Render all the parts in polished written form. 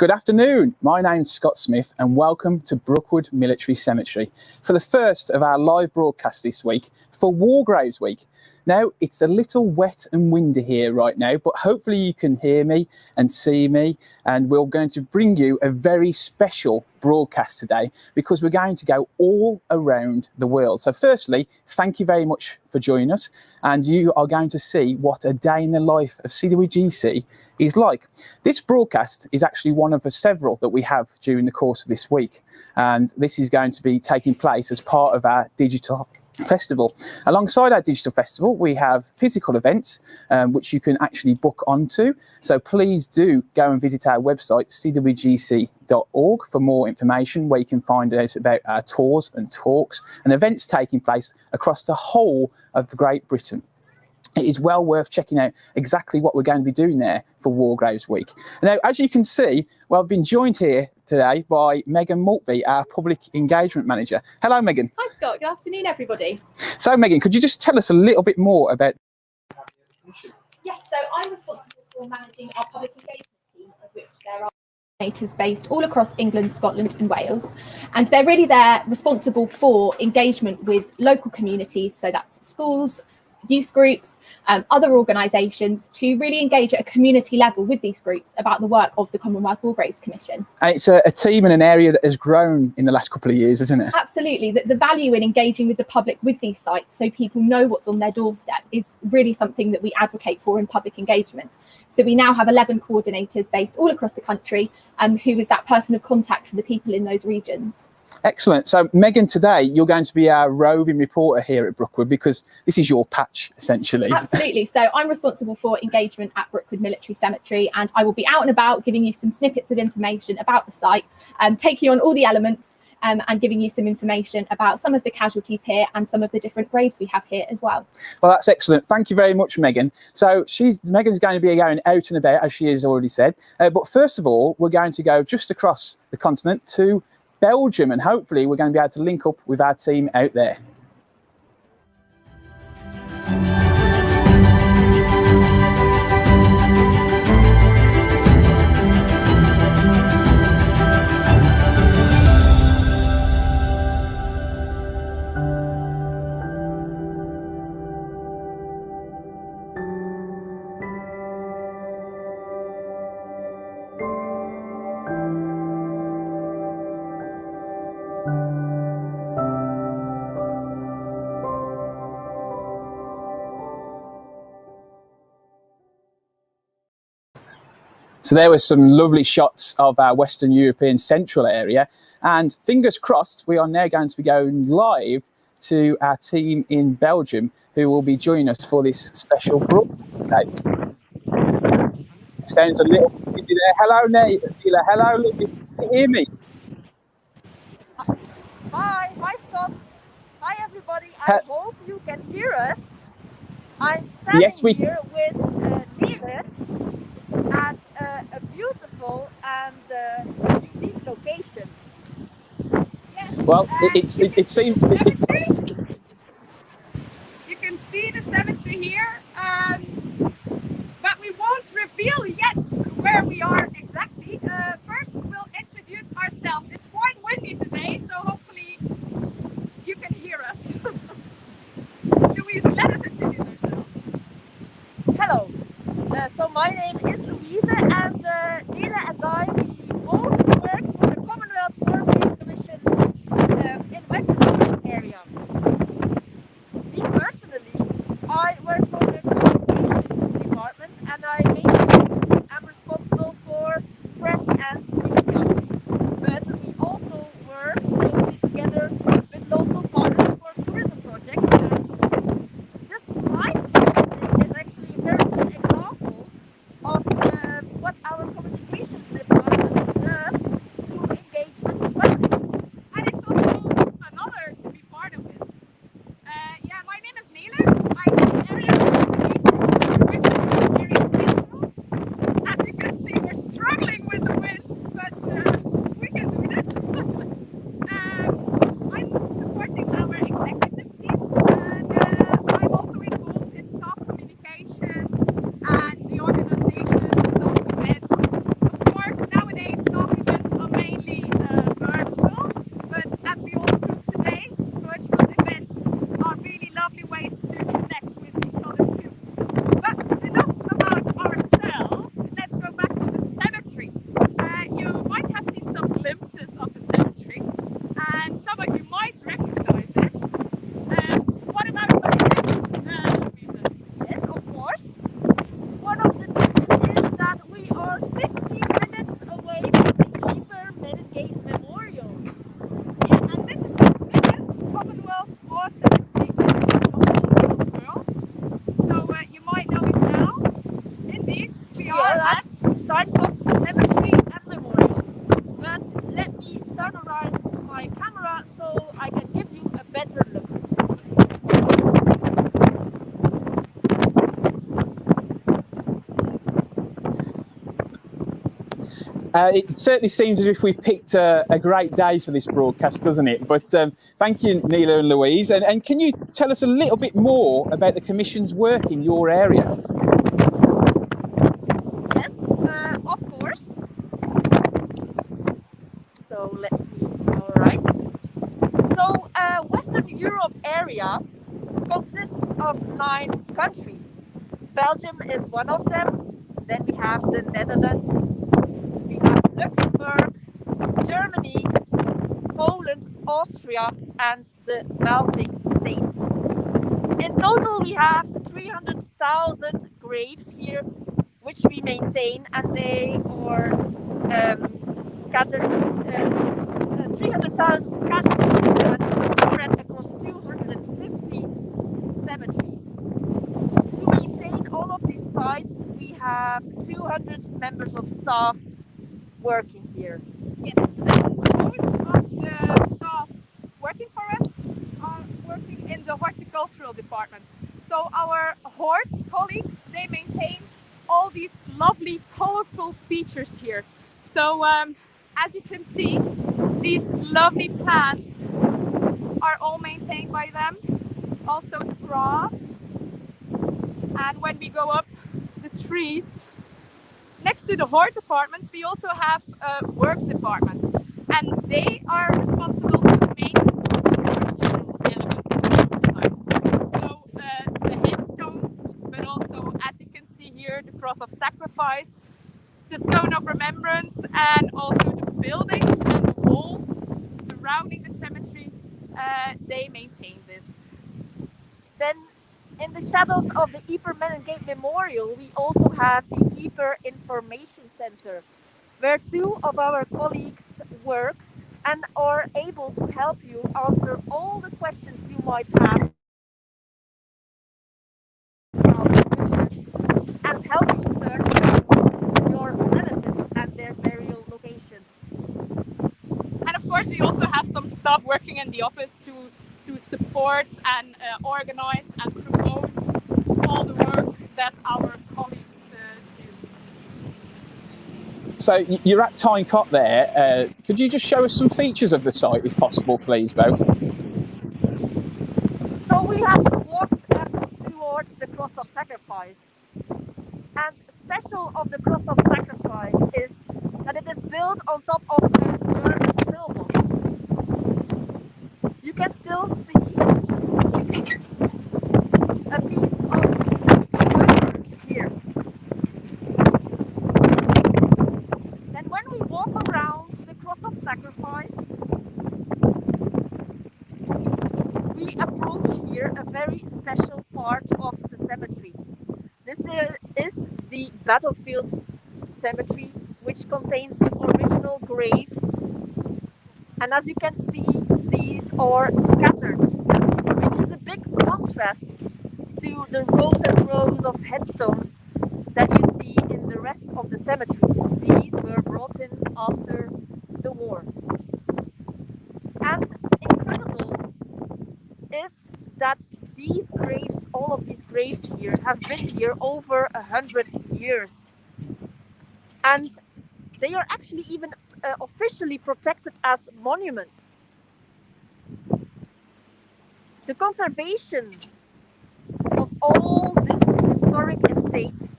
Good afternoon, my name's Scott Smith and welcome to Brookwood Military Cemetery for the first of our live broadcasts this week for War Graves Week. Now, it's a little wet and windy here right now, but hopefully you can hear me and see me, and we're going to bring you a very special broadcast today because we're going to go all around the world. So firstly, thank you very much for joining us, and you are going to see what a day in the life of CWGC is like. This broadcast is actually one of the several that we have during the course of this week, and this is going to be taking place as part of our digital festival. Alongside our digital festival, we have physical events which you can actually book onto. So please do go and visit our website cwgc.org for more information, where you can find out about our tours and talks and events taking place across the whole of Great Britain. It is well worth checking out exactly what we're going to be doing there for War Graves Week. Now, as you can see, well, I've been joined here today by Megan Maltby, our Public Engagement Manager. Hello, Megan. Hi, Scott. Good afternoon, everybody. So, Megan, could you just tell us a little bit more about the commission? Yes, so I'm responsible for managing our public engagement team, of which there are coordinators based all across England, Scotland and Wales. And they're really there responsible for engagement with local communities, so that's schools, youth groups, other organisations, to really engage at a community level with these groups about the work of the Commonwealth War Graves Commission. And it's a team in an area that has grown in the last couple of years, isn't it? Absolutely. The value in engaging with the public with these sites so people know what's on their doorstep is really something that we advocate for in public engagement. So we now have 11 coordinators based all across the country who is that person of contact for the people in those regions. Excellent. So, Megan, today you're going to be our roving reporter here at Brookwood because this is your patch, essentially. Absolutely. So I'm responsible for engagement at Brookwood Military Cemetery, and I will be out and about giving you some snippets of information about the site, taking on all the elements and giving you some information about some of the casualties here and some of the different graves we have here as well. Well, that's excellent. Thank you very much, Megan. So Megan's going to be going out and about, as she has already said. But first of all, we're going to go just across the continent to Belgium, and hopefully we're going to be able to link up with our team out there. So there were some lovely shots of our Western European central area, and fingers crossed we are now going to be going live to our team in Belgium who will be joining us for this special broadcast today. Sounds a little windy there. Hello, Neela. Hello, can you hear me? Hi Scott. Hi everybody. I hope you can hear us. I'm standing here with Neela at a beautiful and unique location. Yes, well, it seems... You can see the cemetery here, but we won't reveal yet where we are exactly. First, we'll introduce ourselves. It's quite windy today, so hopefully you can hear us. Louise, let us introduce ourselves. Hello. So my name is Louise, and Nina and I, we both work for the Commonwealth War Graves Commission in the Western area. turn around my camera so I can give you a better look. It certainly seems as if we picked a great day for this broadcast, doesn't it? But thank you, Neela and Louise. And can you tell us a little bit more about the Commission's work in your area? Yes, of course. So let me, all right. So Western Europe area consists of 9 countries. Belgium is one of them. Then we have the Netherlands, we have Luxembourg, Germany, Poland, Austria, and the Baltic states. In total, we have 300,000 graves here, which we maintain, and they are scattered 300,000 casualties and spread across 250 cemeteries. To maintain all of these sites, we have 200 members of staff working here. Yes, and most of the staff working for us are working in the horticultural department. So our hort colleagues, they maintain all these lovely colorful features here. So as you can see, these lovely plants are all maintained by them. Also the grass, and when we go up the trees, next to the hort departments, we also have a works department, and they are responsible for the maintenance of the structural elements of the sites. So the headstones, but also, as you can see here, the cross of sacrifice, the stone of remembrance, and also the buildings and the walls surrounding the cemetery, they maintain this. Then in the shadows of the Yper Menengate Memorial, we also have the Yper Information Center, where 2 of our colleagues work and are able to help you answer all the questions you might have about the mission and help you search your relatives and their burial locations. And of course, we also have some staff working in the office to support and organize and promote all the work that our colleagues do. So you're at Tyne Cot there. Could you just show us some features of the site, if possible, please, both? So we have walked up towards the Cross of Sacrifice. And special of the Cross of Sacrifice is that it is built on top of the German pillbox. You can still see a piece of wood here. Then when we walk around the Cross of Sacrifice, we approach here a very special part of the cemetery. This is the battlefield cemetery, which contains the original graves. And as you can see, these are scattered, which is a big contrast to the rows and rows of headstones that you see in the rest of the cemetery. These were brought in after the war. And incredible is that these graves, all of these graves here, have been here over 100 years. And they are actually even officially protected as monuments. The conservation of all this historic estate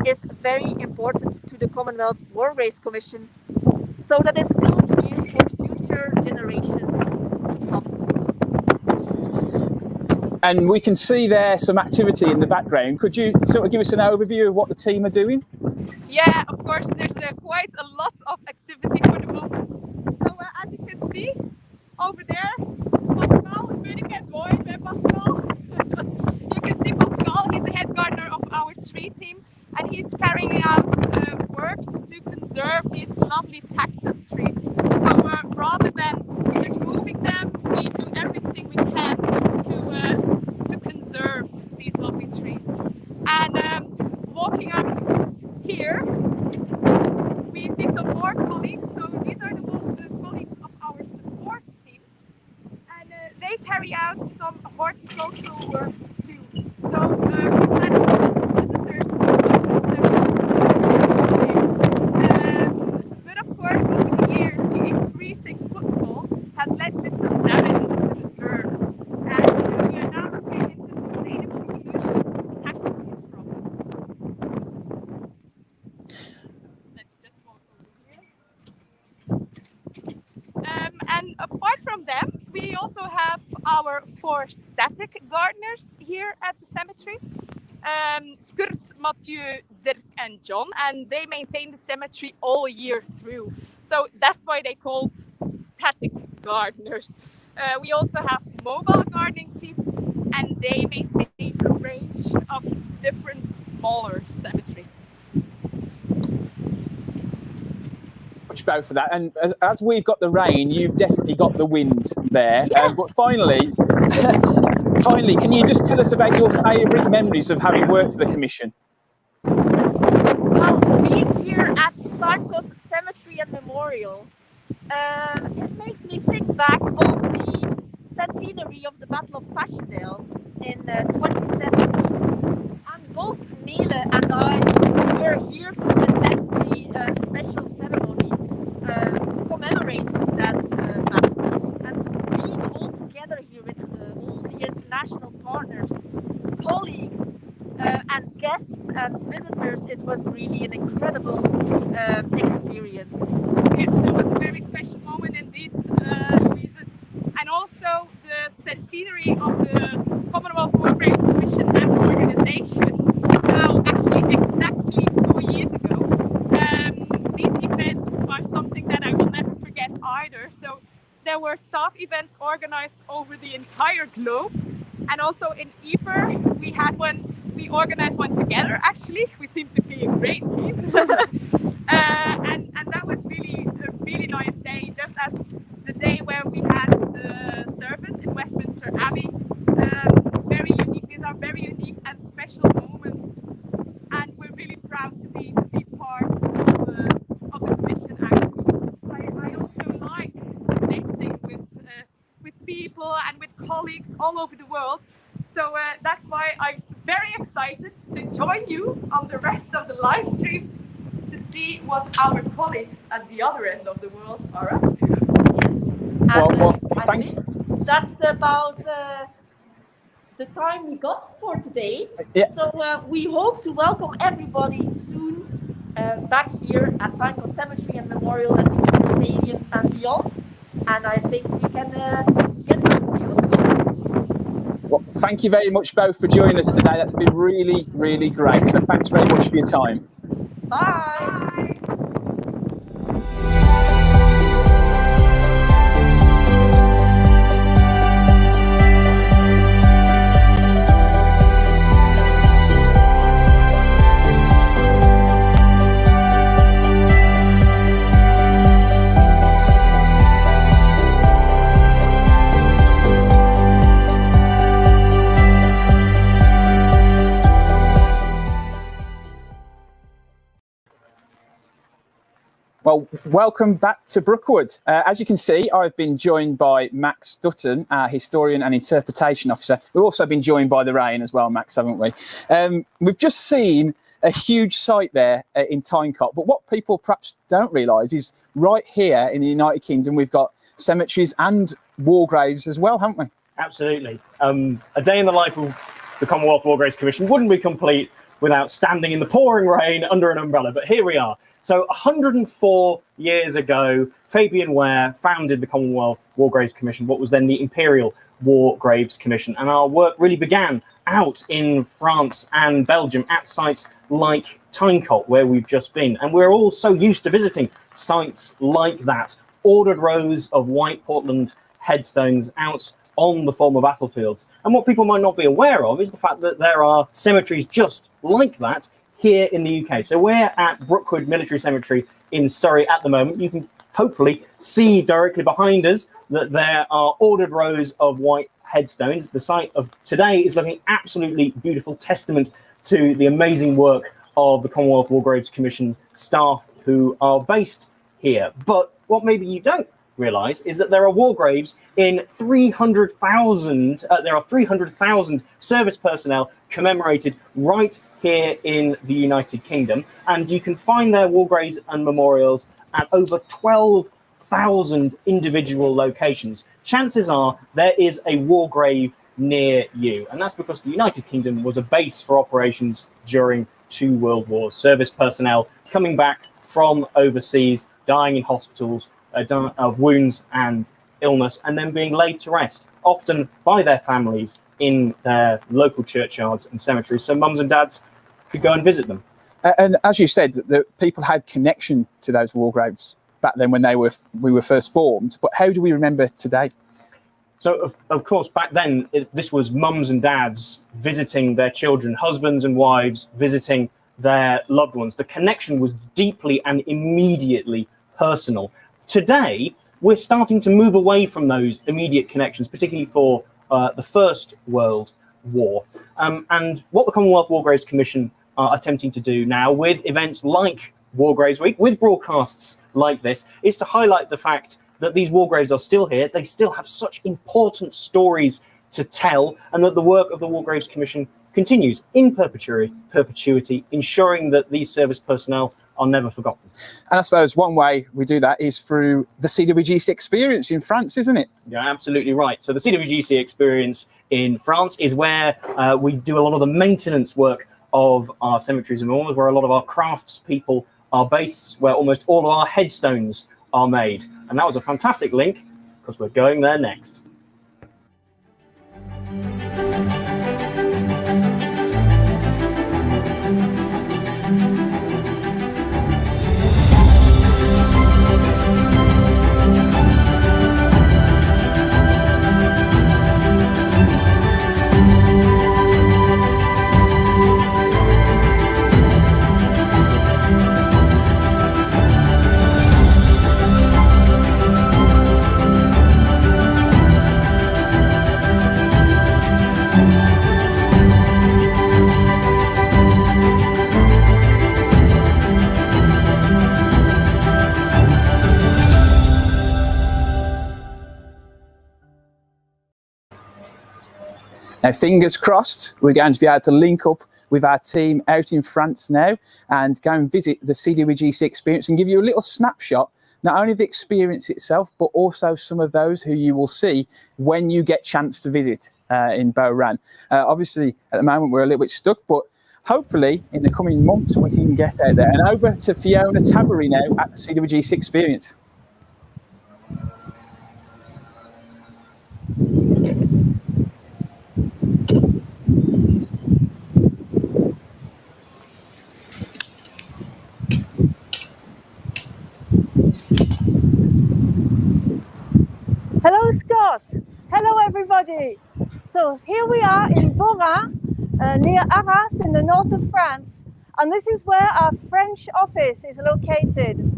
is very important to the Commonwealth War Graves Commission, so that it's still here for future generations to come. And we can see there some activity in the background. Could you sort of give us an overview of what the team are doing? Yeah, of course, there's quite a lot of activity for the moment. So as you can see, over there, Pascal, Pascal. You can see Pascal, he's the head gardener of our tree team, and he's carrying out works to conserve these lovely Texas trees. So rather than removing them, we do everything we can to conserve these lovely trees. And walking up here, we see some carry out some horticultural works too. So we've had a lot of visitors to Tyne Cot Cemetery, but of course over the years the increasing footfall has led to some damage to the turf, and we are now looking into sustainable solutions to tackle these problems. Let's just walk over here. And apart from them, we also have our 4 static gardeners here at the cemetery. Kurt, Mathieu, Dirk and John, and they maintain the cemetery all year through. So that's why they called static gardeners. We also have mobile gardening teams, and they maintain a range of different smaller cemeteries. Much both for that, and as we've got the rain, you've definitely got the wind there. Yes. But finally, can you just tell us about your favourite memories of having worked for the Commission? Well, being here at Tyne Cot Cemetery and Memorial, it makes me think back of the centenary of the Battle of Passchendaele in 2017. And both Nele and I were here to attend the special ceremony to commemorate that battle. And being all together here with all the international partners, colleagues, and guests and visitors, it was really an incredible experience. It was a very special moment indeed, Louise. And also the centenary of the Commonwealth War Graves Commission as an organisation, now actually exactly 4 years ago. These events are something that I will never forget either. So there were staff events organised over the entire globe, and also in Ypres we had one. We organised one together. Actually, we seem to be a great team, and that was really a really nice day. Just as the day where we had the service in Westminster Abbey, very unique. These are very unique and special moments, and we're really proud to be part of the commission. Actually, I also like connecting with people and with colleagues all over the world. So that's why I'm very excited to join you on the rest of the live stream to see what our colleagues at the other end of the world are up to. Yes, Well, I thank think that's about the time we got for today. Yeah. So we hope to welcome everybody soon back here at Tyne Cot Cemetery and Memorial and the Upper Salient and beyond. And I think we can get back to you, schools. Well, thank you very much both for joining us today. That's been really, really great. So thanks very much for your time. Bye. Bye. Well, welcome back to Brookwood. As you can see, I've been joined by Max Dutton, our historian and interpretation officer. We've also been joined by the rain as well, Max, haven't we? We've just seen a huge site there in Tyne Cot, but what people perhaps don't realise is right here in the United Kingdom, we've got cemeteries and war graves as well, haven't we? Absolutely. A day in the life of the Commonwealth War Graves Commission wouldn't be complete without standing in the pouring rain under an umbrella, but here we are. So 104 years ago, Fabian Ware founded the Commonwealth War Graves Commission, what was then the Imperial War Graves Commission. And our work really began out in France and Belgium at sites like Tyne Cot, where we've just been. And we're all so used to visiting sites like that, ordered rows of white Portland headstones out on the former battlefields. And what people might not be aware of is the fact that there are cemeteries just like that here in the UK. So we're at Brookwood Military Cemetery in Surrey at the moment. You can hopefully see directly behind us that there are ordered rows of white headstones. The site of today is looking absolutely beautiful, testament to the amazing work of the Commonwealth War Graves Commission staff who are based here. But what maybe you don't realise is that there are war graves in 300,000. There are 300,000 service personnel commemorated right here in the United Kingdom, and you can find their war graves and memorials at over 12,000 individual locations. Chances are there is a war grave near you, and that's because the United Kingdom was a base for operations during 2 world wars. Service personnel coming back from overseas, dying in hospitals of wounds and illness, and then being laid to rest, often by their families in their local churchyards and cemeteries, so mums and dads could go and visit them. And as you said, that people had connection to those war graves back then when we were first formed, but how do we remember today? So, of course, back then, this was mums and dads visiting their children, husbands and wives visiting their loved ones. The connection was deeply and immediately personal. Today, we're starting to move away from those immediate connections, particularly for the First World War. And what the Commonwealth War Graves Commission are attempting to do now with events like War Graves Week, with broadcasts like this, is to highlight the fact that these war graves are still here, they still have such important stories to tell, and that the work of the War Graves Commission continues in perpetuity, ensuring that these service personnel are never forgotten. And I suppose one way we do that is through the CWGC experience in France, isn't it? You're absolutely right. So the CWGC experience in France is where we do a lot of the maintenance work of our cemeteries and memorials, where a lot of our craftspeople are based, where almost all of our headstones are made. And that was a fantastic link, because we're going there next. Now, fingers crossed, we're going to be able to link up with our team out in France now and go and visit the CWGC experience and give you a little snapshot, not only of the experience itself, but also some of those who you will see when you get chance to visit in Beauran. Obviously, at the moment, we're a little bit stuck, but hopefully in the coming months, we can get out there. And over to Fiona Taberry now at the CWGC experience. Hello, Scott. Hello, everybody. So here we are in Beauran, near Arras in the north of France. And this is where our French office is located.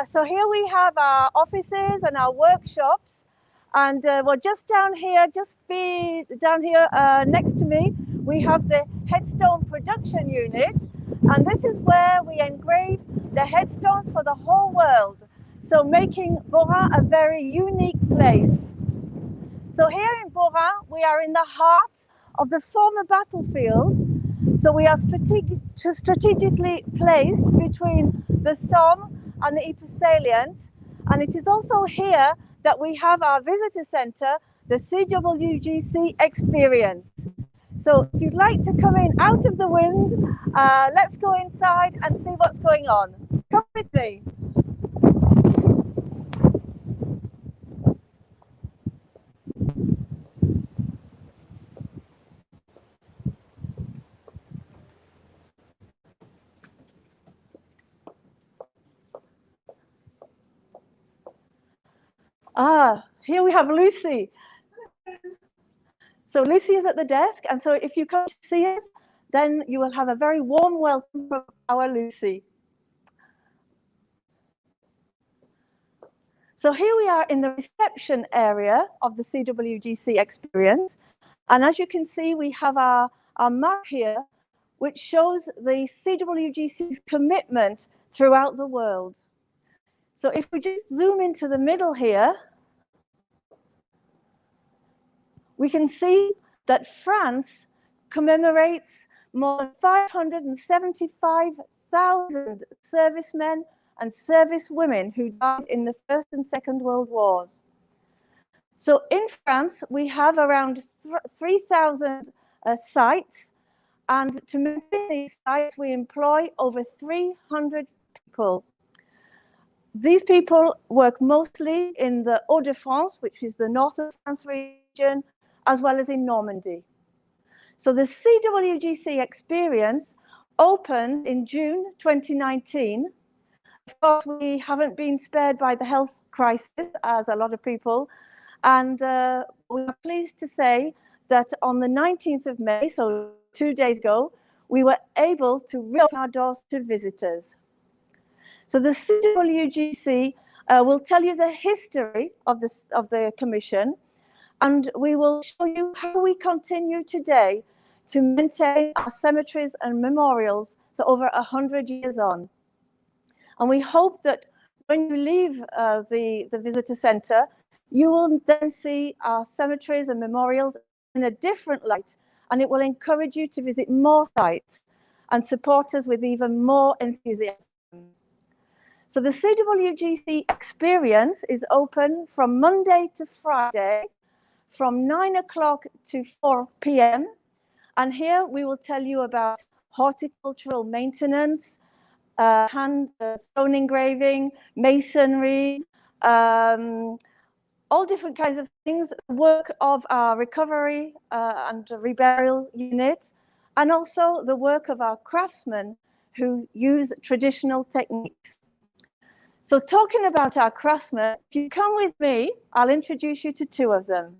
So here we have our offices and our workshops. And well, just down here, next to me, we have the headstone production unit. And this is where we engrave the headstones for the whole world. So making Beauran a very unique place. So here in Beauran, we are in the heart of the former battlefields. So we are strategically placed between the Somme and the Ypres salient. And it is also here that we have our visitor center, the CWGC experience. So if you'd like to come in out of the wind, let's go inside and see what's going on. Come with me. Here we have Lucy. So Lucy is at the desk, and so if you come to see us, then you will have a very warm welcome from our Lucy. So here we are in the reception area of the CWGC experience. And as you can see, we have our map here, which shows the CWGC's commitment throughout the world. So if we just zoom into the middle here, we can see that France commemorates more than 575,000 servicemen and servicewomen who died in the First and Second World Wars. So in France, we have around 3,000 sites, and to maintain these sites, we employ over 300 people. These people work mostly in the Hauts-de-France, which is the north of France region, as well as in Normandy. So the CWGC experience opened in June 2019. Of course, we haven't been spared by the health crisis, as a lot of people, and we are pleased to say that on the 19th of May, so 2 days ago, we were able to reopen our doors to visitors. So the CWGC will tell you the history of the commission, and we will show you how we continue today to maintain our cemeteries and memorials, so over 100 years on. And we hope that when you leave the visitor center, you will then see our cemeteries and memorials in a different light, and it will encourage you to visit more sites and support us with even more enthusiasm. So the CWGC experience is open from Monday to Friday, from 9 o'clock to 4 p.m. And here we will tell you about horticultural maintenance, stone engraving, masonry, all different kinds of things, work of our recovery and reburial unit, and also the work of our craftsmen who use traditional techniques. So talking about our craftsmen, if you come with me, I'll introduce you to two of them.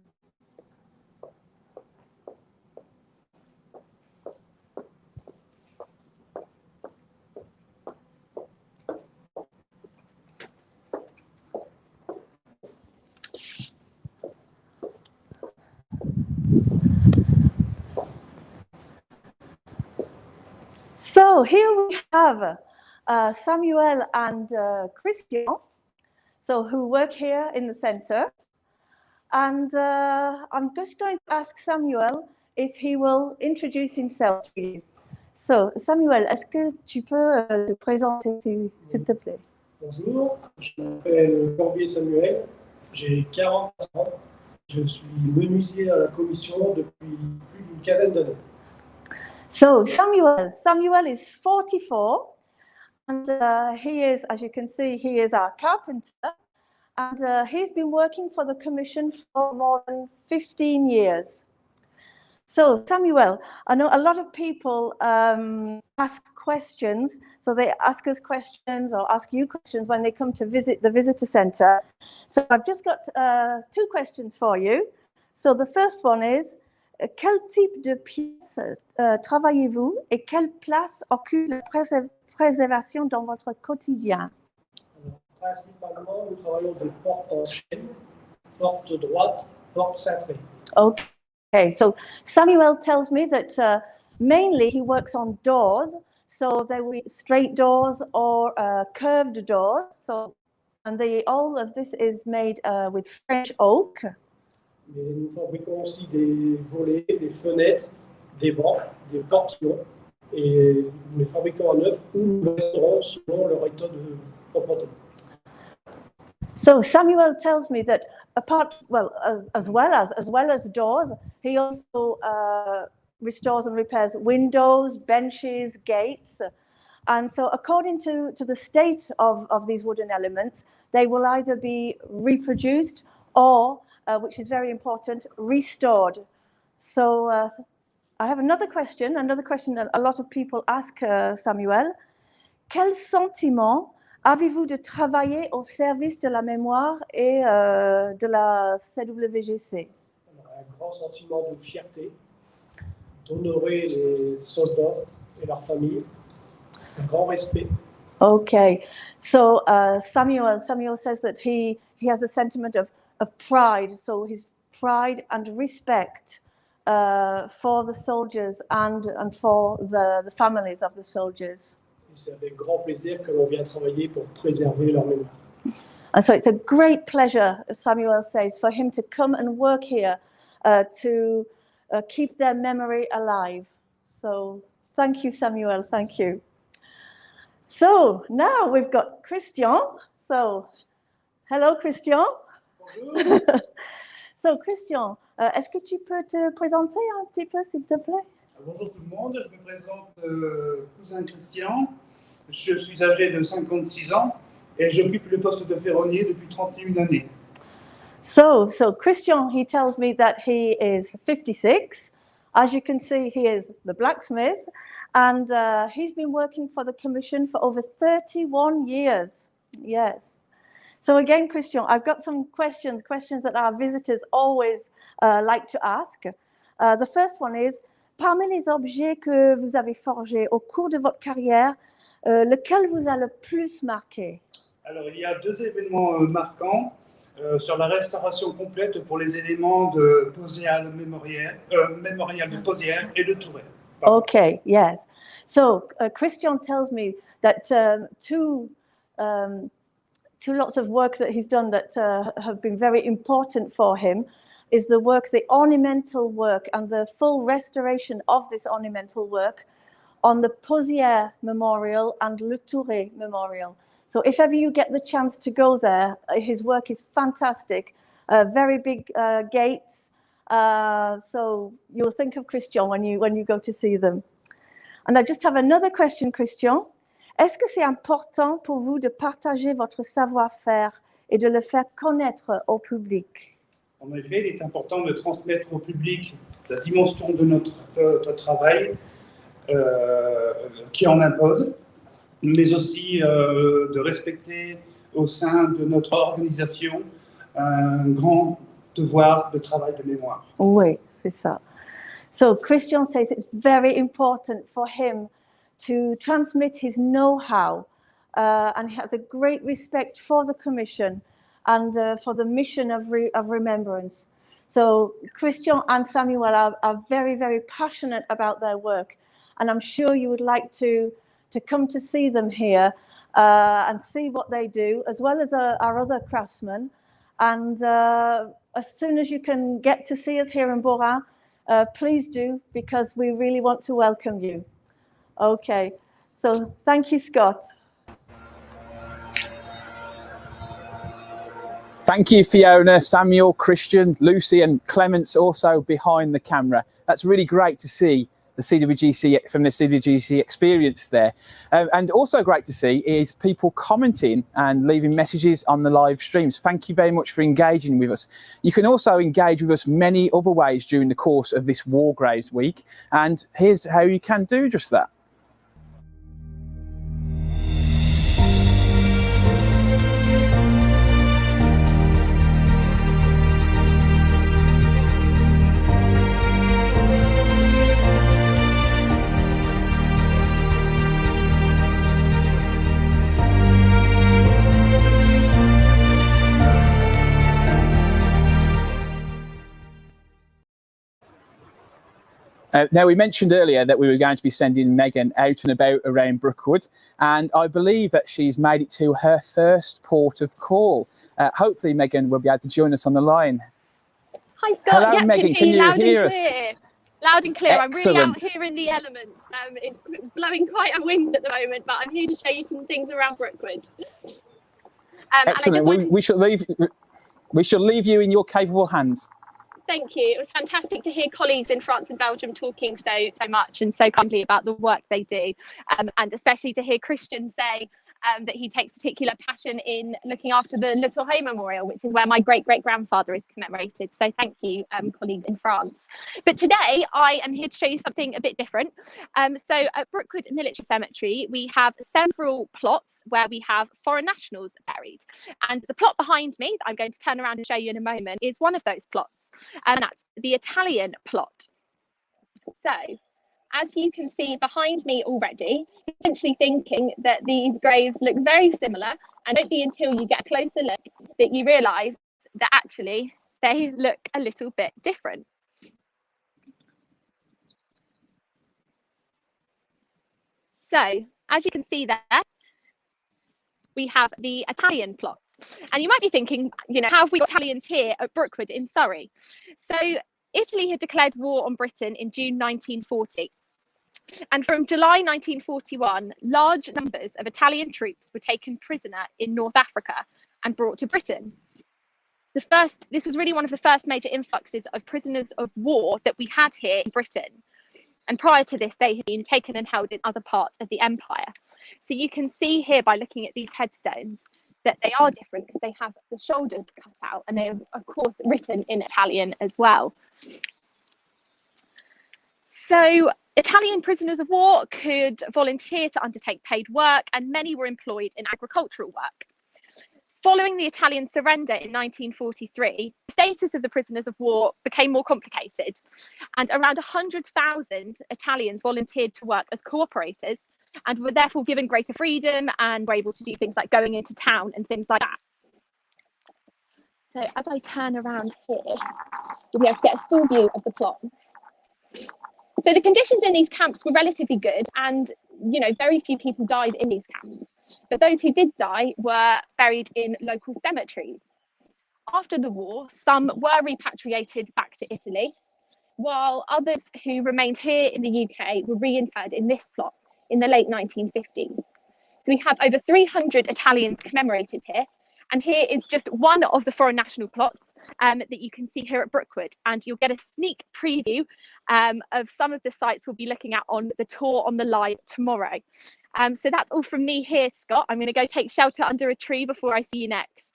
So here we have Samuel and Christian, so who work here in the center. And I'm just going to ask Samuel if he will introduce himself to you. So Samuel, est-ce que tu peux te présenter, s'il te plaît? Bonjour, je m'appelle Corbier Samuel, j'ai 40 ans, je suis menuisier à la commission depuis plus d'une quinzaine d'années. So Samuel is 44, and he is, as you can see, he is our carpenter, and he's been working for the commission for more than 15 years. So Samuel, I know a lot of people ask questions, so they ask us questions or ask you questions when they come to visit the visitor center. So I've just got two questions for you. So the first one is, quel type de pièces travaillez-vous et quelle place occupe la préservation dans votre quotidien? Alors, principalement, nous travaillons des portes en chêne, portes droites, portes cintrées. Okay, so Samuel tells me that mainly he works on doors, so there will be straight doors or curved doors. So, and all of this is made with French oak. Mais nous fabriquons aussi des volets, des fenêtres, des bancs, des portillons, et nous les fabriquons en neuf ou nous les restaurons selon leur état de propreté. So Samuel tells me that as well as doors, he also restores and repairs windows, benches, gates. And so according to the state of these wooden elements, they will either be reproduced or, which is very important, restored. So I have another question that a lot of people ask Samuel. Quel sentiment avez-vous de travailler au service de la mémoire et de la CWGC? Un grand sentiment de fierté, d'honorer les soldats et leurs familles, un grand respect. Okay, so Samuel says that he has a sentiment of pride, so his pride and respect for the soldiers and for the families of the soldiers. C'est avec grand plaisir que l'on vient travailler pour préserver leur mémoire. And so it's a great pleasure, as Samuel says, for him to come and work here to keep their memory alive. So thank you, Samuel, thank you. So now we've got Christian. So hello, Christian. Bonjour. So Christian, est-ce que tu peux te présenter un petit peu, s'il te plaît? Bonjour tout le monde, je me présente cousin Christian, je suis âgé de 56 ans et j'occupe le poste de ferronnier depuis 31 années. So Christian, he tells me that he is 56. As you can see, he is the blacksmith, and he's been working for the Commission for over 31 years. Yes. So again, Christian, I've got some questions that our visitors always like to ask. The first one is, parmi les objets que vous avez forgés au cours de votre carrière, lequel vous a le plus marqué? Alors, il y a deux événements marquants sur la restauration complète pour les éléments de Posière mémorial de Posière et de Tourret. Okay, yes. So Christian tells me that two lots of work that he's done that have been very important for him is the work, the ornamental work, and the full restoration of this ornamental work on the Posière Memorial and Le Tourret Memorial. So if ever you get the chance to go there, his work is fantastic. Very big gates. So you'll think of Christian when you go to see them. And I just have another question, Christian. Est-ce que c'est important pour vous de partager votre savoir-faire et de le faire connaître au public? En effet, il est important de transmettre au public la dimension de notre travail qui en impose, mais aussi de respecter au sein de notre organisation un grand devoir de travail de mémoire. Oui, c'est ça. So Christian says it's very important for him to transmit his know-how and he has a great respect for the Commission and for the mission of remembrance. So Christian and Samuel are very, very passionate about their work, and I'm sure you would like to come to see them here and see what they do, as well as our other craftsmen. And as soon as you can get to see us here in Borin, please do, because we really want to welcome you. Okay, so thank you, Scott. Thank you, Fiona, Samuel, Christian, Lucy and Clements also behind the camera. That's really great to see the CWGC from the CWGC experience there. And also great to see is people commenting and leaving messages on the live streams. Thank you very much for engaging with us. You can also engage with us many other ways during the course of this War Graves week. And here's how you can do just that. Now, we mentioned earlier that we were going to be sending Megan out and about around Brookwood, and I believe that she's made it to her first port of call. Hopefully, Megan will be able to join us on the line. Hi, Scott. Hello, Megan. Can you hear us? Loud and clear. Excellent. I'm really out here in the elements. It's blowing quite a wind at the moment, but I'm here to show you some things around Brookwood. Excellent. We shall leave you in your capable hands. Thank you. It was fantastic to hear colleagues in France and Belgium talking so much and so kindly about the work they do, and especially to hear Christian say that he takes particular passion in looking after the Le Tourret Memorial, which is where my great-great-grandfather is commemorated. So thank you, colleagues in France. But today I am here to show you something a bit different. So at Brookwood Military Cemetery, we have several plots where we have foreign nationals buried. And the plot behind me, that I'm going to turn around and show you in a moment, is one of those plots. And that's the Italian plot. So, as you can see behind me already, essentially thinking that these graves look very similar, and don't be until you get a closer look that you realise that actually they look a little bit different. So, as you can see there, we have the Italian plot. And you might be thinking, you know, how have we got Italians here at Brookwood in Surrey? So Italy had declared war on Britain in June 1940. And from July 1941, large numbers of Italian troops were taken prisoner in North Africa and brought to Britain. This was really one of the first major influxes of prisoners of war that we had here in Britain. And prior to this, they had been taken and held in other parts of the empire. So you can see here by looking at these headstones that they are different because they have the shoulders cut out, and they are, of course, written in Italian as well. So Italian prisoners of war could volunteer to undertake paid work, and many were employed in agricultural work. Following the Italian surrender in 1943, the status of the prisoners of war became more complicated, and around 100,000 Italians volunteered to work as cooperators and were therefore given greater freedom and were able to do things like going into town and things like that. So as I turn around here, you'll be able to get a full view of the plot. So the conditions in these camps were relatively good, and you know, very few people died in these camps. But those who did die were buried in local cemeteries. After the war, some were repatriated back to Italy, while others who remained here in the UK were reinterred in this plot in the late 1950s. So we have over 300 Italians commemorated here, and here is just one of the foreign national plots that you can see here at Brookwood, and you'll get a sneak preview of some of the sites we'll be looking at on the tour on the live tomorrow. So that's all from me here, Scott. I'm going to go take shelter under a tree before I see you next.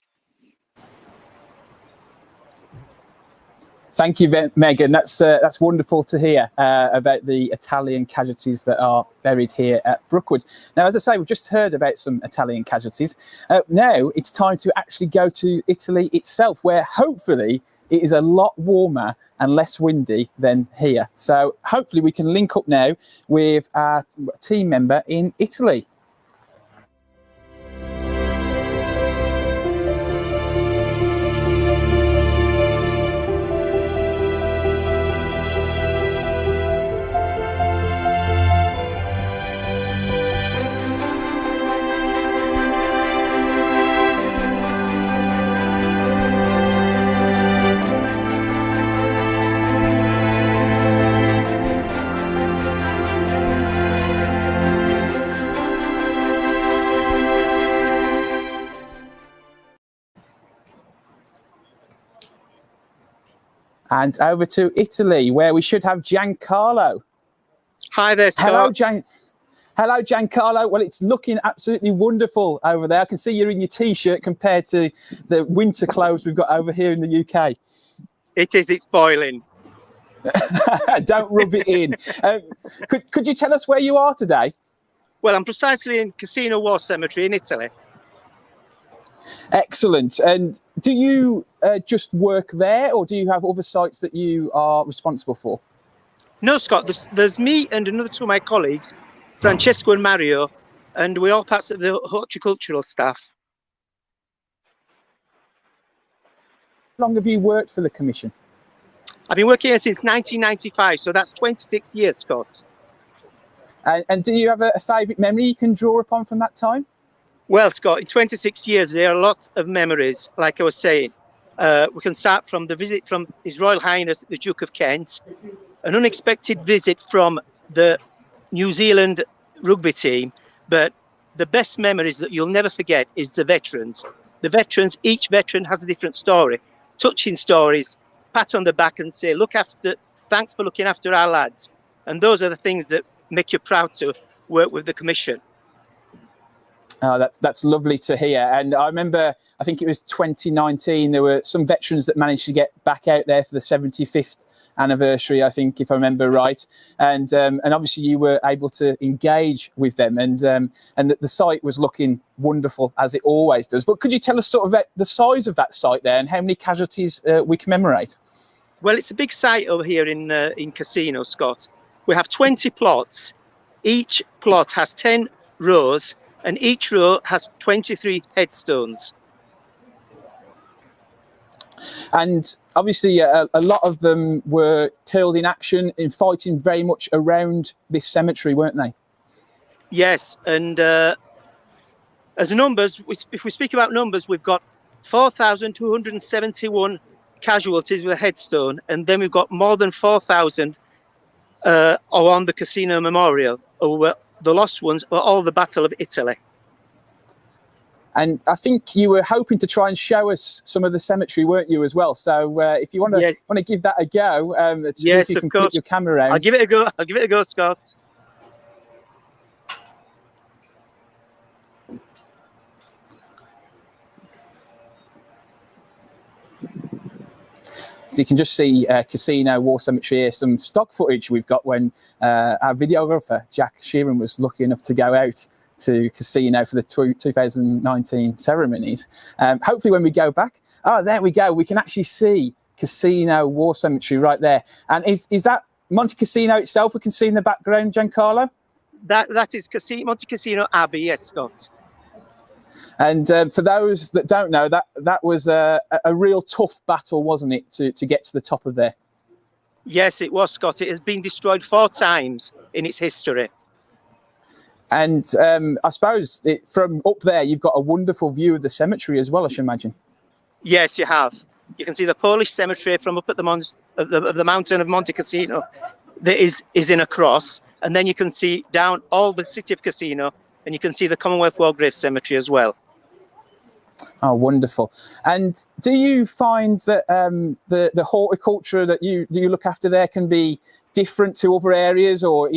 Thank you, Megan. That's wonderful to hear about the Italian casualties that are buried here at Brookwood. Now, as I say, we've just heard about some Italian casualties. Now it's time to actually go to Italy itself, where hopefully it is a lot warmer and less windy than here. So hopefully we can link up now with our team member in Italy. And over to Italy, where we should have Giancarlo. Hi there, Scott. Hello, Giancarlo. Well, it's looking absolutely wonderful over there. I can see you're in your T-shirt compared to the winter clothes we've got over here in the UK. It is. It's boiling. Don't rub it in. Could you tell us where you are today? Well, I'm precisely in Cassino War Cemetery in Italy. Excellent. And do you just work there, or do you have other sites that you are responsible for? No, Scott, there's me and another two of my colleagues, Francesco and Mario, and we're all parts of the horticultural staff. How long have you worked for the commission? I've been working here since 1995, so that's 26 years, Scott. And do you have a favourite memory you can draw upon from that time? Well, Scott, in 26 years, there are a lot of memories, like I was saying. We can start from the visit from His Royal Highness, the Duke of Kent, an unexpected visit from the New Zealand rugby team, but the best memories that you'll never forget is the veterans. The veterans, each veteran has a different story, touching stories, pat on the back and say, thanks for looking after our lads. And those are the things that make you proud to work with the commission. Oh, that's lovely to hear. And I remember, I think it was 2019, there were some veterans that managed to get back out there for the 75th anniversary, I think, if I remember right. And obviously you were able to engage with them, and the site was looking wonderful, as it always does. But could you tell us sort of about the size of that site there and how many casualties we commemorate? Well, it's a big site over here in Cassino, Scott. We have 20 plots. Each plot has 10 rows, and each row has 23 headstones. And obviously a lot of them were killed in action, in fighting very much around this cemetery, weren't they? Yes, and as numbers, if we speak about numbers, we've got 4,271 casualties with a headstone, and then we've got more than 4,000 on the Cassino Memorial. The lost ones were all the Battle of Italy. And I think you were hoping to try and show us some of the cemetery, weren't you, as well? So if you want to give that a go, yes, if you of can course. put your camera around. I'll give it a go. I'll give it a go, Scott. So you can just see Cassino War Cemetery here, some stock footage we've got when our videographer, Jack Sheeran, was lucky enough to go out to Cassino for the 2019 ceremonies. Hopefully when we go back, there we go, we can actually see Cassino War Cemetery right there. And is that Monte Cassino itself we can see in the background, Giancarlo? That is Monte Cassino Abbey, yes, Scott. And for those that don't know, that was a real tough battle, wasn't it, to get to the top of there? Yes, it was, Scott. It has been destroyed 4 times in its history. And I suppose from up there, you've got a wonderful view of the cemetery as well, I should imagine. Yes, you have. You can see the Polish cemetery from up at the mountain of Monte Cassino. That is in a cross, and then you can see down all the city of Cassino, and you can see the Commonwealth War Graves Cemetery as well. Oh, wonderful. And do you find that the horticulture that you look after there can be different to other areas, or,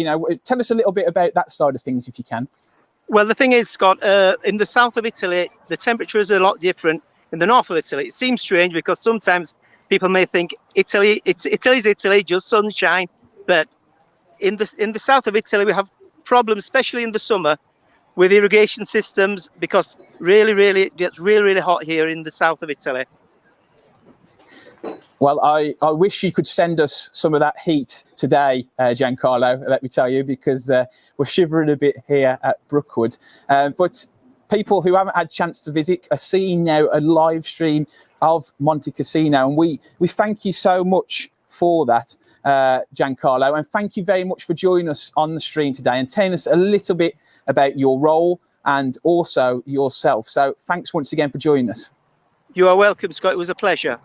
tell us a little bit about that side of things if you can? Well, the thing is, Scott, in the south of Italy, the temperature is a lot different. In the north of Italy, it seems strange because sometimes people may think Italy's Italy, just sunshine. But in the south of Italy, we have problems, especially in the summer, with irrigation systems, because it gets really hot here in the south of Italy. Well, I wish you could send us some of that heat today, Giancarlo, let me tell you, because we're shivering a bit here at Brookwood. But people who haven't had a chance to visit are seeing now a live stream of Monte Cassino, and we thank you so much for that, Giancarlo, and thank you very much for joining us on the stream today and telling us a little bit about your role and also yourself. So thanks once again for joining us. You are welcome, Scott. It was a pleasure.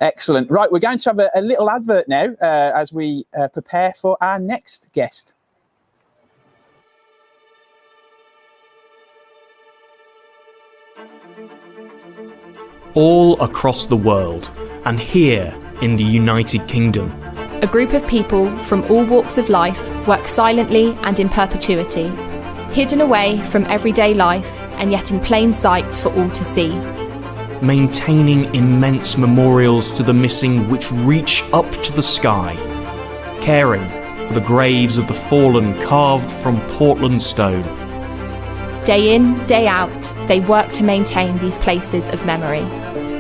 Excellent. Right, we're going to have a little advert now as we prepare for our next guest. All across the world, and here in the United Kingdom, A group of people from all walks of life work silently and in perpetuity, hidden away from everyday life and yet in plain sight for all to see. maintaining immense memorials to the missing which reach up to the sky, caring for the graves of the fallen carved from Portland stone. Day in, day out, they work to maintain these places of memory,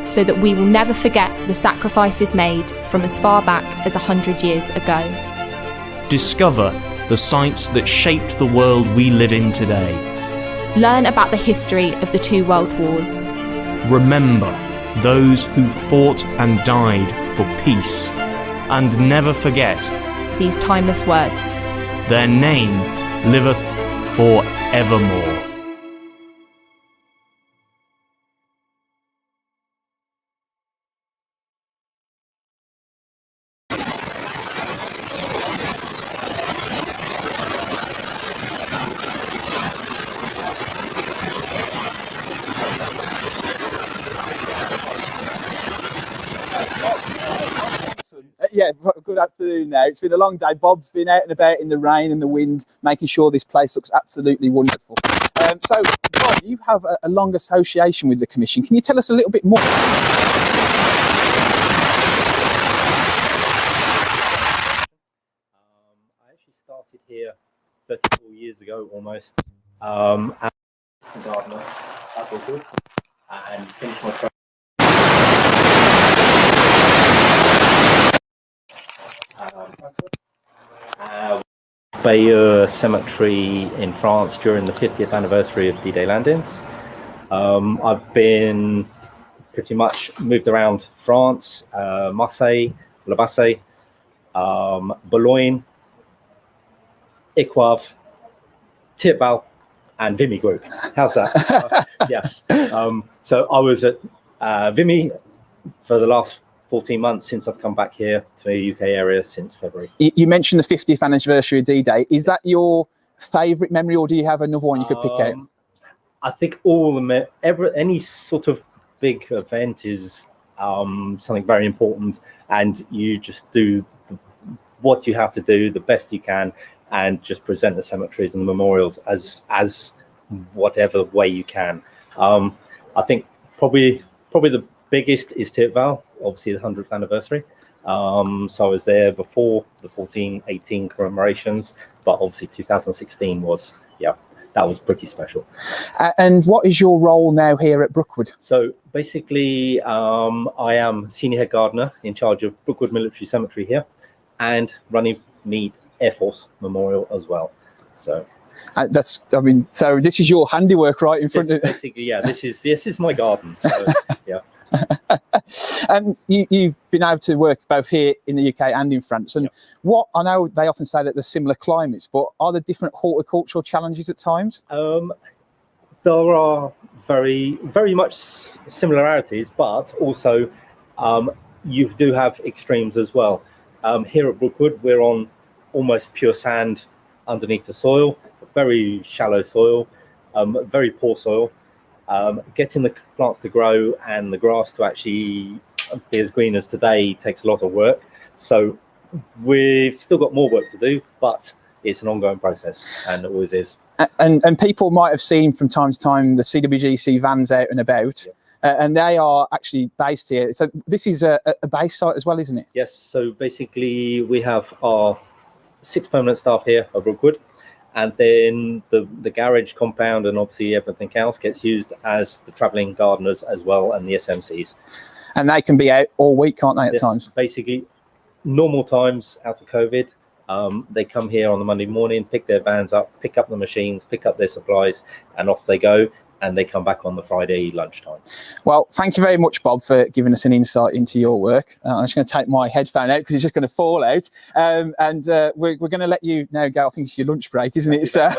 so that we will never forget the sacrifices made from as far back as 100 years ago. Discover the sites that shaped the world we live in today. Learn about the history of the 2 world wars. Remember those who fought and died for peace. And never forget these timeless words. Their name liveth for evermore. Yeah, good afternoon now. It's been a long day. Bob's been out and about in the rain and the wind, making sure this place looks absolutely wonderful. So, Bob, you have a long association with the Commission. Can you tell us a little bit more? I actually started here 34 years ago almost as a gardener at Brookwood and finished my training. Bayeux Cemetery in France during the 50th anniversary of D-Day landings. I've been pretty much moved around France, Marseille, Le Basset, Boulogne, Equave, Tirval, and Vimy Group. How's that? Yes. So I was at Vimy for the last 14 months since I've come back here to the UK area since February. You mentioned the 50th anniversary of D-Day. Is that your favourite memory, or do you have another one you could pick out? I think any sort of big event is something very important, and you just do what you have to do the best you can, and just present the cemeteries and the memorials as whatever way you can. I think probably the biggest is Tirtvale, obviously the 100th anniversary. So I was there before the 14-18 commemorations, but obviously 2016 was, that was pretty special. And what is your role now here at Brookwood? So basically, I am senior head gardener in charge of Brookwood Military Cemetery here, and running Mead Air Force Memorial as well. So so this is your handiwork right in front of basically, this is my garden. So yeah. And you've been able to work both here in the UK and in France. And what I know, they often say that there's similar climates, but are there different horticultural challenges at times? There are very, very much similarities, but also you do have extremes as well. Here at Brookwood, we're on almost pure sand underneath the soil, very shallow soil, very poor soil. Getting the plants to grow and the grass to actually be as green as today takes a lot of work. So we've still got more work to do, but it's an ongoing process, and it always is. And people might have seen from time to time the CWGC vans out and about, and they are actually based here. So this is a base site as well, isn't it? Yes. So basically, we have our 6 permanent staff here at Brookwood. And then the garage compound and obviously everything else gets used as the travelling gardeners as well, and the SMCs. And they can be out all week, can't they, at times? Basically, normal times out of COVID, they come here on the Monday morning, pick their vans up, pick up the machines, pick up their supplies, and off they go. And they come back on the Friday lunchtime. Well, thank you very much, Bob, for giving us an insight into your work. I'm just going to take my headphone out because it's just going to fall out. And we're going to let you now go. I think it's your lunch break, isn't it? So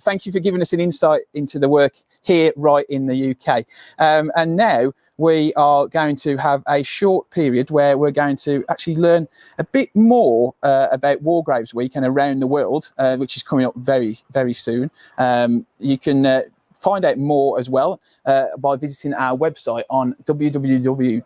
thank you for giving us an insight into the work here right in the UK. And now we are going to have a short period where we're going to actually learn a bit more about Wargraves Week and around the world, which is coming up very, very soon. You can find out more as well by visiting our website on www.cwgc.org,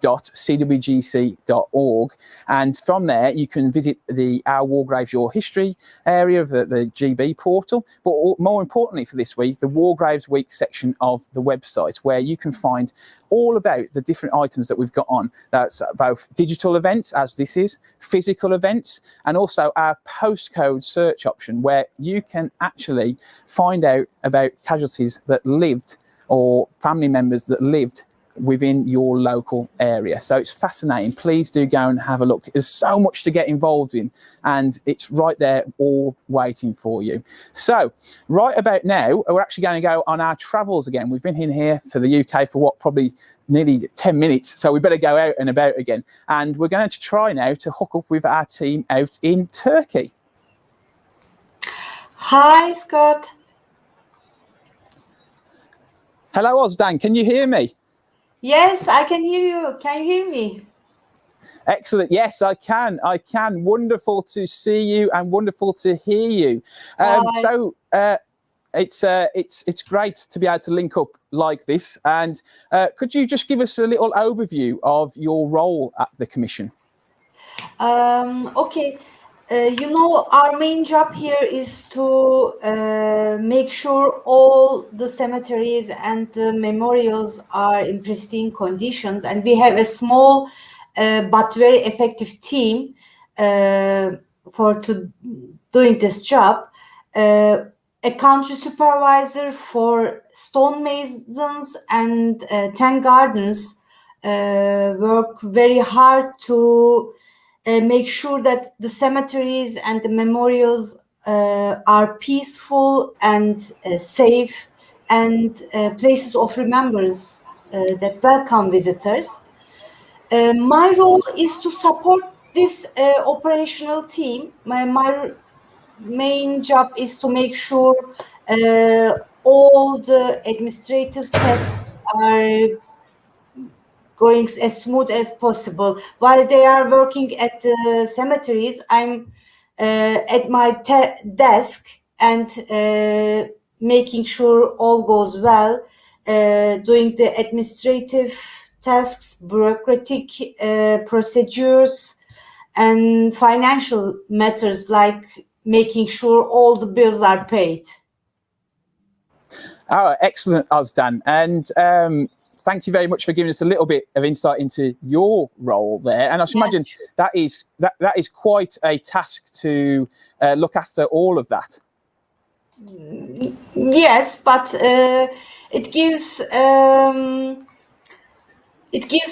and from there you can visit our Wargraves Your History area of the GB portal, but more importantly for this week, the Wargraves Week section of the website, where you can find all about the different items that we've got on. That's both digital events, as this is, physical events, and also our postcode search option, where you can actually find out about casualties that lived, or family members that lived within your local area. So it's fascinating. Please do go and have a look. There's so much to get involved in, and it's right there all waiting for you. So right about now, we're actually going to go on our travels again. We've been in here for the UK for probably nearly 10 minutes. So we better go out and about again. And we're going to try now to hook up with our team out in Turkey. Hi, Scott. Hello, Ozdan. Can you hear me? Yes, I can hear you. Can you hear me? Excellent. Yes, I can. Wonderful to see you and wonderful to hear you. So it's great to be able to link up like this. And could you just give us a little overview of your role at the Commission? Okay. Our main job here is to make sure all the cemeteries and the memorials are in pristine conditions. And we have a small but very effective team for doing this job. A country supervisor for stonemasons and 10 gardens work very hard to make sure that the cemeteries and the memorials are peaceful and safe, and places of remembrance that welcome visitors. My role is to support this operational team. My main job is to make sure all the administrative tasks are going as smooth as possible. While they are working at the cemeteries, I'm at my desk and making sure all goes well, doing the administrative tasks, bureaucratic procedures, and financial matters like making sure all the bills are paid. Oh, excellent, Ozdan. And thank you very much for giving us a little bit of insight into your role there. And I should imagine that is quite a task to look after all of that. Yes, but it gives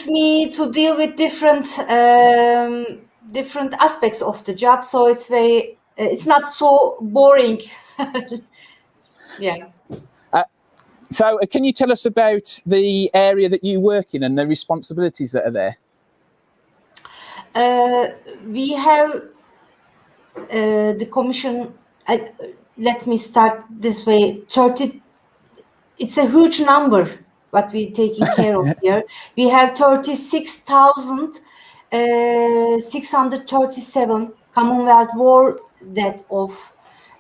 me to deal with different aspects of the job, so it's not so boring. Yeah. So can you tell us about the area that you work in and the responsibilities that are there? We have the commission, let me start this way, 30, it's a huge number what we're taking care of here. We have 36,637 Commonwealth War deaths of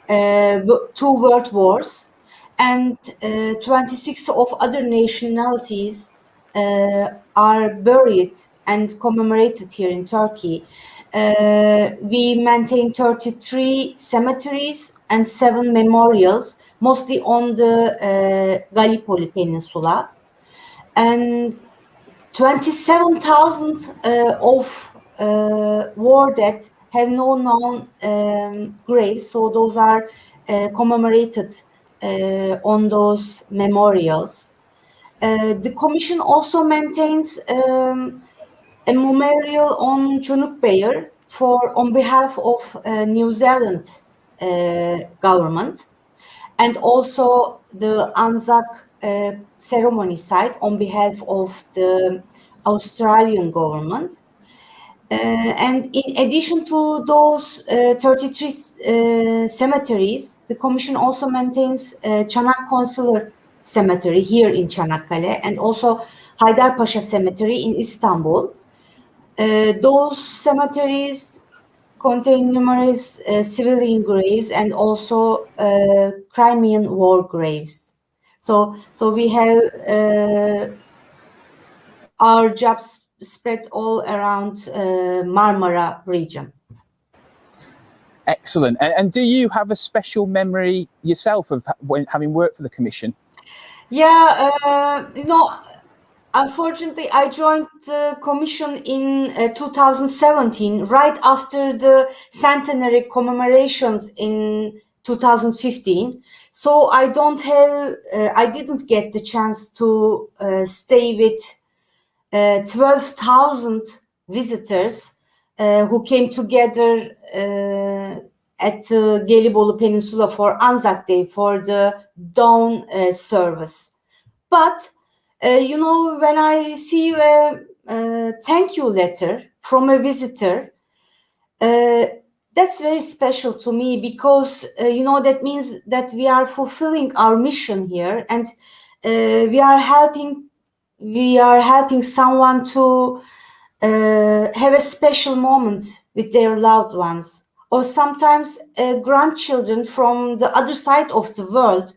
2 world wars, and 26 of other nationalities are buried and commemorated here in Turkey. We maintain 33 cemeteries and 7 memorials, mostly on the Gallipoli Peninsula. And 27,000 of war dead have no known graves, so those are commemorated on those memorials. The Commission also maintains a memorial on Chinook Bear on behalf of New Zealand government, and also the Anzac ceremony site on behalf of the Australian government. And in addition to those 33 cemeteries, the Commission also maintains Çanak Consular Cemetery here in Çanakkale, and also Haydarpaşa Cemetery in Istanbul. Those cemeteries contain numerous civilian graves and also Crimean war graves. So we have our jobs spread all around Marmara region. Excellent. And do you have a special memory yourself of having worked for the Commission? Yeah, unfortunately, I joined the Commission in 2017, right after the centenary commemorations in 2015. So I didn't get the chance to stay with 12,000 visitors who came together at the Gallipoli Peninsula for Anzac Day for the dawn service. But when I receive a thank you letter from a visitor, that's very special to me, because that means that we are fulfilling our mission here, and we are helping someone to have a special moment with their loved ones, or sometimes grandchildren from the other side of the world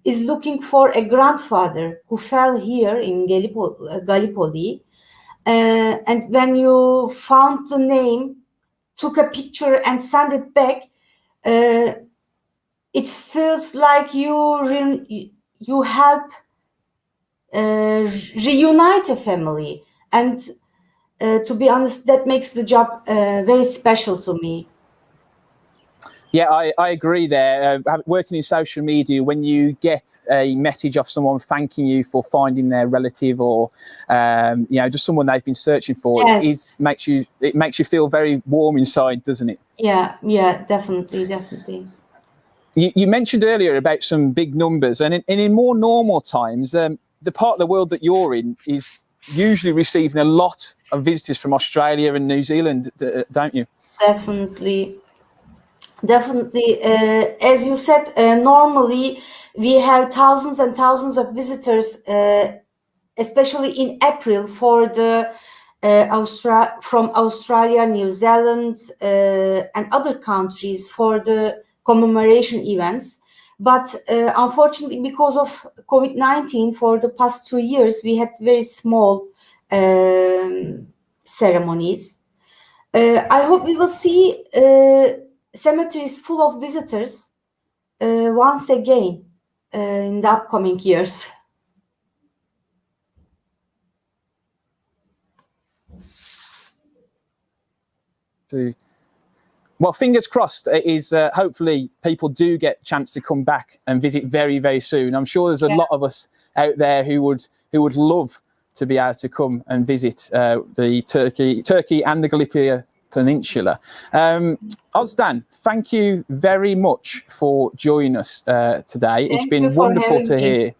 is looking for a grandfather who fell here in Gallipoli, and when you found the name, took a picture and sent it back, it feels like you help reunite a family, and to be honest, that makes the job very special to me. Yeah, I agree there. Working in social media, when you get a message of someone thanking you for finding their relative, or just someone they've been searching for, yes, it makes you feel very warm inside, doesn't it? Yeah, definitely. You mentioned earlier about some big numbers, and in more normal times, the part of the world that you're in is usually receiving a lot of visitors from Australia and New Zealand, don't you? Definitely. Definitely. As you said, normally we have thousands and thousands of visitors, especially in April for the from Australia, New Zealand, and other countries for the commemoration events. But unfortunately, because of COVID-19, for the past 2 years, we had very small ceremonies. I hope we will see cemeteries full of visitors once again in the upcoming years. Well, fingers crossed. It is hopefully people do get a chance to come back and visit very, very soon. I'm sure there's a lot of us out there who would love to be able to come and visit the Turkey and the Gallipoli Peninsula. Ozdan, thank you very much for joining us today. It's been wonderful to hear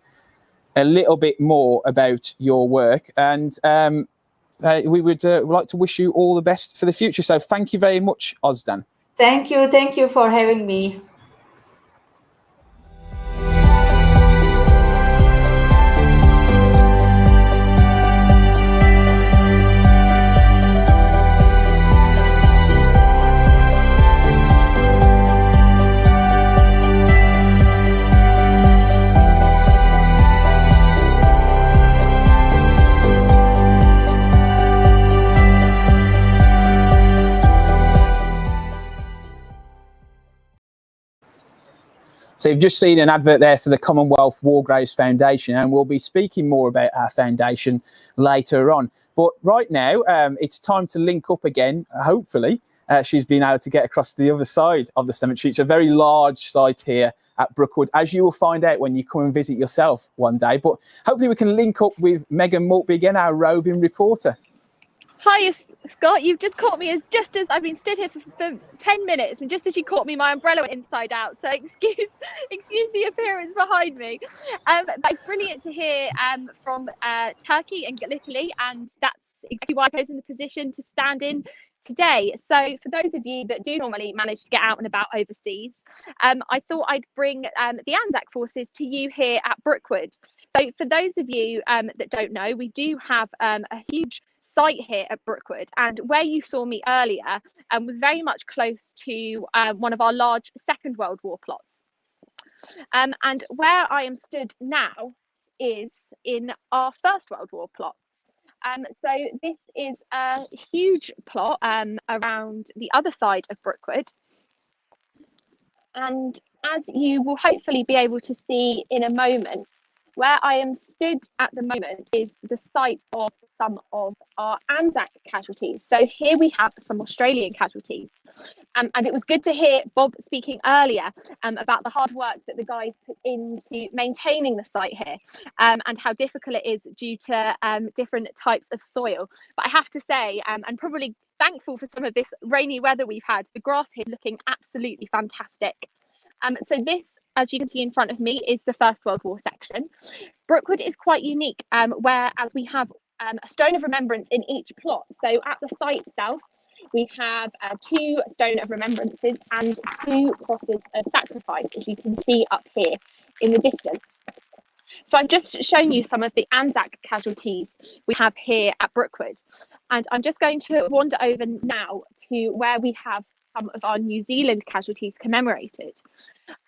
a little bit more about your work, and we would like to wish you all the best for the future. So thank you very much, Ozdan. Thank you for having me. So you've just seen an advert there for the Commonwealth War Graves Foundation, and we'll be speaking more about our foundation later on. But right now, it's time to link up again. Hopefully, she's been able to get across to the other side of the cemetery. It's a very large site here at Brookwood, as you will find out when you come and visit yourself one day. But hopefully we can link up with Megan Maltby again, our roving reporter. Hi, Scott. You've just caught me just as I've been stood here for 10 minutes, and just as you caught me, my umbrella went inside out. So excuse the appearance behind me. But it's brilliant to hear from Turkey and Gallipoli, and that's exactly why I was in the position to stand in today. So for those of you that do normally manage to get out and about overseas, I thought I'd bring the Anzac forces to you here at Brookwood. So for those of you that don't know, we do have a huge site here at Brookwood, and where you saw me earlier was very much close to one of our large Second World War plots. And where I am stood now is in our First World War plot. So this is a huge plot around the other side of Brookwood, and as you will hopefully be able to see in a moment, where I am stood at the moment is the site of some of our Anzac casualties. So here we have some Australian casualties. And it was good to hear Bob speaking earlier about the hard work that the guys put into maintaining the site here, and how difficult it is due to different types of soil. But I have to say, and probably thankful for some of this rainy weather we've had, the grass here is looking absolutely fantastic. So this, as you can see in front of me, is the First World War section. Brookwood is quite unique, whereas we have a stone of remembrance in each plot. So at the site itself, we have 2 stone of remembrances and 2 crosses of sacrifice, as you can see up here in the distance. So I've just shown you some of the Anzac casualties we have here at Brookwood, and I'm just going to wander over now to where we have some of our New Zealand casualties commemorated.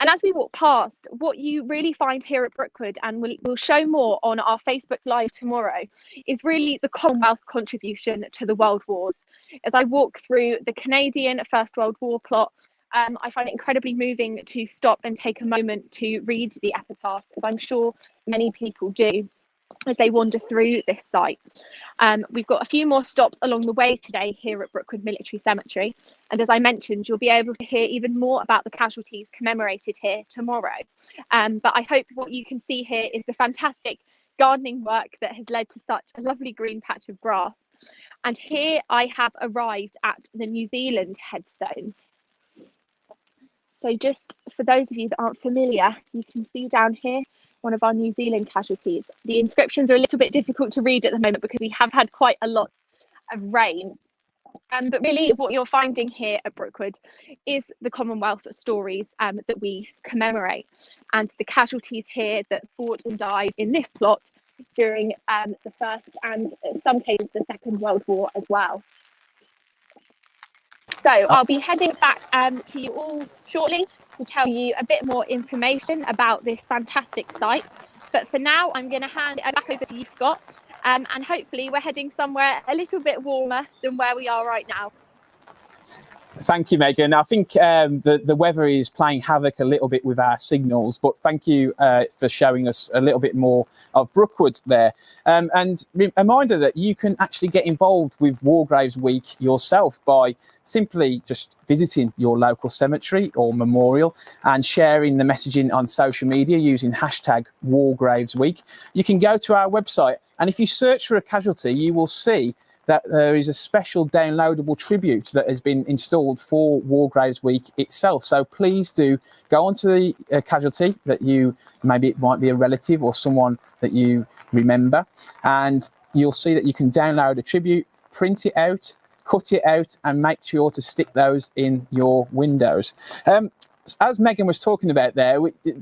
And as we walk past, what you really find here at Brookwood, and we'll show more on our Facebook Live tomorrow, is really the Commonwealth's contribution to the World Wars. As I walk through the Canadian First World War plot, I find it incredibly moving to stop and take a moment to read the epitaph, as I'm sure many people do as they wander through this site. We've got a few more stops along the way today here at Brookwood Military Cemetery, and as I mentioned, you'll be able to hear even more about the casualties commemorated here tomorrow. But I hope what you can see here is the fantastic gardening work that has led to such a lovely green patch of grass. And here I have arrived at the New Zealand headstones. So just for those of you that aren't familiar, you can see down here one of our New Zealand casualties. The inscriptions are a little bit difficult to read at the moment because we have had quite a lot of rain. But really what you're finding here at Brookwood is the Commonwealth stories that we commemorate, and the casualties here that fought and died in this plot during the First and in some cases the Second World War as well. So I'll be heading back to you all shortly to tell you a bit more information about this fantastic site. But for now, I'm going to hand it back over to you, Scott. And hopefully we're heading somewhere a little bit warmer than where we are right now. Thank you, Megan. I think the weather is playing havoc a little bit with our signals, but thank you for showing us a little bit more of Brookwood there. And reminder that you can actually get involved with Wargraves Week yourself by simply just visiting your local cemetery or memorial and sharing the messaging on social media using hashtag Wargraves Week. You can go to our website, and if you search for a casualty, you will see that there is a special downloadable tribute that has been installed for Wargraves Week itself. So please do go onto the casualty that you, maybe it might be a relative or someone that you remember, and you'll see that you can download a tribute, print it out, cut it out, and make sure to stick those in your windows. As Megan was talking about there,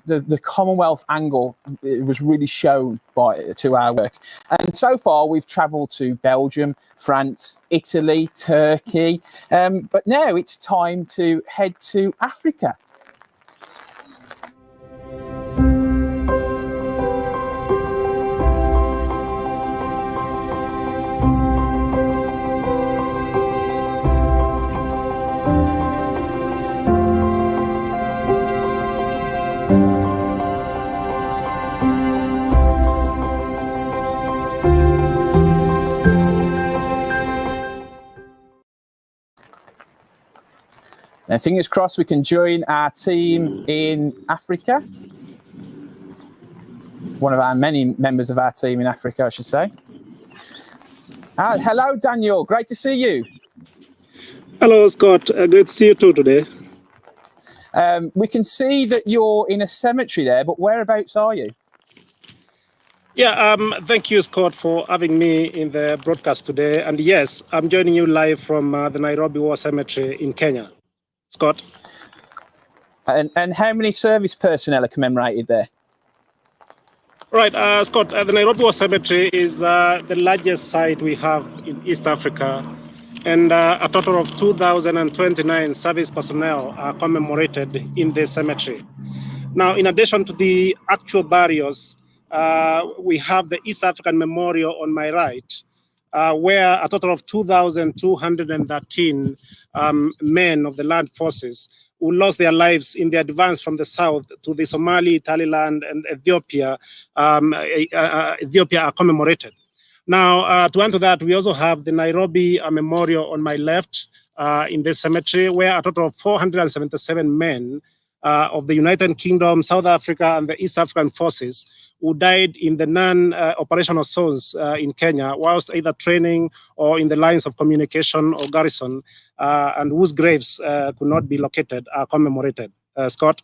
the Commonwealth angle was really shown to our work. And so far, we've travelled to Belgium, France, Italy, Turkey. But now it's time to head to Africa. And fingers crossed we can join our team in Africa. One of our many members of our team in Africa, I should say. Hello, Daniel. Great to see you. Hello, Scott. Great to see you too today. We can see that you're in a cemetery there, but whereabouts are you? Yeah, thank you, Scott, for having me in the broadcast today. And yes, I'm joining you live from the Nairobi War Cemetery in Kenya. Scott? And how many service personnel are commemorated there? Right, Scott, the Nairobi War Cemetery is the largest site we have in East Africa, and a total of 2,029 service personnel are commemorated in this cemetery. Now, in addition to the actual burials, we have the East African Memorial on my right, where a total of 2,213 men of the land forces who lost their lives in the advance from the south to the Somali, Somaliland, and Ethiopia, Ethiopia are commemorated. Now, to add to that, we also have the Nairobi Memorial on my left in this cemetery, where a total of 477 men of the United Kingdom, South Africa, and the East African forces who died in the non-operational zones in Kenya, whilst either training or in the lines of communication or garrison, and whose graves could not be located, are commemorated. Scott?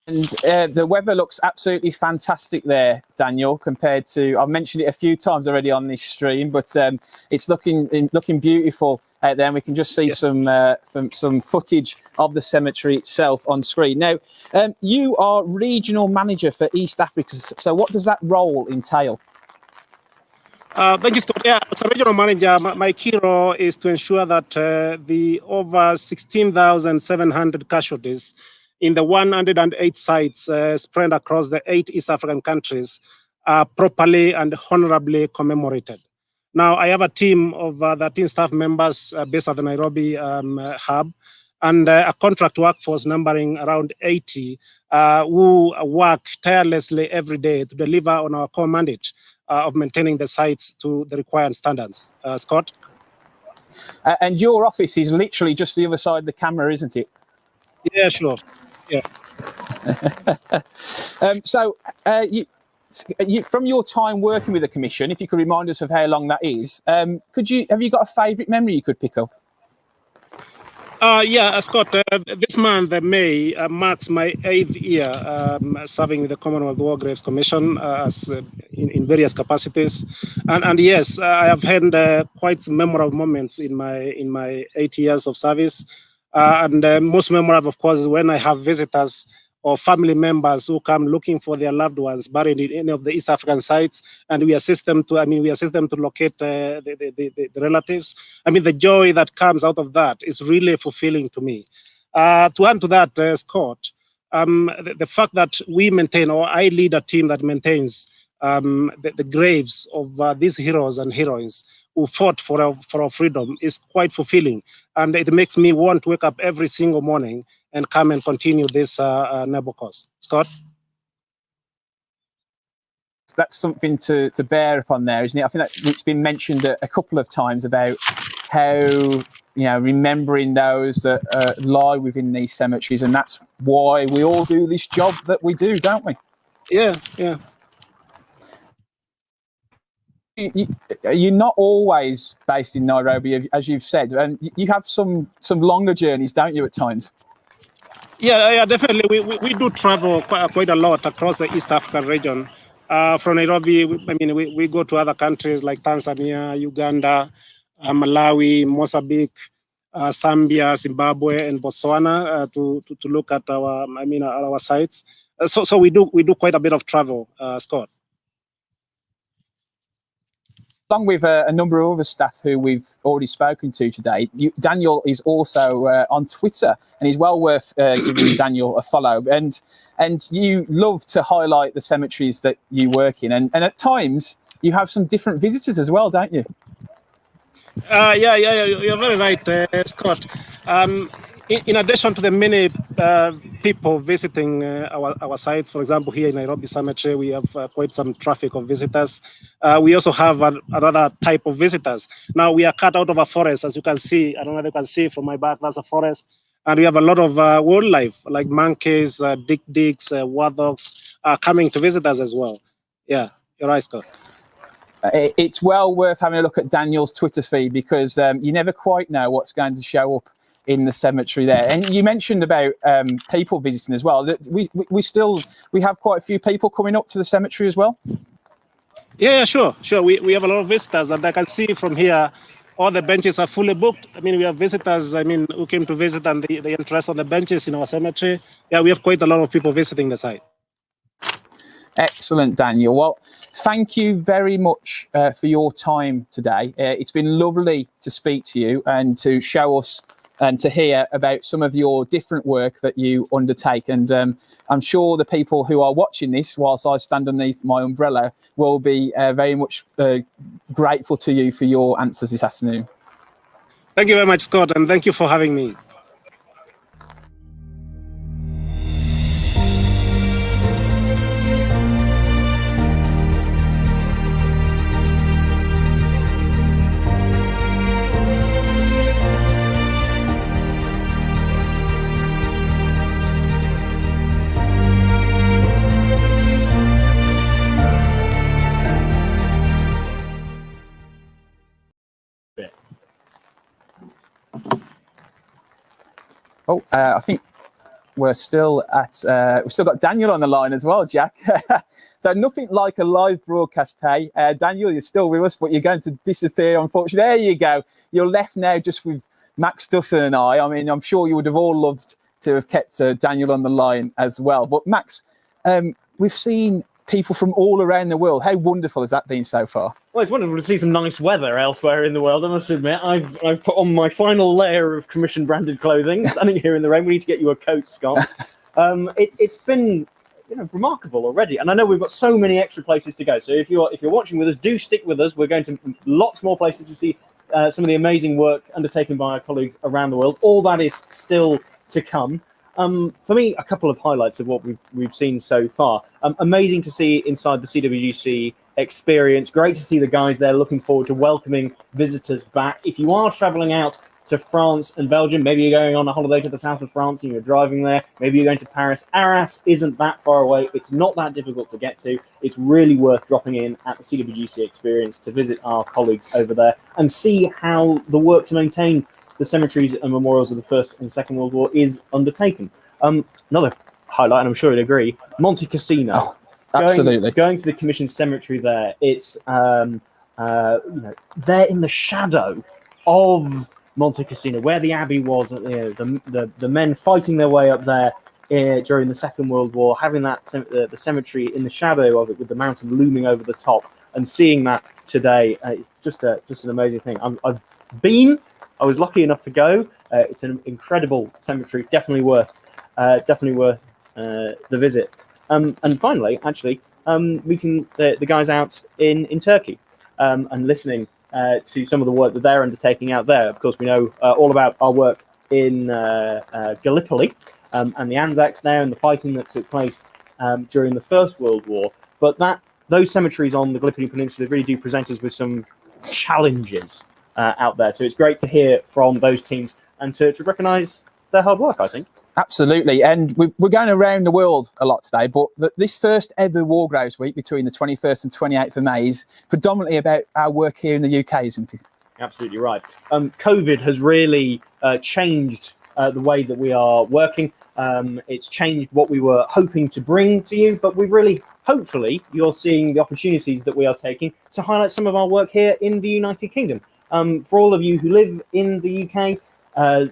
And the weather looks absolutely fantastic there, Daniel, compared to, I've mentioned it a few times already on this stream, but it's looking beautiful out there, and we can just see some footage of the cemetery itself on screen. Now, you are regional manager for East Africa, so what does that role entail? Thank you, Scott. Yeah, as a regional manager, my key role is to ensure that the over 16,700 casualties in the 108 sites spread across the 8 East African countries are properly and honorably commemorated. Now, I have a team of 13 staff members based at the Nairobi hub, and a contract workforce numbering around 80 who work tirelessly every day to deliver on our core mandate of maintaining the sites to the required standards. Scott? And your office is literally just the other side of the camera, isn't it? Yeah, sure. Yeah. You, from your time working with the commission, if you could remind us of how long that is, have you got a favourite memory you could pick up? Scott, this month, May, marks my 8th year serving the Commonwealth War Graves Commission in various capacities. And yes, I have had quite memorable moments in my 8 years of service. Most memorable, of course, is when I have visitors or family members who come looking for their loved ones buried in any of the East African sites, and we assist them to locate the relatives. I mean, the joy that comes out of that is really fulfilling to me. To add to that, Scott, the fact that we maintain, or I lead a team that maintains the graves of these heroes and heroines who fought for our freedom is quite fulfilling, and it makes me want to wake up every single morning and come and continue this noble cause. Scott? So that's something to bear upon there, isn't it? I think that it's been mentioned a couple of times about how, remembering those that lie within these cemeteries, and that's why we all do this job that we do, don't we? Yeah. You're not always based in Nairobi, as you've said, and you have some longer journeys, don't you, at times? Yeah, definitely. We do travel quite a lot across the East African region. From Nairobi, we go to other countries like Tanzania, Uganda, Malawi, Mozambique, Zambia, Zimbabwe, and Botswana to look at our sites. So we do quite a bit of travel, Scott. Along with a number of other staff who we've already spoken to today, Daniel is also on Twitter, and he's well worth giving Daniel a follow. And you love to highlight the cemeteries that you work in, and at times you have some different visitors as well, don't you? Yeah, you're very right, Scott. In addition to the many people visiting our sites, for example, here in Nairobi Cemetery, we have quite some traffic of visitors. We also have another type of visitors. Now, we are cut out of a forest, as you can see. I don't know if you can see from my back, that's a forest. And we have a lot of wildlife, like monkeys, dick-dicks, warthogs, coming to visit us as well. Yeah, you're right, Scott. It's well worth having a look at Daniel's Twitter feed, because you never quite know what's going to show up in the cemetery there. And you mentioned about people visiting as well. We have quite a few people coming up to the cemetery as well. Yeah, sure. We have a lot of visitors, and I can see from here all the benches are fully booked. We have visitors who came to visit, and they interest on the benches in our cemetery. Yeah, we have quite a lot of people visiting the site. Excellent, Daniel. Well, thank you very much for your time today. It's been lovely to speak to you and to show us and to hear about some of your different work that you undertake. And I'm sure the people who are watching this whilst I stand underneath my umbrella will be very much grateful to you for your answers this afternoon. Thank you very much, Scott, and thank you for having me. Oh, I think we've still got Daniel on the line as well, Jack. So nothing like a live broadcast, hey? Daniel, you're still with us, but you're going to disappear, unfortunately. There you go. You're left now just with Max Dutton and I. I'm sure you would have all loved to have kept Daniel on the line as well. But Max, we've seen people from all around the world. How wonderful has that been so far? Well, it's wonderful to see some nice weather elsewhere in the world. I must admit, I've put on my final layer of commission branded clothing, standing here in the rain. We need to get you a coat, Scott. It's been remarkable already, and I know we've got so many extra places to go. So if you're watching with us, do stick with us. We're going to lots more places to see some of the amazing work undertaken by our colleagues around the world. All that is still to come. For me, a couple of highlights of what we've seen so far. Amazing to see inside the CWGC experience. Great to see the guys there looking forward to welcoming visitors back. If you are traveling out to France and Belgium, maybe you're going on a holiday to the south of France and you're driving there, maybe you're going to Paris. Arras isn't that far away. It's not that difficult to get to. It's really worth dropping in at the CWGC experience to visit our colleagues over there and see how the work to maintain the cemeteries and memorials of the First and Second World War is undertaken. Another highlight, and I'm sure you'd agree, Monte Cassino. Oh, absolutely. Going to the Commission's cemetery there, it's they're in the shadow of Monte Cassino, where the abbey was. The men fighting their way up there during the Second World War, having that the cemetery in the shadow of it, with the mountain looming over the top, and seeing that today, just an amazing thing. I was lucky enough to go. It's an incredible cemetery, definitely worth the visit. And finally, actually, meeting the guys out in Turkey and listening to some of the work that they're undertaking out there. Of course, we know all about our work in Gallipoli and the Anzacs there, and the fighting that took place during the First World War. But those cemeteries on the Gallipoli Peninsula really do present us with some challenges out there. So it's great to hear from those teams and to recognise their hard work, I think. Absolutely. And we're going around the world a lot today, but this first ever War Graves Week between the 21st and 28th of May is predominantly about our work here in the UK, isn't it? Absolutely right. COVID has really changed the way that we are working. It's changed what we were hoping to bring to you, but we've really, hopefully, you're seeing the opportunities that we are taking to highlight some of our work here in the United Kingdom. For all of you who live in the UK,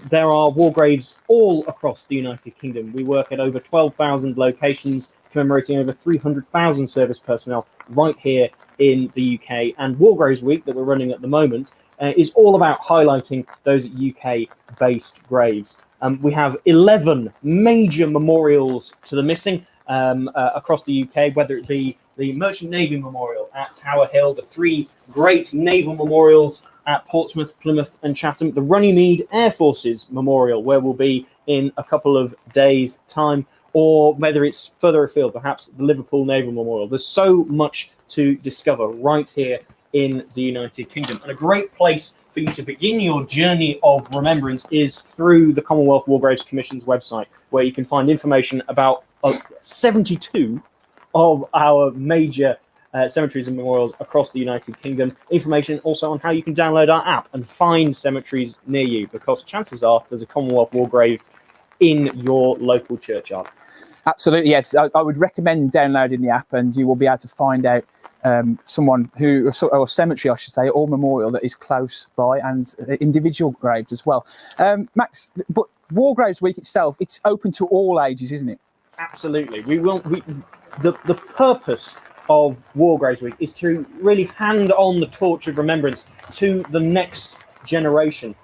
there are war graves all across the United Kingdom. We work at over 12,000 locations, commemorating over 300,000 service personnel right here in the UK. And War Graves Week that we're running at the moment is all about highlighting those UK-based graves. We have 11 major memorials to the missing across the UK, whether it be the Merchant Navy Memorial at Tower Hill, the 3 great naval memorials at Portsmouth, Plymouth and Chatham, the Runnymede Air Forces Memorial, where we'll be in a couple of days' time, or whether it's further afield, perhaps the Liverpool Naval Memorial. There's so much to discover right here in the United Kingdom. And a great place for you to begin your journey of remembrance is through the Commonwealth War Graves Commission's website, where you can find information about 72 of our major cemeteries and memorials across the United Kingdom. Information also on how you can download our app and find cemeteries near you, because chances are there's a Commonwealth War Grave in your local churchyard. Absolutely, yes. I would recommend downloading the app, and you will be able to find out someone who, or cemetery, I should say, or memorial that is close by, and individual graves as well. Max, but War Graves Week itself, it's open to all ages, isn't it? Absolutely. The purpose of War Graves Week is to really hand on the torch of remembrance to the next generation.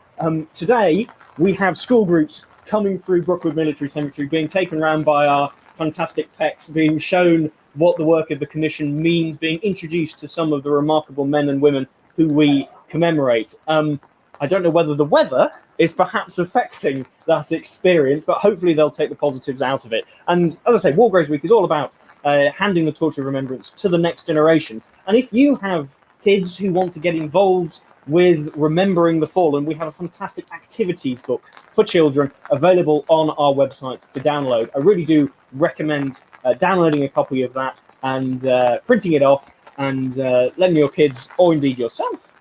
Today, we have school groups coming through Brookwood Military Cemetery, being taken around by our fantastic pecs, being shown what the work of the Commission means, being introduced to some of the remarkable men and women who we commemorate. I don't know whether the weather is perhaps affecting that experience, but hopefully they'll take the positives out of it. And as I say, War Graves Week is all about handing the torch of remembrance to the next generation. And if you have kids who want to get involved with remembering the fallen, we have a fantastic activities book for children available on our website to download. I really do recommend downloading a copy of that and printing it off and letting your kids, or indeed yourself,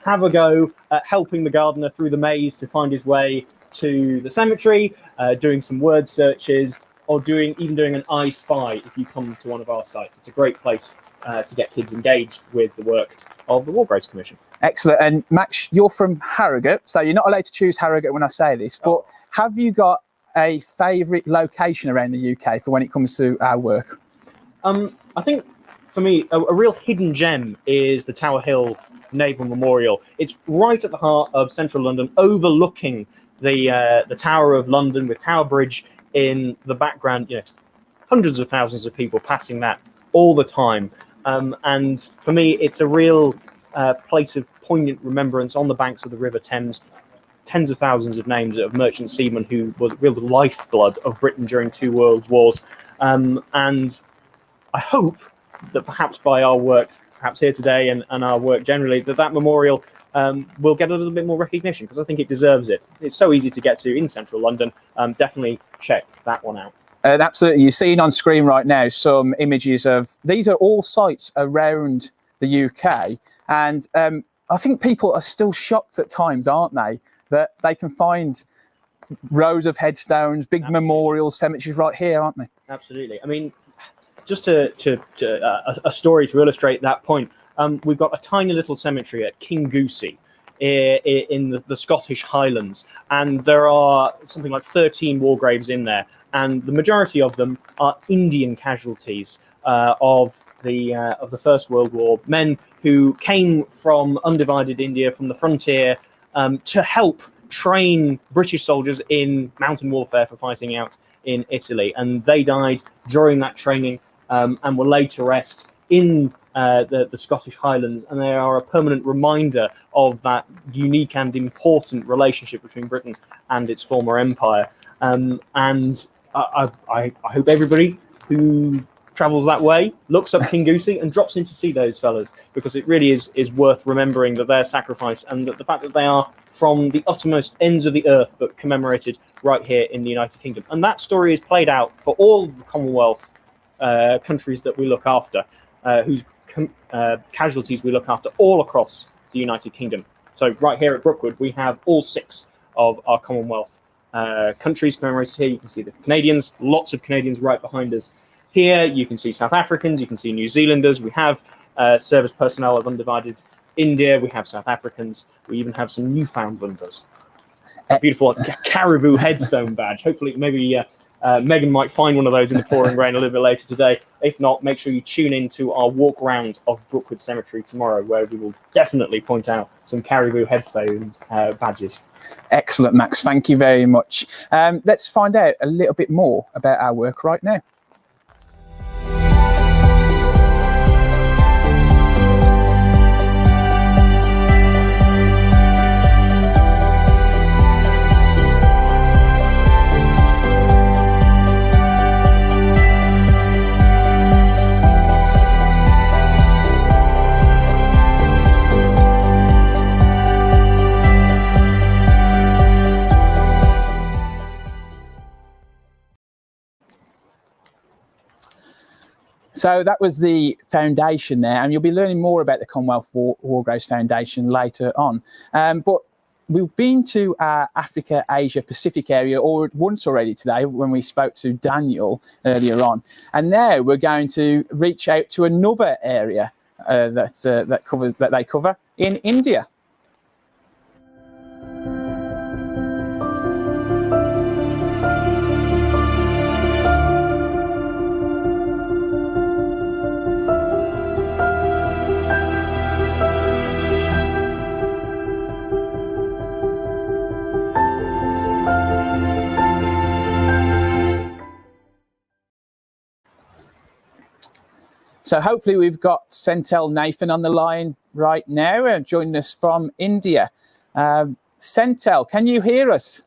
have a go at helping the gardener through the maze to find his way to the cemetery, doing some word searches, or even doing an I Spy if you come to one of our sites. It's a great place to get kids engaged with the work of the War Graves Commission. Excellent. And Max, you're from Harrogate, so you're not allowed to choose Harrogate when I say this, but have you got a favourite location around the UK for when it comes to our work? I think for me, a real hidden gem is the Tower Hill Naval Memorial. It's right at the heart of central London, overlooking the Tower of London, with Tower Bridge in the background. You know, hundreds of thousands of people passing that all the time. And for me, it's a real place of poignant remembrance on the banks of the River Thames. Tens of thousands of names of merchant seamen who were the real lifeblood of Britain during 2 world wars. And I hope that perhaps by our work, perhaps here today, and our work generally, that memorial will get a little bit more recognition, because I think it deserves it. It's so easy to get to in central London. Definitely check that one out. Absolutely. You're seeing on screen right now some images of, these are all sites around the UK. And I think people are still shocked at times, aren't they, that they can find rows of headstones, big memorials, cemeteries right here, aren't they? Absolutely. I mean, just a story to illustrate that point. We've got a tiny little cemetery at Kingoosey in the Scottish Highlands, and there are something like 13 war graves in there, and the majority of them are Indian casualties of the First World War, men who came from undivided India, from the frontier, to help train British soldiers in mountain warfare for fighting out in Italy, and they died during that training and were laid to rest in the Scottish Highlands, and they are a permanent reminder of that unique and important relationship between Britain and its former empire. And I hope everybody who travels that way looks up Kingoosey and drops in to see those fellas, because it really is worth remembering that their sacrifice and that the fact that they are from the uttermost ends of the earth but commemorated right here in the United Kingdom. And that story is played out for all of the Commonwealth countries that we look after, whose casualties we look after all across the United Kingdom. So right here at Brookwood, we have all 6 of our Commonwealth countries commemorated here. You can see the Canadians, lots of Canadians right behind us. Here you can see South Africans, you can see New Zealanders, we have service personnel of undivided India, we have South Africans, we even have some Newfoundlanders. A beautiful caribou headstone badge. Hopefully, maybe Megan might find one of those in the pouring rain a little bit later today. If not, make sure you tune in to our walk round of Brookwood Cemetery tomorrow, where we will definitely point out some caribou headstone badges. Excellent, Max. Thank you very much. Let's find out a little bit more about our work right now. So that was the foundation there, and you'll be learning more about the Commonwealth War Graves Foundation later on. But we've been to Africa, Asia, Pacific area once already today when we spoke to Daniel earlier on. And now we're going to reach out to another area that they cover in India. So hopefully we've got Senthil Nathan on the line right now, joining us from India. Senthil, can you hear us?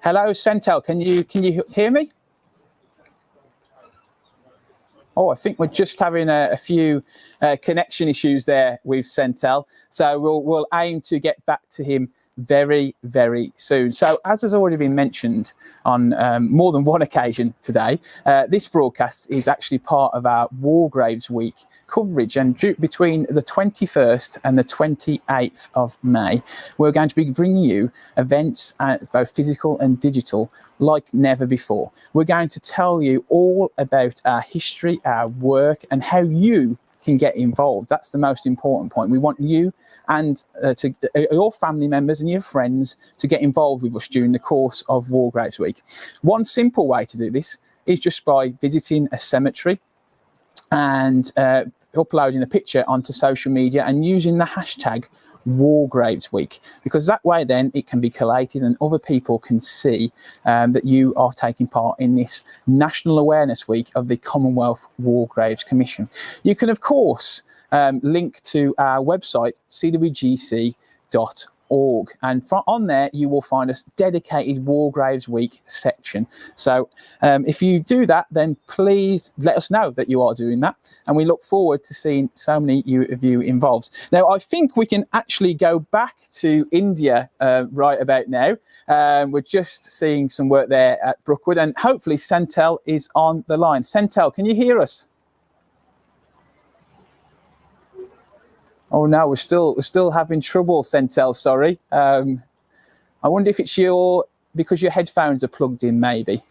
Hello, Senthil, can you hear me? Oh, I think we're just having a few connection issues there with Senthil. So we'll aim to get back to him very, very soon. So as has already been mentioned on more than one occasion today, this broadcast is actually part of our War Graves Week coverage, and between the 21st and the 28th of May, we're going to be bringing you events, both physical and digital, like never before. We're going to tell you all about our history, our work, and how you can get involved. That's the most important point. We want you and your family members and your friends to get involved with us during the course of War Graves Week. One simple way to do this is just by visiting a cemetery and uploading a picture onto social media and using the hashtag War Graves Week, because that way then it can be collated and other people can see that you are taking part in this National Awareness Week of the Commonwealth War Graves Commission. You can of course link to our website CWGC.org, and on there you will find a dedicated War Graves Week section. So if you do that, then please let us know that you are doing that, and we look forward to seeing so many of you involved. Now I think we can actually go back to India right about now. We're just seeing some work there at Brookwood, and hopefully Senthil is on the line. Senthil, can you hear us? Oh no, we're still having trouble, Centel. Sorry. I wonder if it's because your headphones are plugged in, maybe.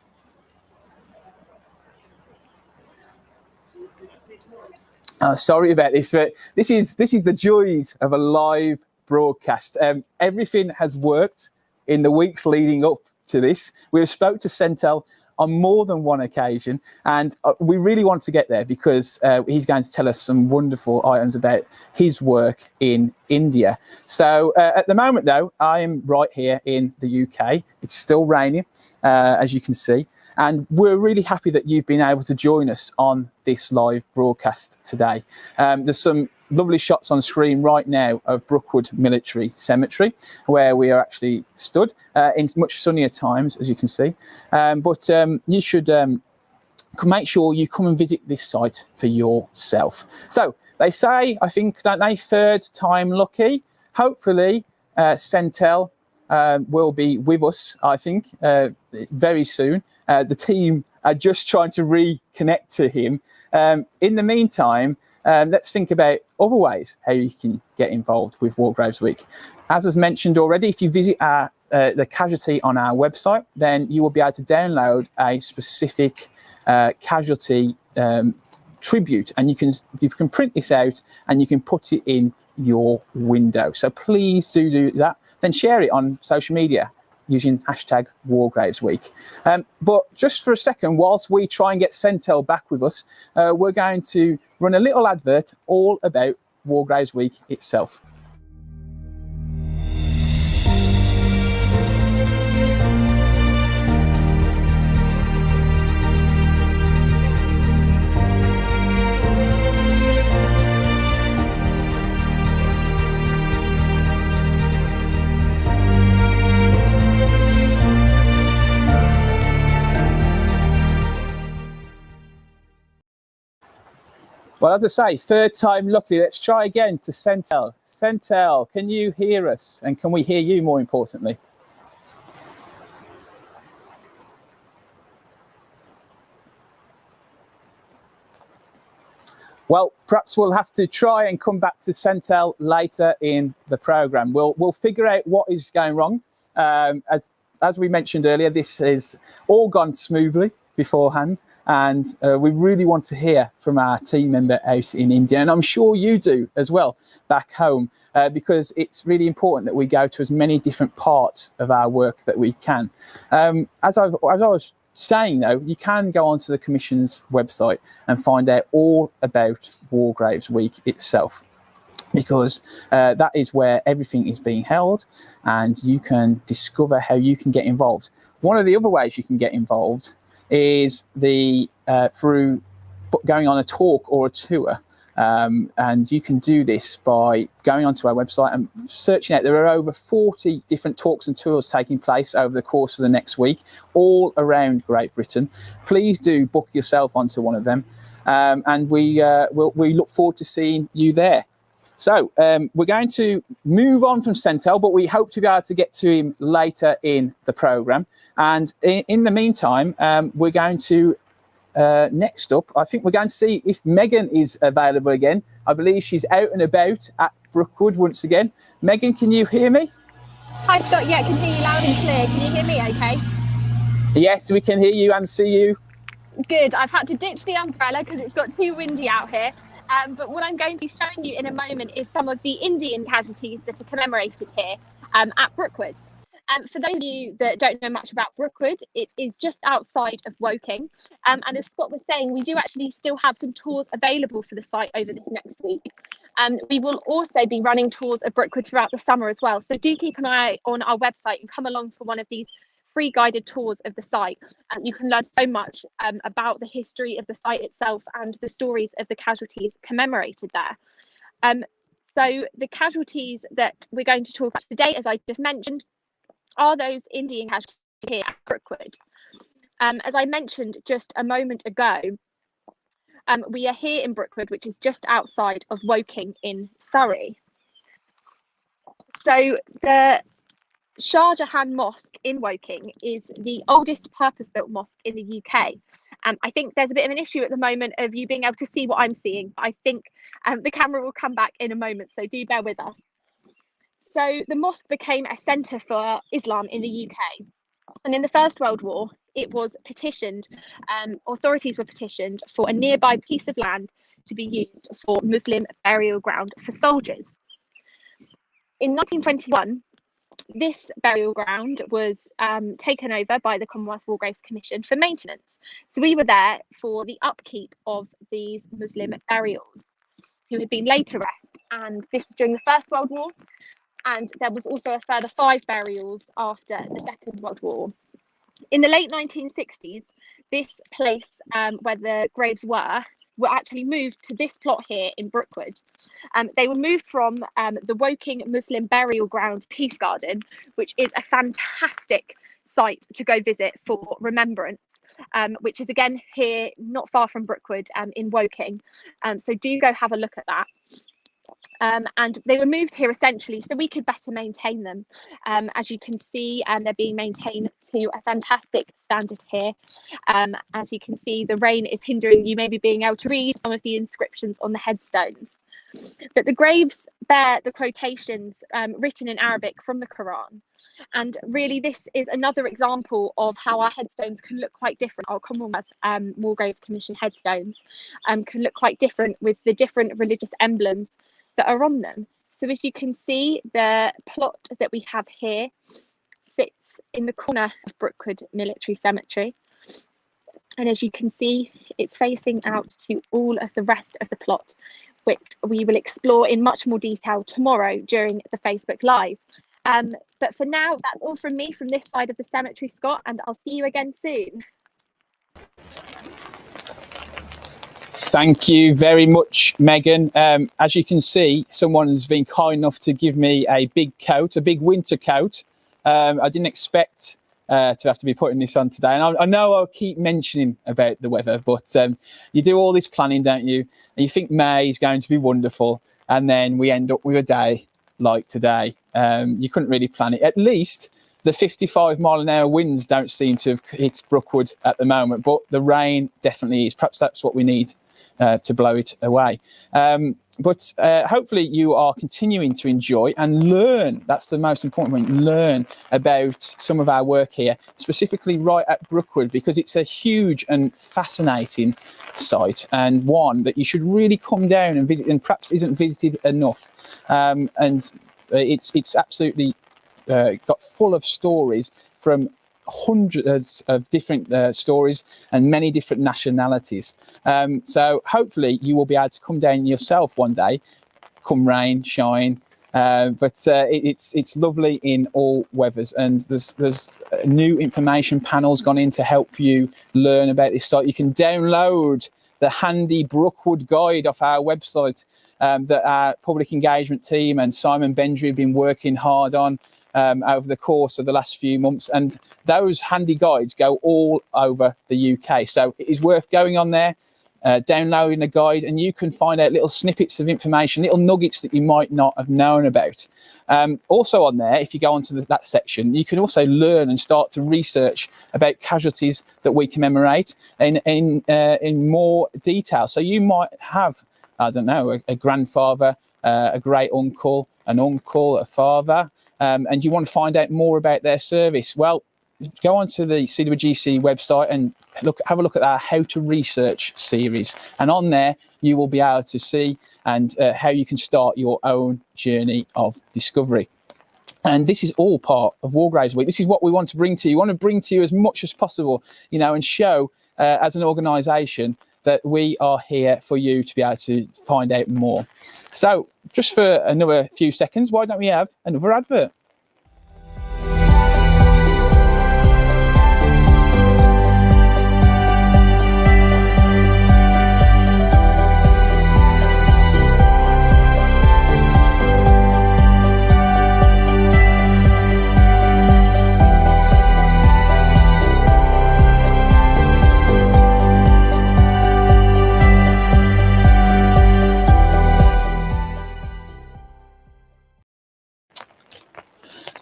Oh, sorry about this, but this is the joys of a live broadcast. Everything has worked in the weeks leading up to this. We've spoke to Centel on more than one occasion, and we really want to get there because he's going to tell us some wonderful items about his work in India. So at the moment, though, I am right here in the UK. It's still raining, as you can see. And we're really happy that you've been able to join us on this live broadcast today. There's some lovely shots on screen right now of Brookwood Military Cemetery, where we are actually stood in much sunnier times, as you can see. But you should make sure you come and visit this site for yourself. So they say, I think, don't they, third time lucky. Hopefully, Centel will be with us, I think, very soon. The team are just trying to reconnect to him. In the meantime, let's think about other ways how you can get involved with Wargraves Week. As was mentioned already, if you visit the casualty on our website, then you will be able to download a specific casualty tribute, and you can print this out and you can put it in your window. So please do that. Then share it on social media using hashtag Wargraves Week. But just for a second, whilst we try and get Centel back with us, we're going to run a little advert all about Wargraves Week itself. Well, as I say, third time lucky. Let's try again to Centel. Centel, can you hear us? And can we hear you, more importantly? Well, perhaps we'll have to try and come back to Centel later in the programme. We'll figure out what is going wrong. As we mentioned earlier, this has all gone smoothly beforehand. And we really want to hear from our team member out in India. And I'm sure you do as well back home, because it's really important that we go to as many different parts of our work that we can. As I was saying, though, you can go onto the Commission's website and find out all about Wargraves Week itself, because that is where everything is being held and you can discover how you can get involved. One of the other ways you can get involved is through going on a talk or a tour. And you can do this by going onto our website and searching out. There are over 40 different talks and tours taking place over the course of the next week, all around Great Britain. Please do book yourself onto one of them. And we look forward to seeing you there. So we're going to move on from Centel, but we hope to be able to get to him later in the programme. And in the meantime, we're going to, next up, I think we're going to see if Megan is available again. I believe she's out and about at Brookwood once again. Megan, can you hear me? Hi, Scott. Yeah, I can hear you loud and clear. Can you hear me okay? Yes, we can hear you and see you. Good. I've had to ditch the umbrella because it's got too windy out here. But what I'm going to be showing you in a moment is some of the Indian casualties that are commemorated here at Brookwood. For those of you that don't know much about Brookwood, it is just outside of Woking. And as Scott was saying, we do actually still have some tours available for the site over this next week. We will also be running tours of Brookwood throughout the summer as well. So do keep an eye on our website and come along for one of these free guided tours of the site. You can learn so much about the history of the site itself and the stories of the casualties commemorated there. So the casualties that we're going to talk about today, as I just mentioned, are those Indian casualties here at Brookwood. As I mentioned just a moment ago, we are here in Brookwood, which is just outside of Woking in Surrey. So the Shah Jahan Mosque in Woking is the oldest purpose-built mosque in the UK, I think there's a bit of an issue at the moment of you being able to see what I'm seeing. I think the camera will come back in a moment, so do bear with us. So the mosque became a centre for Islam in the UK. And in the First World War, it was petitioned, authorities were petitioned for a nearby piece of land to be used for Muslim burial ground for soldiers. In 1921, this burial ground was taken over by the Commonwealth War Graves Commission for maintenance. So we were there for the upkeep of these Muslim burials who had been laid to rest. And this was during the First World War. And there was also a further 5 burials after the Second World War. In the late 1960s, this place where the graves were actually moved to this plot here in Brookwood. They were moved from the Woking Muslim Burial Ground Peace Garden, which is a fantastic site to go visit for remembrance, which is again here not far from Brookwood in Woking. So do go have a look at that. And they were moved here essentially so we could better maintain them. As you can see, they're being maintained to a fantastic standard here. As you can see, the rain is hindering you maybe being able to read some of the inscriptions on the headstones. But the graves bear the quotations written in Arabic from the Quran. And really, this is another example of how our headstones can look quite different. Our Commonwealth War Graves Commission headstones can look quite different with the different religious emblems that are on them. So as you can see, the plot that we have here sits in the corner of Brookwood Military Cemetery. And as you can see, it's facing out to all of the rest of the plot, which we will explore in much more detail tomorrow during the Facebook Live. But for now, that's all from me from this side of the cemetery, Scott, and I'll see you again soon. Thank you very much, Megan. As you can see, someone has been kind enough to give me a big coat, a big winter coat. I didn't expect to have to be putting this on today. And I know I'll keep mentioning about the weather, but you do all this planning, don't you? And you think May is going to be wonderful. And then we end up with a day like today. You couldn't really plan it. At least the 55-mile-an-hour winds don't seem to have hit Brookwood at the moment, but the rain definitely is. Perhaps that's what we need to blow it away. But hopefully you are continuing to enjoy and learn. That's the most important point. Learn about some of our work here, specifically right at Brookwood, because it's a huge and fascinating site and one that you should really come down and visit, and perhaps isn't visited enough. And it's absolutely got full of stories from hundreds of different stories and many different nationalities. So hopefully you will be able to come down yourself one day, come rain, shine. But it's lovely in all weathers, and there's new information panels gone in to help you learn about this site. You can download the handy Brookwood guide off our website that our public engagement team and Simon Bendry have been working hard on over the course of the last few months, and those handy guides go all over the UK. So it is worth going on there, downloading a guide, and you can find out little snippets of information, little nuggets that you might not have known about. Also on there, if you go onto that section, you can also learn and start to research about casualties that we commemorate in more detail. So you might have, I don't know, a grandfather, a great uncle, an uncle, a father, and you want to find out more about their service. Well, go onto the CWGC website and have a look at our How to Research series. And on there, you will be able to see and how you can start your own journey of discovery. And this is all part of War Graves Week. This is what we want to bring to you. We want to bring to you as much as possible, you know, and show as an organisation that we are here for you to be able to find out more. So just for another few seconds, why don't we have another advert?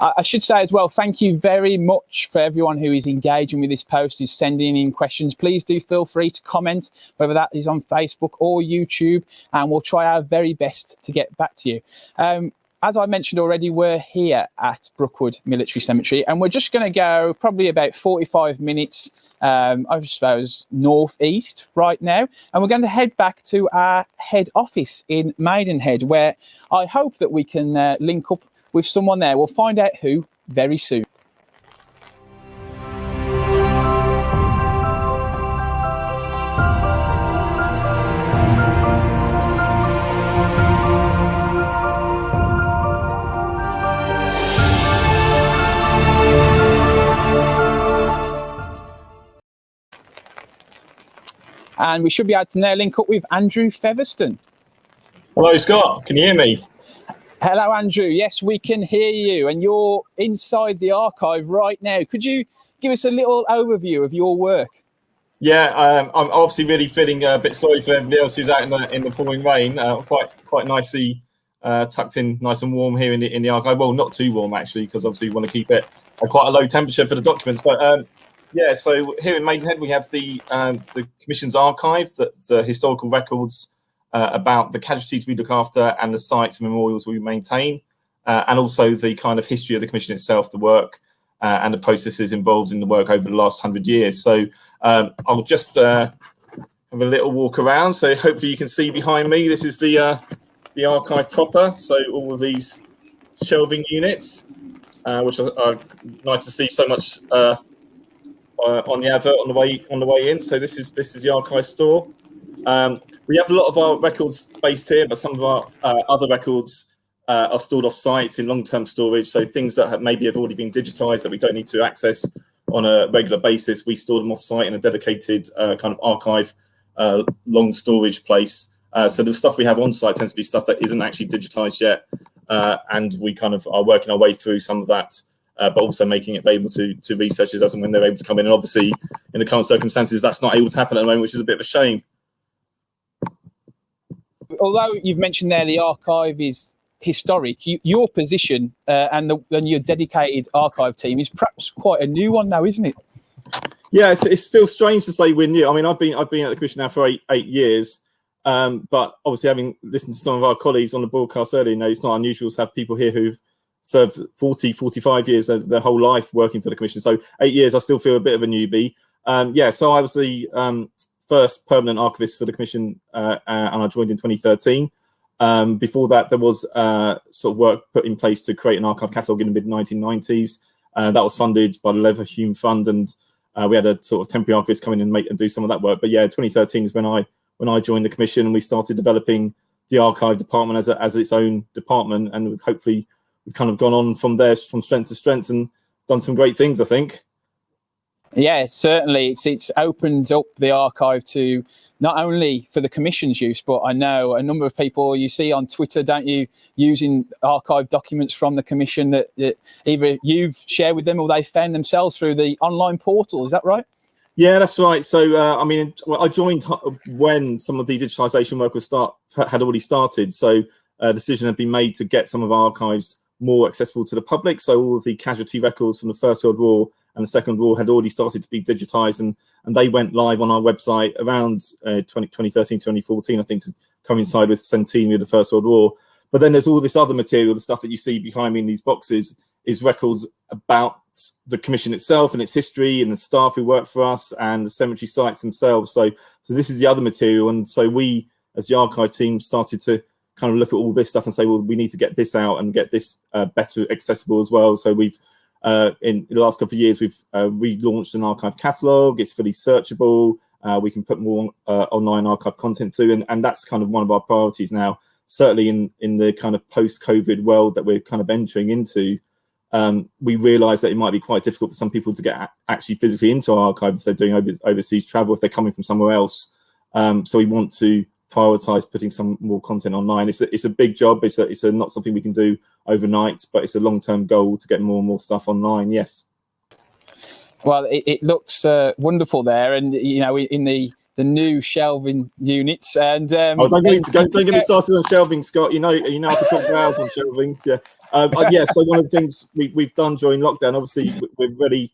I should say as well, thank you very much for everyone who is engaging with this post, is sending in questions. Please do feel free to comment, whether that is on Facebook or YouTube, and we'll try our very best to get back to you. As I mentioned already, we're here at Brookwood Military Cemetery, and we're just going to go probably about 45 minutes, I suppose, northeast right now. And we're going to head back to our head office in Maidenhead, where I hope that we can link up with someone there. We'll find out who very soon. And we should be able to now link up with Andrew Featherstone. Hello, Scott. Can you hear me? Hello, Andrew. Yes, we can hear you, and you're inside the archive right now. Could you give us a little overview of your work? Yeah, I'm obviously really feeling a bit sorry for everybody else who's out in the pouring rain. Quite nicely tucked in, nice and warm here in the archive. Well, not too warm actually, because obviously we want to keep it at quite a low temperature for the documents. But yeah, so here in Maidenhead we have the Commission's archive, that's historical records about the casualties we look after and the sites and memorials we maintain, and also the kind of history of the Commission itself, the work and the processes involved in the work over the last 100 years. So I'll just have a little walk around. So hopefully you can see behind me, this is the archive proper. So all of these shelving units, which are nice to see so much on the advert on the way in. So this is the archive store. We have a lot of our records based here, but some of our other records are stored off site in long-term storage. So things that maybe have already been digitized that we don't need to access on a regular basis, we store them off site in a dedicated kind of archive long storage place. So the stuff we have on site tends to be stuff that isn't actually digitized yet, and we kind of are working our way through some of that, but also making it available to researchers as and when they're able to come in. And obviously, in the current circumstances, that's not able to happen at the moment, which is a bit of a shame. Although you've mentioned there the archive is historic, your position and your dedicated archive team is perhaps quite a new one now, isn't it? Yeah, it feels strange to say we're new. I mean, I've been at the Commission now for eight years, but obviously having listened to some of our colleagues on the broadcast earlier, it's not unusual to have people here who've served 40, 45 years their whole life working for the Commission. So 8 years, I still feel a bit of a newbie. Yeah, so I was the first permanent archivist for the Commission, and I joined in 2013. Before that, there was sort of work put in place to create an archive catalogue in the mid-1990s. That was funded by the Leverhulme Fund, and we had a sort of temporary archivist come in and do some of that work. But yeah, 2013 is when I joined the Commission, and we started developing the archive department as its own department, and hopefully we've kind of gone on from there, from strength to strength, and done some great things, I think. Yeah, certainly. It's opened up the archive to not only for the Commission's use, but I know a number of people you see on Twitter, don't you, using archive documents from the Commission that either you've shared with them or they found themselves through the online portal. Is that right? Yeah, that's right. So, I mean, I joined when some of the digitisation work had already started. So a decision had been made to get some of our archives more accessible to the public. So all of the casualty records from the First World War and the Second World War had already started to be digitised, and they went live on our website around 2013, 2014, I think, to coincide with the centenary of the First World War. But then there's all this other material, the stuff that you see behind me in these boxes is records about the Commission itself and its history and the staff who work for us and the cemetery sites themselves. So this is the other material. And so we, as the archive team, started to kind of look at all this stuff and say, well, we need to get this out and get this better accessible as well. So we've, in the last couple of years, we've relaunched an archive catalogue. It's fully searchable. We can put more online archive content through, and that's kind of one of our priorities now, certainly in the kind of post-COVID world that we're kind of entering into. We realise that it might be quite difficult for some people to get actually physically into our archive if they're doing overseas travel, if they're coming from somewhere else. So we want to prioritise putting some more content online. It's a big job. It's not something we can do overnight, but it's a long-term goal to get more and more stuff online. Yes. Well, it looks wonderful there, and in the new shelving units. And don't get me started on shelving, Scott. You know I could talk for hours on shelving. Yeah, yeah. So one of the things we've done during lockdown, obviously, we're really.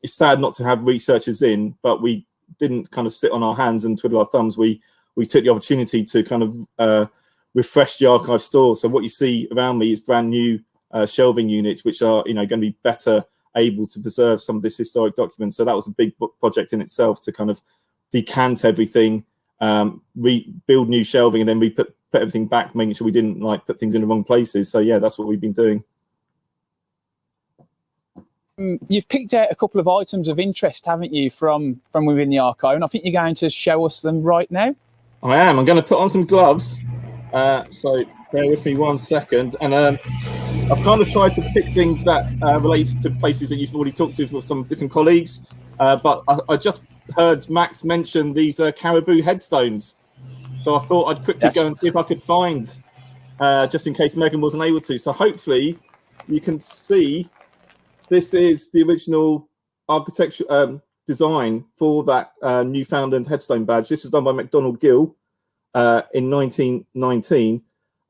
It's sad not to have researchers in, but we didn't kind of sit on our hands and twiddle our thumbs. We took the opportunity to kind of refresh the archive store. So what you see around me is brand new shelving units, which are going to be better able to preserve some of this historic documents. So that was a big project in itself to kind of decant everything, rebuild new shelving, and then we put everything back, making sure we didn't put things in the wrong places. So yeah, that's what we've been doing. You've picked out a couple of items of interest, haven't you, from within the archive? And I think you're going to show us them right now. I am. I'm going to put on some gloves. So bear with me 1 second. And I've kind of tried to pick things that relate to places that you've already talked to with some different colleagues. But I just heard Max mention these caribou headstones. So I thought I'd quickly go and see if I could find, just in case Megan wasn't able to. So hopefully you can see this is the original architecture design for that Newfoundland headstone badge. This was done by MacDonald Gill in 1919.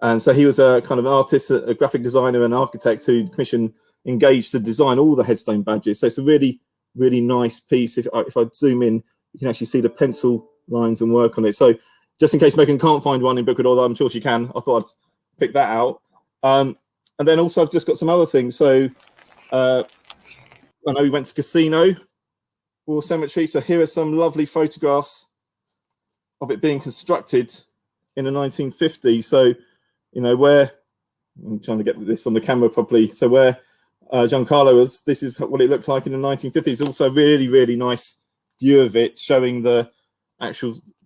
And so he was a kind of an artist, a graphic designer and architect who the Commission engaged to design all the headstone badges. So it's a really, really nice piece. If I zoom in, you can actually see the pencil lines and work on it. So just in case Megan can't find one in Brookwood, although I'm sure she can, I thought I'd pick that out. And then also I've just got some other things. So I know we went to Cassino War Cemetery. So here are some lovely photographs of it being constructed in the 1950s. So, where I'm trying to get this on the camera properly. So where Giancarlo was, this is what it looked like in the 1950s. Also a really, really nice view of it, showing the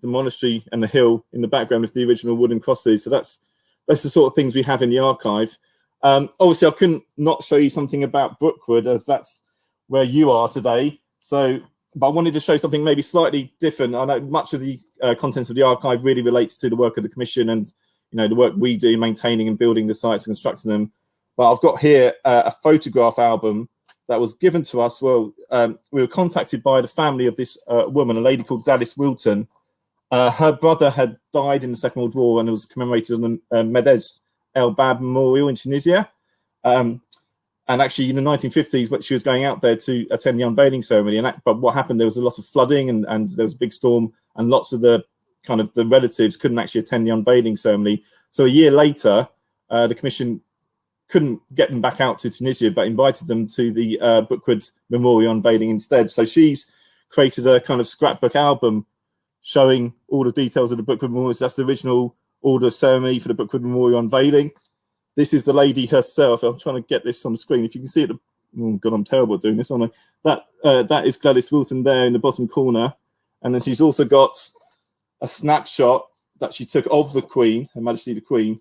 monastery and the hill in the background with the original wooden crosses. So that's the sort of things we have in the archive. Obviously, I couldn't not show you something about Brookwood, as that's where you are today. So, but I wanted to show something maybe slightly different. I know much of the contents of the archive really relates to the work of the Commission and the work we do maintaining and building the sites and constructing them. But I've got here a photograph album that was given to us. Well, we were contacted by the family of this woman, a lady called Gladys Wilton. Her brother had died in the Second World War and it was commemorated on the Medez El Bab Memorial in Tunisia. And actually in the 1950s, when she was going out there to attend the unveiling ceremony, but what happened, there was a lot of flooding and there was a big storm, and lots of the relatives couldn't actually attend the unveiling ceremony. So a year later, the Commission couldn't get them back out to Tunisia, but invited them to the Brookwood Memorial unveiling instead. So she's created a kind of scrapbook album showing all the details of the Brookwood Memorial. That's the original order of ceremony for the Brookwood Memorial unveiling. This is the lady herself. I'm trying to get this on the screen. If you can see it, oh God, I'm terrible at doing this, aren't I? That is Gladys Wilton there in the bottom corner. And then she's also got a snapshot that she took of the Queen, Her Majesty the Queen,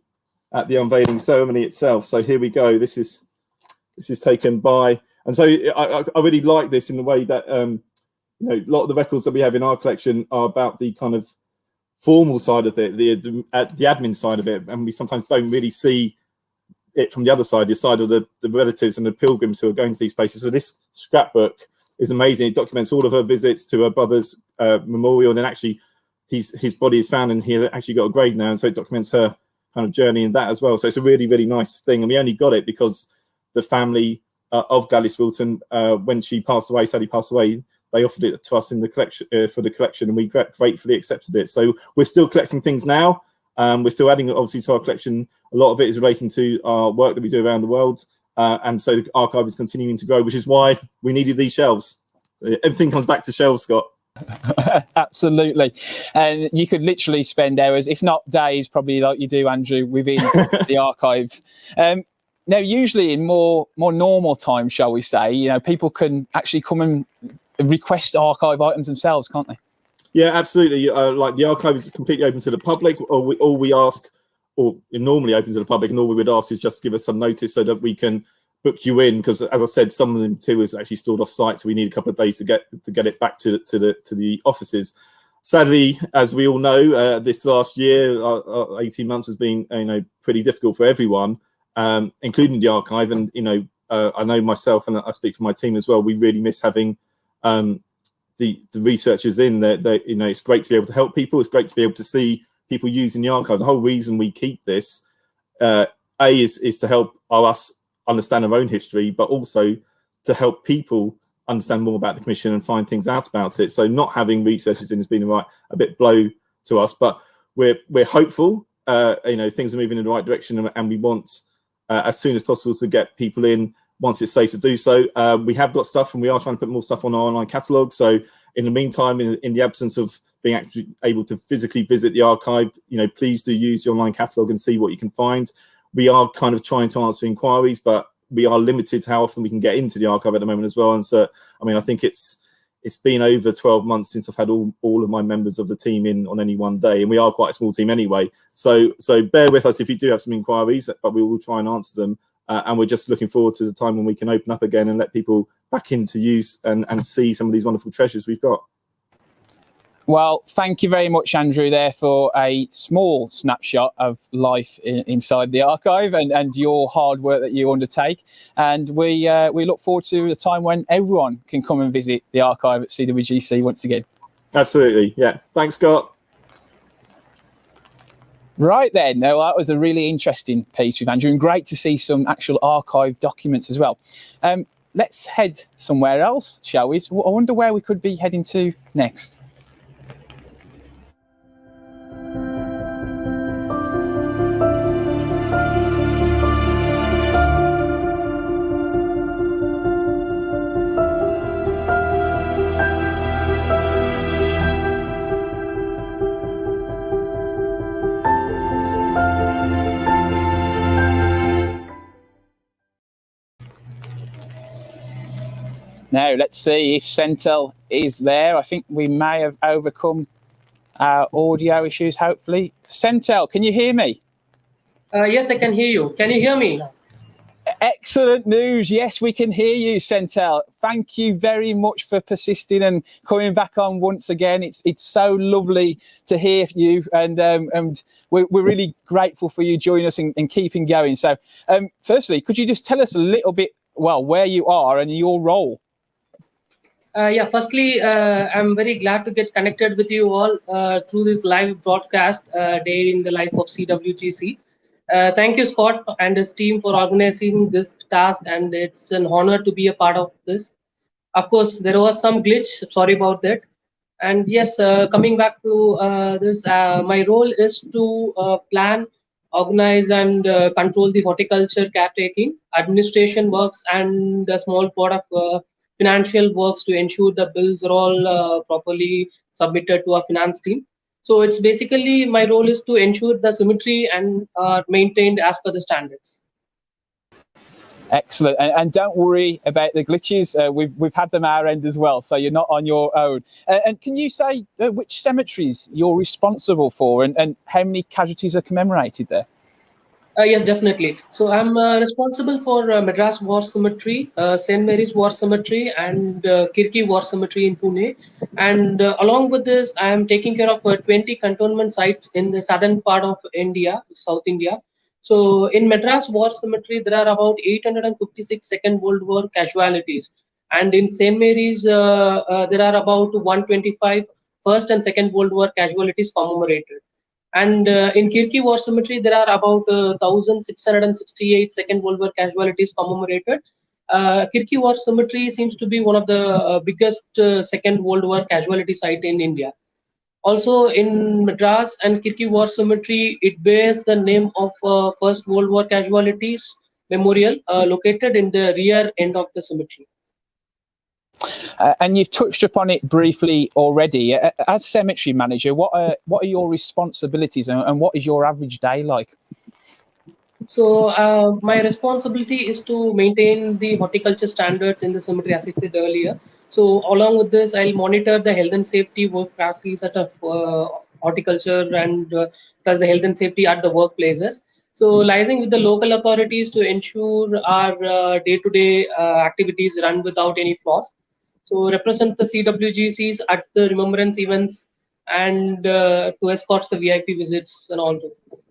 at the unveiling ceremony itself. So here we go. This is taken by, and so I really like this in the way that a lot of the records that we have in our collection are about the kind of formal side of it, the admin side of it, and we sometimes don't really see it from the other side, the side of the relatives and the pilgrims who are going to these places. So this scrapbook is amazing. It documents all of her visits to her brother's memorial, and then actually his body is found and he actually got a grave now, and so it documents her kind of journey in that as well. So it's a really, really nice thing, and we only got it because the family of Gladys Wilton, when she passed away, sadly passed away, they offered it to us in the collection for the collection, and we gratefully accepted it. So we're still collecting things now. We're still adding, obviously, to our collection. A lot of it is relating to our work that we do around the world, and so the archive is continuing to grow, which is why we needed these shelves. Everything comes back to shelves, Scott. Absolutely, and you could literally spend hours, if not days, probably like you do, Andrew, within the archive. Now, usually in more normal times, shall we say, people can actually come and request archive items themselves, can't they? Yeah, absolutely. Like the archive is completely open to the public, or all we ask, or normally open to the public, and all we would ask is just give us some notice so that we can book you in, because as I said, some of the material is actually stored off site, so we need a couple of days to get it back to the offices. Sadly, as we all know, this last year, 18 months has been pretty difficult for everyone, including the archive. And I know myself, and I speak for my team as well, we really miss having the researchers in. That you know, it's great to be able to help people. It's great to be able to see people using the archive. The whole reason we keep this, is to help us understand our own history, but also to help people understand more about the commission and find things out about it. So not having researchers in has been a bit blow to us, but we're hopeful. You know, things are moving in the right direction, and we want as soon as possible to get people in once it's safe to do so. We have got stuff, and we are trying to put more stuff on our online catalogue. So in the meantime, in the absence of being actually able to physically visit the archive, you know, please do use the online catalogue and see what you can find. We are kind of trying to answer inquiries, but we are limited to how often we can get into the archive at the moment as well. And so, I mean, I think it's been over 12 months since I've had all of my members of the team in on any one day, and we are quite a small team anyway. So bear with us if you do have some inquiries, but we will try and answer them. And we're just looking forward to the time when we can open up again and let people back into use and see some of these wonderful treasures we've got. Well, thank you very much, Andrew, there for a small snapshot of life inside the archive and your hard work that you undertake. And we look forward to the time when everyone can come and visit the archive at CWGC once again. Absolutely, yeah. Thanks, Scott. Right then, now that was a really interesting piece with Andrew, and great to see some actual archive documents as well. Let's head somewhere else, shall we? So I wonder where we could be heading to next. Now, let's see if Centel is there. I think we may have overcome our audio issues, hopefully. Centel, can you hear me? Yes, I can hear you. Can you hear me? Excellent news. Yes, we can hear you, Centel. Thank you very much for persisting and coming back on once again. It's so lovely to hear you, and we're really grateful for you joining us and keeping going. So, firstly, could you just tell us a little bit, well, where you are and your role? Yeah, firstly, I'm very glad to get connected with you all through this live broadcast day in the life of CWGC. Thank you, Scott and his team, for organizing this task, and it's an honor to be a part of this. Of course, there was some glitch, sorry about that. And yes, coming back to this, my role is to plan, organize, and control the horticulture caretaking, administration works, and a small part of financial works to ensure the bills are all properly submitted to our finance team. So it's basically, my role is to ensure the symmetry and are maintained as per the standards. Excellent, and don't worry about the glitches. We've had them our end as well, so you're not on your own. And can you say which cemeteries you're responsible for, and how many casualties are commemorated there? Yes, definitely. So I'm responsible for Madras War Cemetery, St. Mary's War Cemetery, and Kirki War Cemetery in Pune. And along with this, I am taking care of 20 cantonment sites in the southern part of India, South India. So in Madras War Cemetery, there are about 856 Second World War casualties. And in St. Mary's, there are about 125 First and Second World War casualties commemorated. And in Kirki War Cemetery, there are about 1,668 Second World War casualties commemorated. Kirki War Cemetery seems to be one of the biggest Second World War casualty site in India. Also in Madras and Kirki War Cemetery, it bears the name of First World War casualties memorial located in the rear end of the cemetery. And you've touched upon it briefly already. As cemetery manager, what are your responsibilities, and what is your average day like? So my responsibility is to maintain the horticulture standards in the cemetery, as I said earlier. So along with this, I'll monitor the health and safety work practice at horticulture and plus the health and safety at the workplaces. So liaising with the local authorities to ensure our day-to-day activities run without any flaws. So represents the CWGCs at the remembrance events and to escort the VIP visits and all this.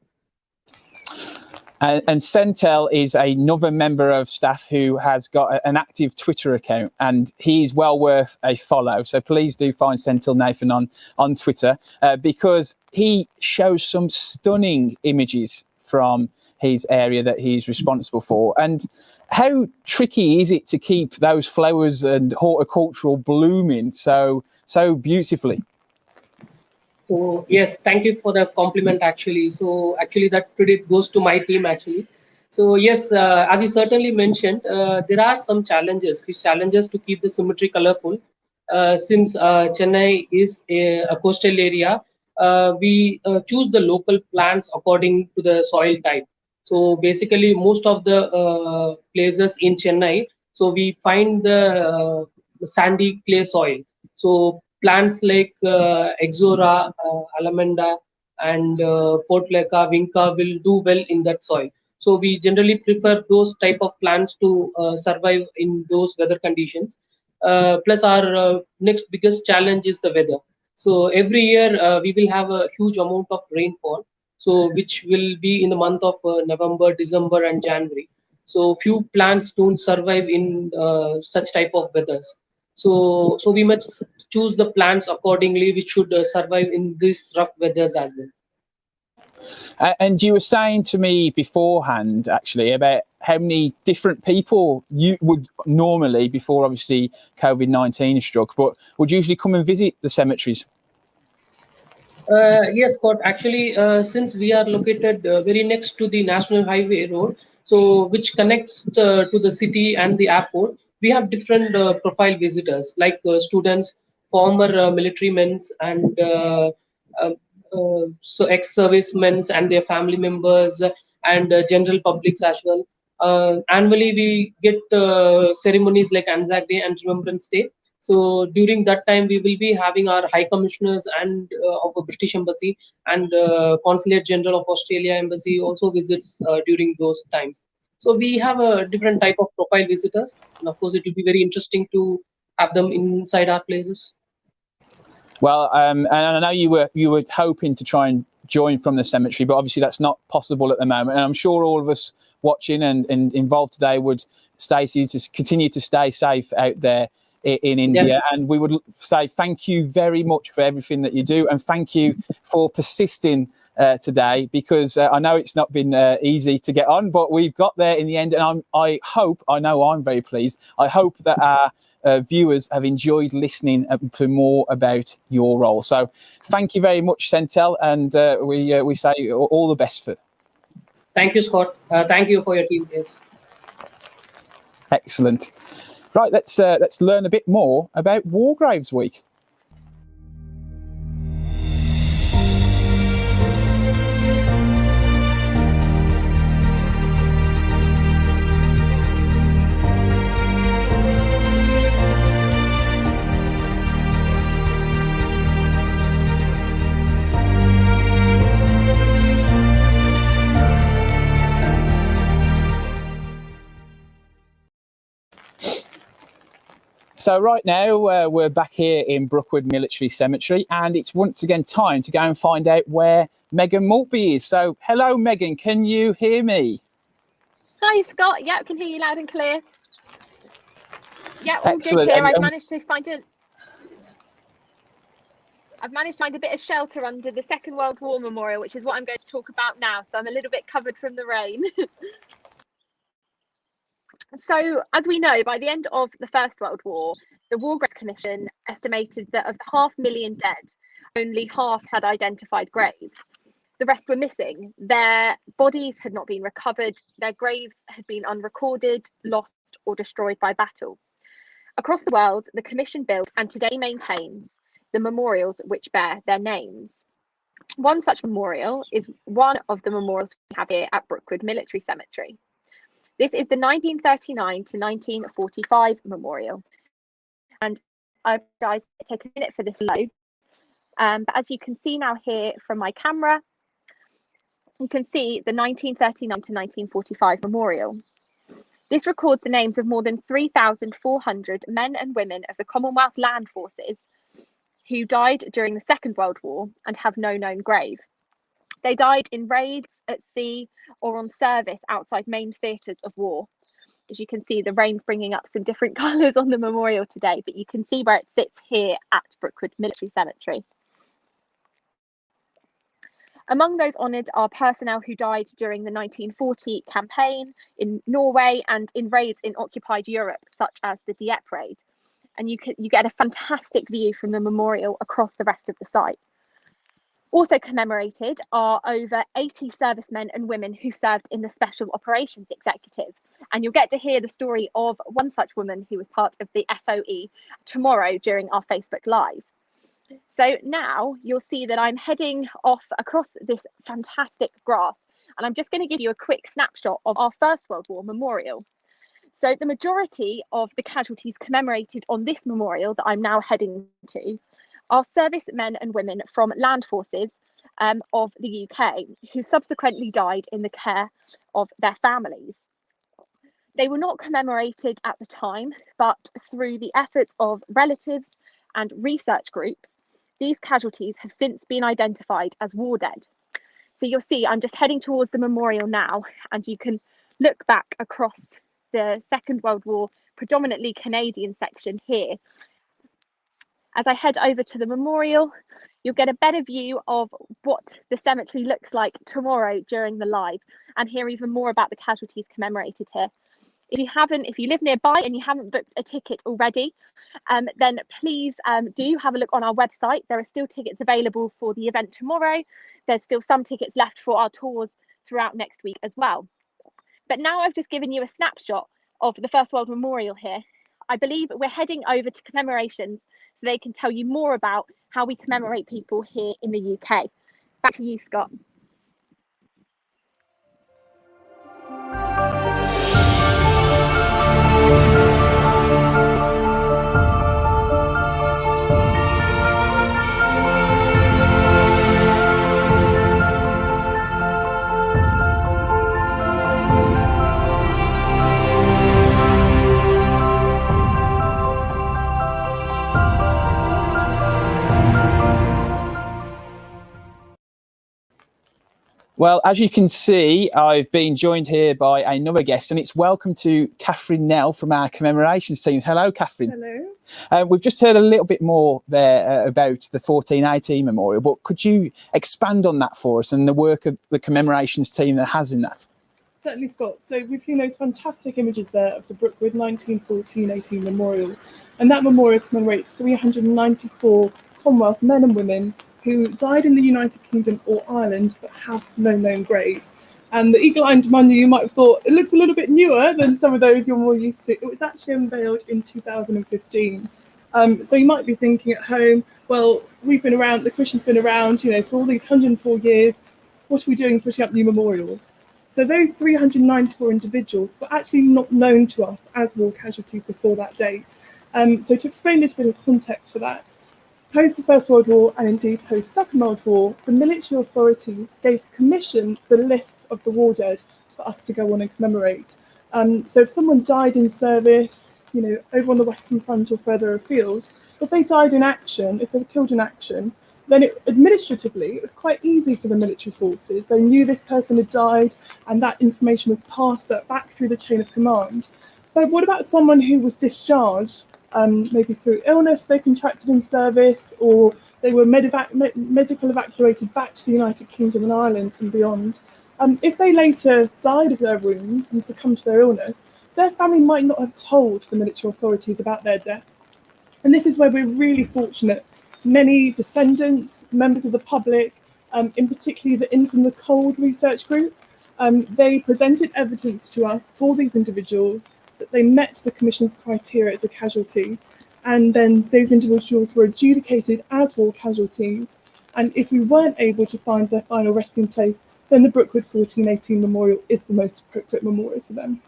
And Sentel is another member of staff who has got an active Twitter account, and he's well worth a follow. So please do find Sentel Nathan on Twitter because he shows some stunning images from his area that he's responsible for. And how tricky is it to keep those flowers and horticultural blooming so beautifully? So yes, thank you for the compliment actually. So actually that credit goes to my team actually. So yes, as you certainly mentioned, there are some challenges to keep the symmetry colorful. Since Chennai is a coastal area, we choose the local plants according to the soil type. So basically most of the places in Chennai, so we find the sandy clay soil. So plants like Exora, Alamanda, and Portulaca, Vinca will do well in that soil. So we generally prefer those type of plants to survive in those weather conditions. Plus our next biggest challenge is the weather. So every year we will have a huge amount of rainfall, so which will be in the month of November, December, and January. So few plants don't survive in such type of weathers. So we must choose the plants accordingly, which should survive in these rough weathers as well. And you were saying to me beforehand, actually, about how many different people you would normally, before obviously COVID-19 struck, but would usually come and visit the cemeteries. Yes, Scott. Actually, since we are located very next to the National Highway Road, so which connects to the city and the airport, we have different profile visitors like students, former military men, and so ex-servicemen and their family members, and general publics as well. Annually, we get ceremonies like Anzac Day and Remembrance Day. So during that time, we will be having our High Commissioners and of the British Embassy and Consulate General of Australia Embassy also visits during those times. So we have a different type of profile visitors, and of course, it will be very interesting to have them inside our places. Well, and I know you were hoping to try and join from the cemetery, but obviously that's not possible at the moment. And I'm sure all of us watching and involved today would say to you to continue to stay safe out there in India. Yeah. And we would say thank you very much for everything that you do, and thank you for persisting today, because I know it's not been easy to get on, but we've got there in the end. And I know I'm very pleased. I hope that our viewers have enjoyed listening to more about your role. So thank you very much, Sentel, and we say all the best for. Thank you, Scott. Thank you for your team. Yes. Excellent. Right, let's learn a bit more about Wargraves Week. So right now we're back here in Brookwood Military Cemetery, and it's once again time to go and find out where Megan Maltby is. So hello, Megan, can you hear me? Hi, Scott. Yeah, I can hear you loud and clear. Yeah, all Excellent. good here. I've managed to find a bit of shelter under the Second World War Memorial, which is what I'm going to talk about now. So I'm a little bit covered from the rain. So, as we know, by the end of the First World War, the War Graves Commission estimated that of the 500,000 dead, only half had identified graves. The rest were missing. Their bodies had not been recovered. Their graves had been unrecorded, lost, or destroyed by battle. Across the world, the Commission built and today maintains the memorials which bear their names. One such memorial is one of the memorials we have here at Brookwood Military Cemetery. This is the 1939 to 1945 memorial. And I guys take a minute for this to load. But as you can see now here from my camera, you can see the 1939 to 1945 memorial. This records the names of more than 3,400 men and women of the Commonwealth Land Forces who died during the Second World War and have no known grave. They died in raids, at sea, or on service outside main theatres of war. As you can see, the rain's bringing up some different colours on the memorial today, but you can see where it sits here at Brookwood Military Cemetery. Among those honoured are personnel who died during the 1940 campaign in Norway and in raids in occupied Europe, such as the Dieppe raid. And you get a fantastic view from the memorial across the rest of the site. Also commemorated are over 80 servicemen and women who served in the Special Operations Executive. And you'll get to hear the story of one such woman who was part of the SOE tomorrow during our Facebook Live. So now you'll see that I'm heading off across this fantastic grass, and I'm just going to give you a quick snapshot of our First World War memorial. So the majority of the casualties commemorated on this memorial that I'm now heading to are servicemen and women from land forces of the UK who subsequently died in the care of their families. They were not commemorated at the time, but through the efforts of relatives and research groups, these casualties have since been identified as war dead. So you'll see I'm just heading towards the memorial now, and you can look back across the Second World War, predominantly Canadian section here. As I head over to the memorial, you'll get a better view of what the cemetery looks like tomorrow during the live, and hear even more about the casualties commemorated here. If you live nearby and you haven't booked a ticket already, then please do have a look on our website. There are still tickets available for the event tomorrow. There's still some tickets left for our tours throughout next week as well. But now I've just given you a snapshot of the First World Memorial here. I believe we're heading over to Commemorations so they can tell you more about how we commemorate people here in the UK. Back to you, Scott. Well, as you can see, I've been joined here by another guest, and it's welcome to Catherine Nell from our Commemorations team. Hello, Catherine. Hello. We've just heard a little bit more there about the 1418 memorial, but could you expand on that for us and the work of the Commemorations team that has in that? Certainly, Scott. So we've seen those fantastic images there of the Brookwood 1914-18 memorial, and that memorial commemorates 394 Commonwealth men and women who died in the United Kingdom or Ireland but have no known grave. And the eagle-eyed among you might have thought it looks a little bit newer than some of those you're more used to. It was actually unveiled in 2015. So you might be thinking at home, well, we've been around, the Commission's been around, for all these 104 years. What are we doing putting up new memorials? So those 394 individuals were actually not known to us as war casualties before that date. So to explain a little bit of context for that, post the First World War and indeed post Second World War, the military authorities gave the Commission the lists of the war dead for us to go on and commemorate. So if someone died in service, over on the Western Front or further afield, if they died in action, if they were killed in action, then administratively, it was quite easy for the military forces. They knew this person had died and that information was passed back through the chain of command. But what about someone who was discharged, maybe through illness they contracted in service, or they were medical evacuated back to the United Kingdom and Ireland and beyond? If they later died of their wounds and succumbed to their illness, their family might not have told the military authorities about their death. And this is where we're really fortunate. Many descendants, members of the public, in particular the In From the Cold research group, they presented evidence to us for these individuals that they met the Commission's criteria as a casualty, and then those individuals were adjudicated as war casualties. And if we weren't able to find their final resting place, then the Brookwood 1418 Memorial is the most appropriate memorial for them.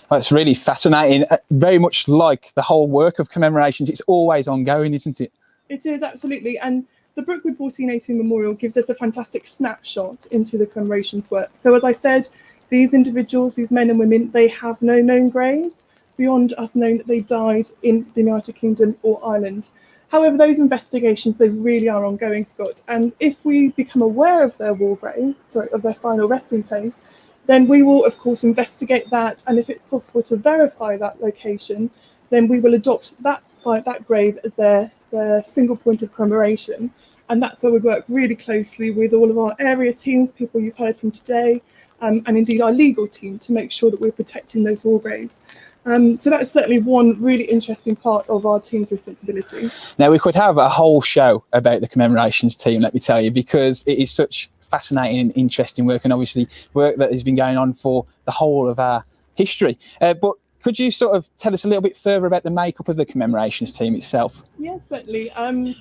That's really fascinating. Very much like the whole work of Commemorations, it's always ongoing, isn't it? It is, absolutely. And the Brookwood 1418 Memorial gives us a fantastic snapshot into the Commemorations work. So as I said, these individuals, these men and women, they have no known grave beyond us knowing that they died in the United Kingdom or Ireland. However, those investigations, they really are ongoing, Scott. And if we become aware of their war grave, of their final resting place, then we will, of course, investigate that. And if it's possible to verify that location, then we will adopt that grave as their single point of commemoration. And that's where we work really closely with all of our area teams, people you've heard from today, and indeed our legal team, to make sure that we're protecting those war graves. So that's certainly one really interesting part of our team's responsibility. Now, we could have a whole show about the Commemorations team, let me tell you, because it is such fascinating and interesting work, and obviously work that has been going on for the whole of our history. But could you sort of tell us a little bit further about the makeup of the Commemorations team itself? Yes, certainly.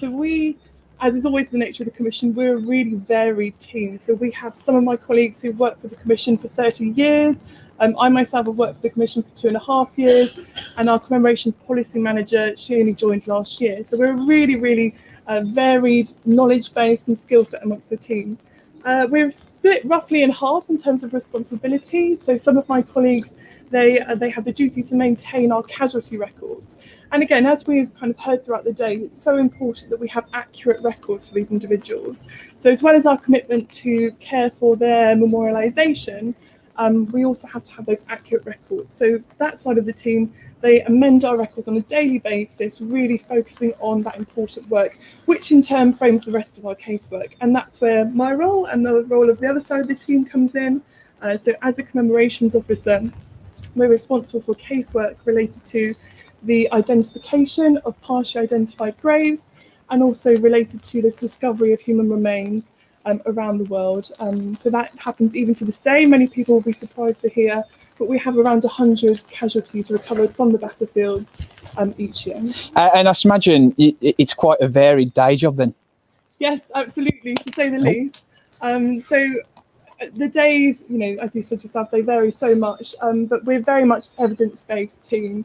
So we, as is always the nature of the Commission, we're a really varied team. So we have some of my colleagues who've worked for the Commission for 30 years. I myself have worked for the Commission for 2.5 years, and our Commemorations Policy Manager, she only joined last year. So we're a really, really varied knowledge base and skill set amongst the team. We're split roughly in half in terms of responsibility. So some of my colleagues, they have the duty to maintain our casualty records. And again, as we've kind of heard throughout the day, it's so important that we have accurate records for these individuals. So as well as our commitment to care for their memorialisation, we also have to have those accurate records. So that side of the team, they amend our records on a daily basis, really focusing on that important work, which in turn frames the rest of our casework. And that's where my role and the role of the other side of the team comes in. So as a commemorations officer, we're responsible for casework related to the identification of partially identified graves, and also related to the discovery of human remains around the world. So that happens even to this day. Many people will be surprised to hear, but we have around 100 casualties recovered from the battlefields each year. And I imagine it's quite a varied day job then. Yes, absolutely, to say the least. So the days, as you said yourself, they vary so much, but we're very much evidence-based team.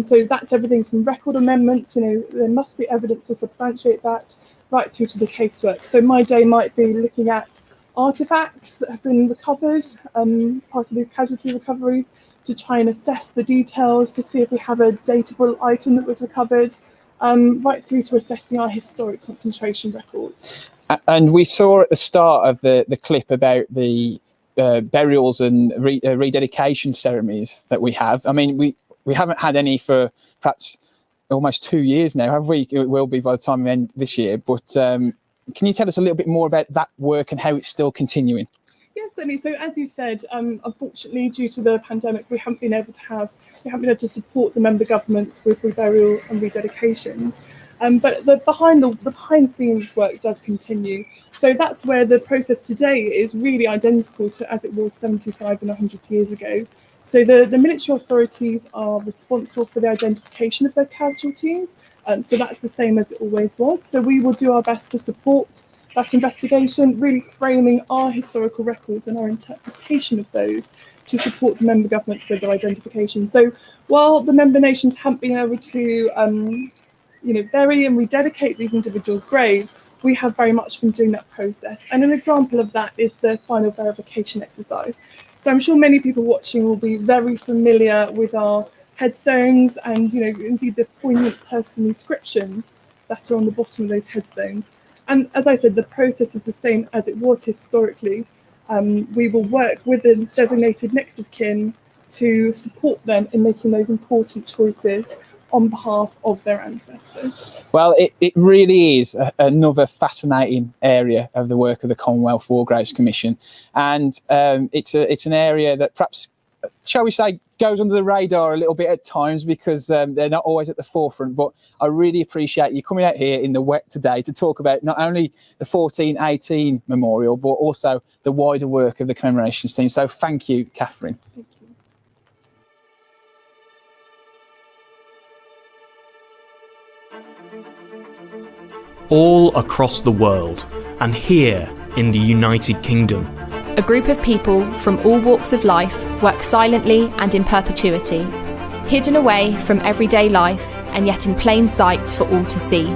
So that's everything from record amendments, there must be evidence to substantiate that, right through to the casework. So my day might be looking at artefacts that have been recovered, part of these casualty recoveries, to try and assess the details, to see if we have a datable item that was recovered, right through to assessing our historic concentration records. And we saw at the start of the clip about the burials and rededication ceremonies that we have. I mean, we haven't had any for perhaps almost 2 years now, have we? It will be by the time we end this year. But can you tell us a little bit more about that work and how it's still continuing? Yes, certainly. So as you said, unfortunately, due to the pandemic, we haven't been able to support the member governments with reburial and rededications. But the behind the scenes work does continue. So that's where the process today is really identical to as it was 75 and 100 years ago. So the military authorities are responsible for the identification of their casualties. So that's the same as it always was. So we will do our best to support that investigation, really framing our historical records and our interpretation of those to support the member governments with their identification. So while the member nations haven't been able to bury and rededicate these individuals' graves, we have very much been doing that process. And an example of that is the final verification exercise. So I'm sure many people watching will be very familiar with our headstones and, indeed the poignant personal inscriptions that are on the bottom of those headstones. And as I said, the process is the same as it was historically. We will work with the designated next of kin to support them in making those important choices on behalf of their ancestors. Well, it really is another fascinating area of the work of the Commonwealth War Graves Commission, and it's an area that perhaps, shall we say, goes under the radar a little bit at times because they're not always at the forefront. But I really appreciate you coming out here in the wet today to talk about not only the 1418 memorial, but also the wider work of the Commemorations team. So thank you, Catherine. Thank you. All across the world, and here in the United Kingdom, A group of people from all walks of life work silently and in perpetuity, hidden away from everyday life and yet in plain sight for all to see.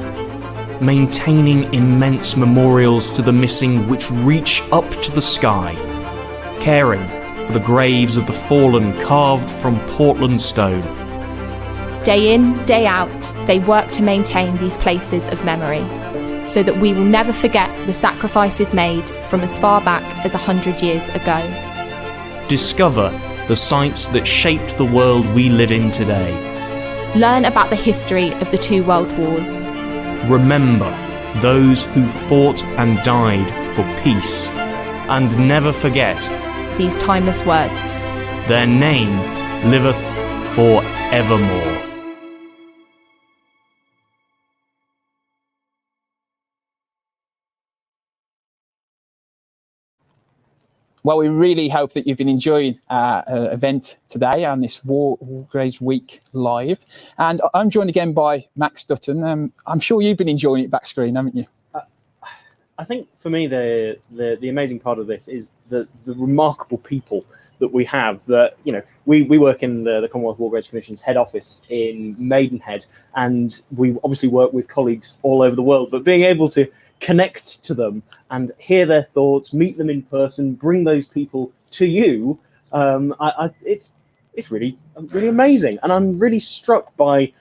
maintaining immense memorials to the missing which reach up to the sky, caring for the graves of the fallen carved from Portland stone, Day in, day out, they work to maintain these places of memory, so that we will never forget the sacrifices made from as far back as 100 years ago. Discover the sites that shaped the world we live in today. Learn about the history of the 2 world wars. Remember those who fought and died for peace. And never forget these timeless words. Their name liveth for evermore. Well, we really hope that you've been enjoying our event today on this War Graves Week live. And I'm joined again by Max Dutton. I'm sure you've been enjoying it back screen, haven't you? I think for me, the amazing part of this is the remarkable people that we have. That, you know, we work in the Commonwealth War Graves Commission's head office in Maidenhead, and we obviously work with colleagues all over the world. But being able to connect to them and hear their thoughts, meet them in person, bring those people to you, it's really amazing. And I'm really struck by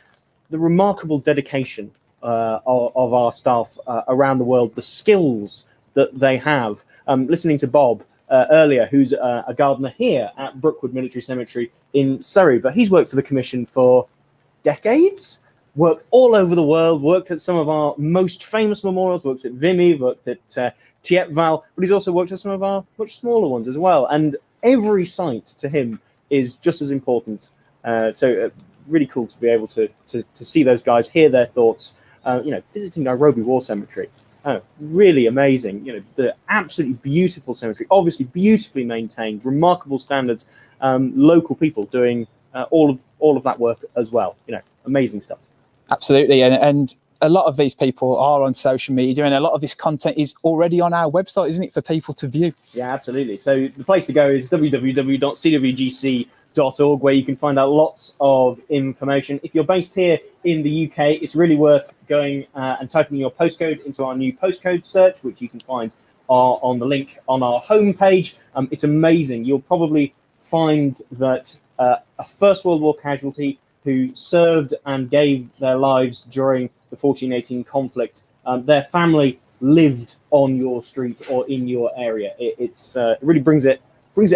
the remarkable dedication of our staff around the world, the skills that they have. Listening to Bob earlier, who's a gardener here at Brookwood Military Cemetery in Surrey, but he's worked for the Commission for decades, worked all over the world, worked at some of our most famous memorials, worked at Vimy, worked at Tietval, but he's also worked at some of our much smaller ones as well. And every site to him is just as important. So really cool to be able to see those guys, hear their thoughts. You know, visiting Nairobi War Cemetery, really amazing. You know, the absolutely beautiful cemetery, obviously beautifully maintained, remarkable standards, local people doing all of that work as well. You know, amazing stuff. Absolutely, and a lot of these people are on social media, and a lot of this content is already on our website, isn't it, for people to view? Yeah, absolutely. So the place to go is www.cwgc.org, where you can find out lots of information. If you're based here in the UK, it's really worth going and typing your postcode into our new postcode search, which you can find on the link on our homepage. It's amazing. You'll probably find that a First World War casualty who served and gave their lives during the 1418 conflict, their family lived on your street or in your area. It really brings it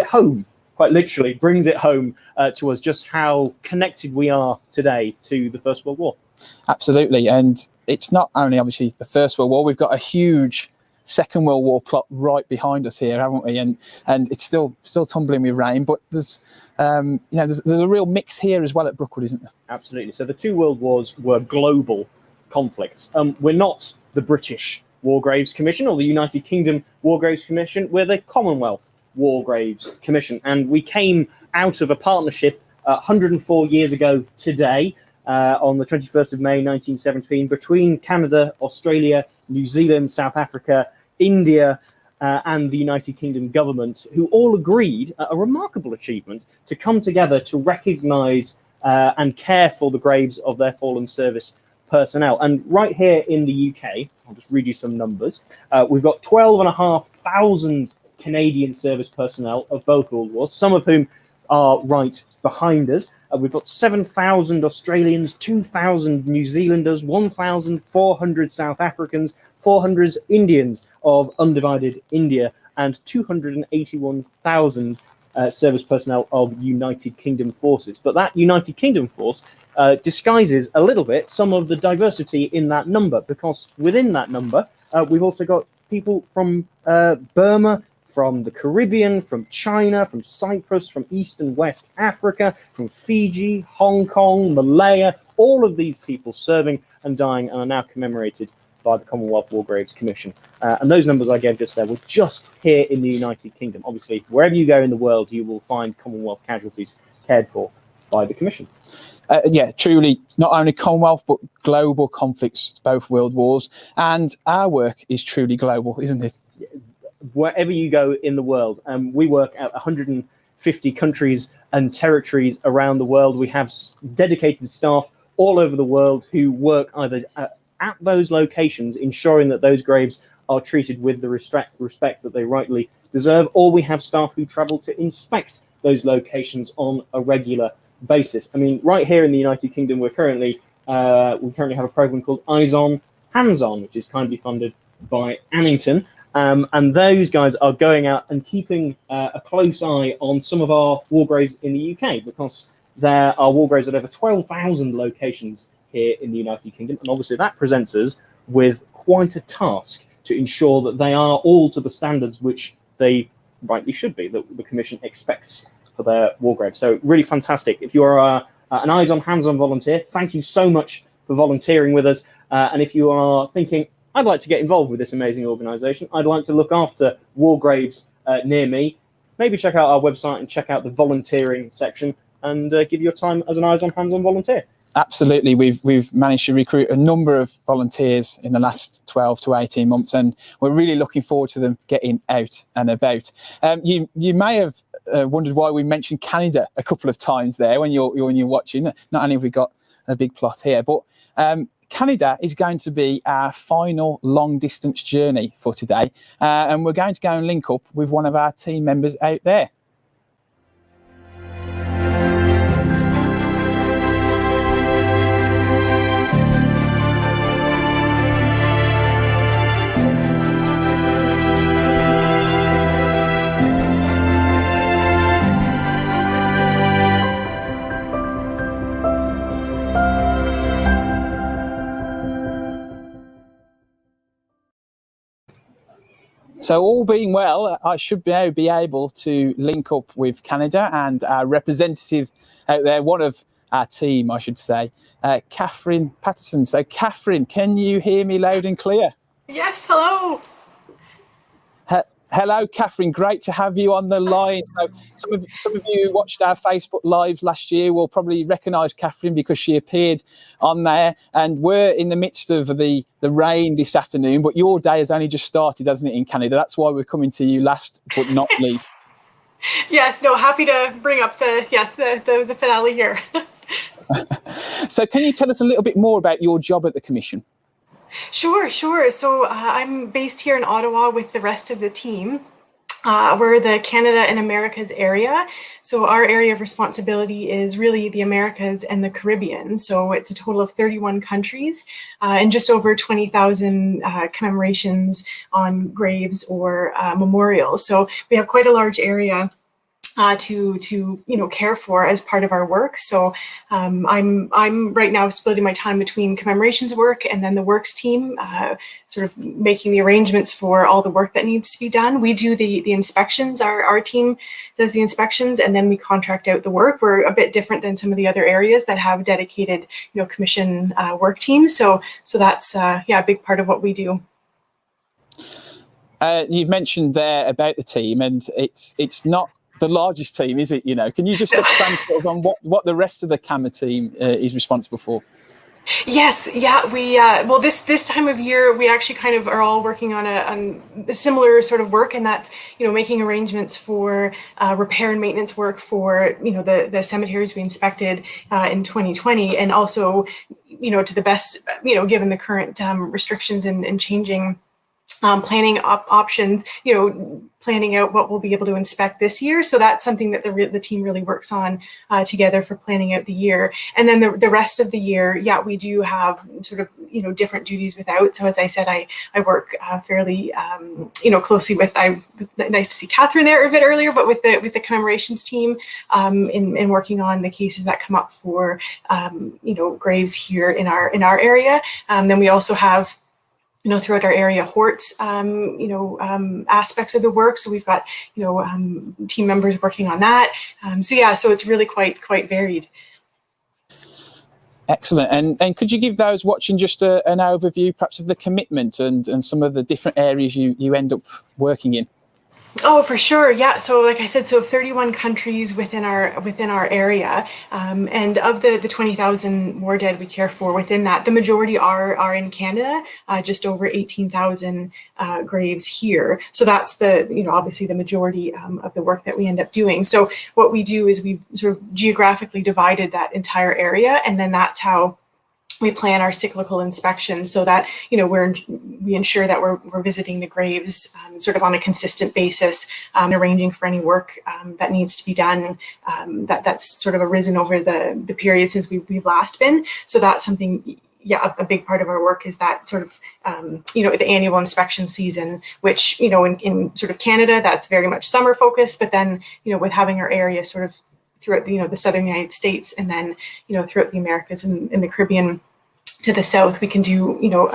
home. Quite literally brings it home to us just how connected we are today to the First World War. Absolutely, and it's not only obviously the First World War. We've got a huge Second World War plot right behind us here, haven't we? And it's still tumbling with rain, but there's there's a real mix here as well at Brookwood, isn't there? Absolutely. So the 2 world wars were global conflicts. We're not the British War Graves Commission or the United Kingdom War Graves Commission. We're the Commonwealth War Graves Commission, and we came out of a partnership 104 years ago today, on the 21st of May 1917, between Canada, Australia, New Zealand, South Africa, India, and the United Kingdom government, who all agreed, a remarkable achievement, to come together to recognise and care for the graves of their fallen service personnel. And right here in the UK, I'll just read you some numbers. We've got 12,500 Canadian service personnel of both World Wars, some of whom are right behind us. We've got 7,000 Australians, 2,000 New Zealanders, 1,400 South Africans, 400 Indians of undivided India, and 281,000 service personnel of United Kingdom forces. But that United Kingdom force disguises a little bit some of the diversity in that number, because within that number, we've also got people from Burma, from the Caribbean, from China, from Cyprus, from East and West Africa, from Fiji, Hong Kong, Malaya, all of these people serving and dying and are now commemorated by the Commonwealth War Graves Commission. And those numbers I gave just there were just here in the United Kingdom. Obviously, wherever you go in the world, you will find Commonwealth casualties cared for by the Commission. Yeah, truly, not only Commonwealth, but global conflicts, both world wars. And our work is truly global, isn't it? Wherever you go in the world, we work at 150 countries and territories around the world. We have dedicated staff all over the world who work either at those locations, ensuring that those graves are treated with the respect that they rightly deserve, or we have staff who travel to inspect those locations on a regular basis. I mean, right here in the United Kingdom, we currently have a program called Eyes On, Hands On, which is kindly funded by Annington. And those guys are going out and keeping a close eye on some of our war graves in the UK, because there are war graves at over 12,000 locations here in the United Kingdom. And obviously that presents us with quite a task to ensure that they are all to the standards which they rightly should be, that the Commission expects for their war graves. So really fantastic. If you are an Eyes On, Hands On volunteer, thank you so much for volunteering with us. And if you are thinking, I'd like to get involved with this amazing organisation, I'd like to look after war graves near me, maybe check out our website and check out the volunteering section and give your time as an Eyes On, Hands On volunteer. Absolutely. We've managed to recruit a number of volunteers in the last 12 to 18 months, and we're really looking forward to them getting out and about. You may have wondered why we mentioned Canada a couple of times there when you're watching. Not only have we got a big plot here, but Canada is going to be our final long distance journey for today, and we're going to go and link up with one of our team members out there. So all being well, I should be able to link up with Canada and our representative out there, one of our team, I should say, Catherine Patterson. So Catherine, can you hear me loud and clear? Yes, hello. Hello, Catherine. Great to have you on the line. So some of you who watched our Facebook Live last year will probably recognise Catherine because she appeared on there. And we're in the midst of the rain this afternoon, but your day has only just started, hasn't it, in Canada? That's why we're coming to you last but not least. Yes, no, happy to bring up the finale here. So can you tell us a little bit more about your job at the Commission? Sure. So I'm based here in Ottawa with the rest of the team. We're the Canada and Americas area. So our area of responsibility is really the Americas and the Caribbean. So it's a total of 31 countries and just over 20,000 commemorations on graves or memorials. So we have quite a large area to care for as part of our work. So I'm right now splitting my time between commemorations work and then the works team, sort of making the arrangements for all the work that needs to be done. We do the inspections. Our team does the inspections, and then we contract out the work. We're a bit different than some of the other areas that have dedicated commission work teams. So that's a big part of what we do. You've mentioned there about the team, and it's not the largest team, is it? Can you just expand sort of on what the rest of the CAMA team is responsible for? Yes, yeah, we well this time of year we actually kind of are all working on a similar sort of work, and that's making arrangements for repair and maintenance work for the cemeteries we inspected in 2020, and also to the best given the current restrictions and changing planning options, planning out what we'll be able to inspect this year. So that's something that the team really works on together for planning out the year. And then the rest of the year, we do have sort of different duties without. So as I said, I work fairly closely with. Nice to see Catherine there a bit earlier, but with the commemorations team in working on the cases that come up for graves here in our area. Then we also have throughout our area, Horts, aspects of the work. So we've got, team members working on that. So it's really quite varied. Excellent. And could you give those watching just an overview, perhaps, of the commitment and some of the different areas you end up working in? Oh, for sure. Yeah. So like I said, 31 countries within our area. And of the 20,000 war dead we care for within that, the majority are in Canada, just over 18,000 graves here. So that's obviously the majority of the work that we end up doing. So what we do is we sort of geographically divided that entire area, and then that's how we plan our cyclical inspections so that, you know, we ensure that we're visiting the graves sort of on a consistent basis, arranging for any work that needs to be done that's sort of arisen over the period since we've last been. So that's something, yeah, a big part of our work is that sort of, you know, the annual inspection season, which, you know, in sort of Canada, that's very much summer focused, but then, you know, with having our area sort of throughout, you know, the southern United States, and then, you know, throughout the Americas and in the Caribbean to the south, we can do, you know,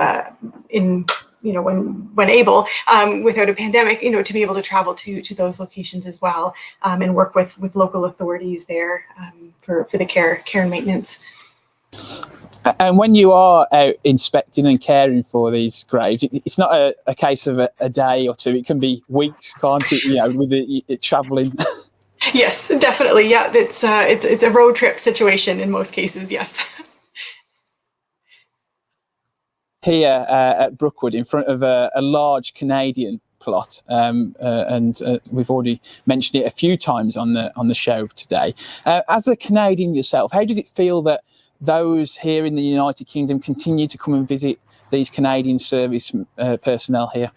in, you know, when able, without a pandemic, you know, to be able to travel to those locations as well, and work with local authorities there for the care and maintenance. And when you are out inspecting and caring for these graves, it's not a case of a day or two. It can be weeks, can't it? You know, with it travelling. Yes, definitely. Yeah, it's a road trip situation in most cases. Yes. Here at Brookwood, in front of a large Canadian plot, and we've already mentioned it a few times on the show today. As a Canadian yourself, how does it feel that those here in the United Kingdom continue to come and visit these Canadian service personnel here?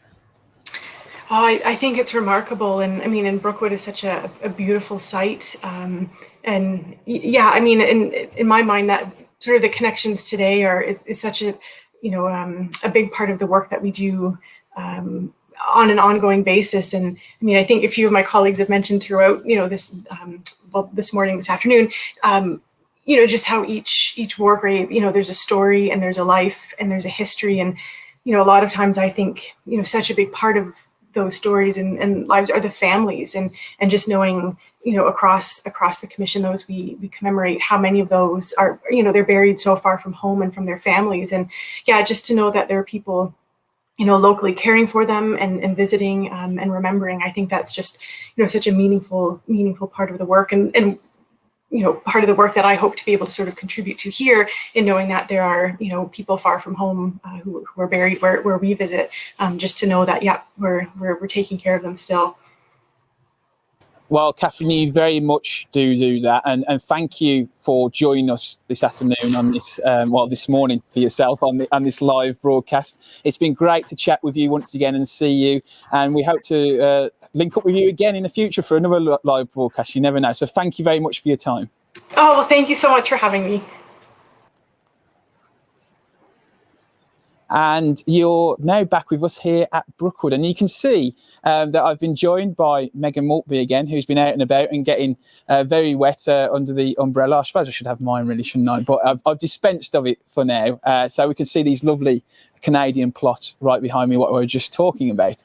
Oh, I think it's remarkable, and I mean, and Brookwood is such a beautiful site, and yeah, I mean, in my mind, that sort of the connections today is such a, you know, a big part of the work that we do on an ongoing basis. And I mean, I think a few of my colleagues have mentioned throughout, you know, this morning, this afternoon, you know, just how each war grave, you know, there's a story and there's a life and there's a history, and you know, a lot of times I think, you know, such a big part of those stories and lives are the families, and just knowing, you know, across the commission, those we commemorate, how many of those are, you know, they're buried so far from home and from their families. And yeah, just to know that there are people, you know, locally caring for them and visiting and remembering, I think that's just, you know, such a meaningful part of the work, and you know, part of the work that I hope to be able to sort of contribute to here, in knowing that there are, you know, people far from home who are buried where we visit, just to know that, yeah, we're taking care of them still. Well, Catherine, you very much do that, and thank you for joining us this afternoon on this, this morning for yourself on this live broadcast. It's been great to chat with you once again and see you, and we hope to link up with you again in the future for another live broadcast. You never know. So thank you very much for your time. Oh, well, thank you so much for having me. And you're now back with us here at Brookwood, and you can see that I've been joined by Megan Maltby again, who's been out and about and getting very wet under the umbrella. I suppose I should have mine really, shouldn't I? But I've dispensed of it for now, so we can see these lovely Canadian plots right behind me, what we were just talking about.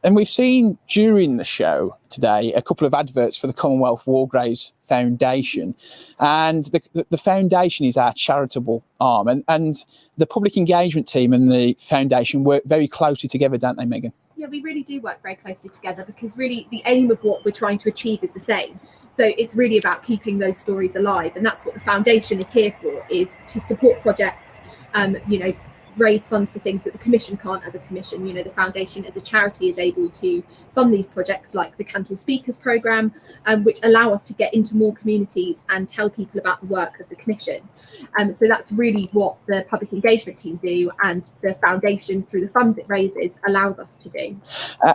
And we've seen during the show today a couple of adverts for the Commonwealth War Graves Foundation, and the foundation is our charitable arm, and the public engagement team and the foundation work very closely together, don't they, Megan? Yeah, we really do work very closely together, because really the aim of what we're trying to achieve is the same. So it's really about keeping those stories alive, and that's what the foundation is here for, is to support projects, you know, raise funds for things that the commission can't as a commission. You know, the foundation as a charity is able to fund these projects like the Cantor Speakers Programme, which allow us to get into more communities and tell people about the work of the commission. So that's really what the public engagement team do, and the foundation, through the funds it raises, allows us to do.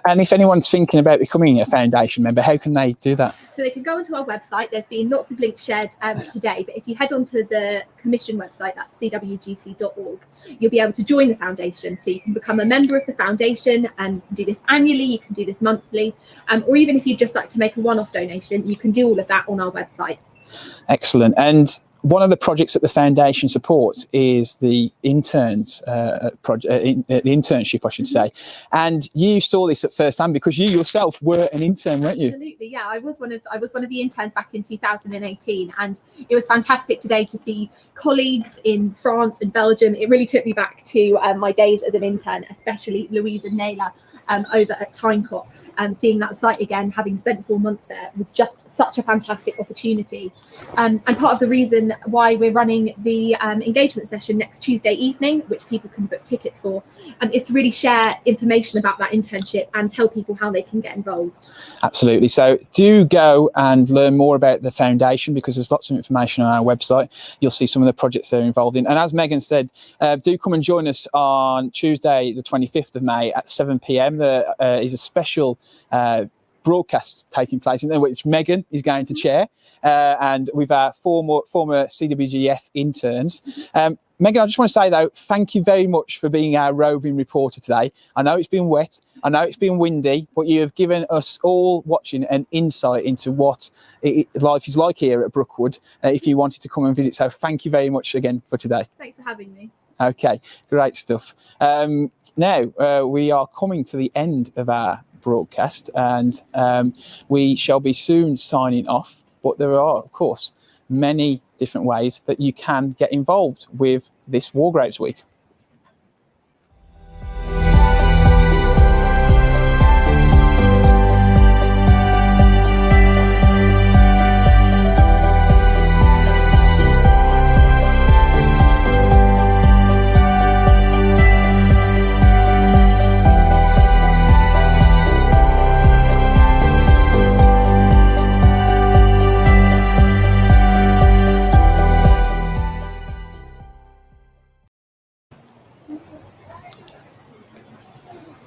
And if anyone's thinking about becoming a foundation member, how can they do that? So they can go onto our website. There's been lots of links shared today, but if you head onto the commission website, that's CWGC.org, you'll be able to join the foundation. So you can become a member of the foundation, and you can do this annually, you can do this monthly, or even if you'd just like to make a one-off donation, you can do all of that on our website. Excellent. And one of the projects that the foundation supports is the interns project, the internship, I should say. And you saw this at first hand because you yourself were an intern, weren't you? Absolutely, yeah. I was one of the interns back in 2018, and it was fantastic today to see colleagues in France and Belgium. It really took me back to my days as an intern, especially Louise and Naila over at Tyne Cot. Seeing that site again, having spent 4 months there, was just such a fantastic opportunity. And part of the reason on why we're running the engagement session next Tuesday evening, which people can book tickets for, is to really share information about that internship and tell people how they can get involved. Absolutely. So do go and learn more about the foundation, because there's lots of information on our website. You'll see some of the projects they're involved in. And as Megan said, do come and join us on Tuesday, the 25th of May at 7 p.m. There is a special broadcast taking place, in which Megan is going to chair, and with our former CWGF interns. Megan, I just want to say, though, thank you very much for being our roving reporter today. I know it's been wet, I know it's been windy, but you have given us all watching an insight into what life is like here at Brookwood, if you wanted to come and visit. So thank you very much again for today. Thanks for having me. Okay, great stuff. Now, we are coming to the end of our broadcast, and we shall be soon signing off, but there are, of course, many different ways that you can get involved with this Wargraves Week.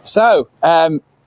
So,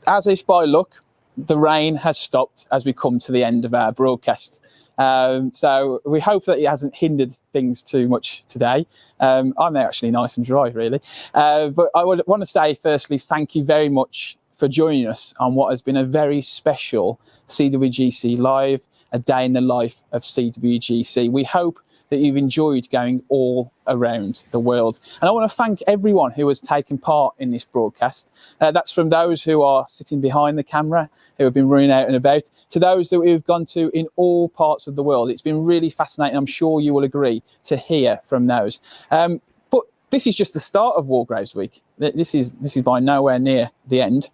as if by luck, the rain has stopped as we come to the end of our broadcast. So we hope that it hasn't hindered things too much today. I'm actually nice and dry, really. But I would want to say, firstly, thank you very much for joining us on what has been a very special CWGC Live, a day in the life of CWGC. We hope that you've enjoyed going all around the world. And I want to thank everyone who has taken part in this broadcast. That's from those who are sitting behind the camera, who have been running out and about, to those that we've gone to in all parts of the world. It's been really fascinating. I'm sure you will agree to hear from those. But this is just the start of Wargraves Week. This is by nowhere near the end.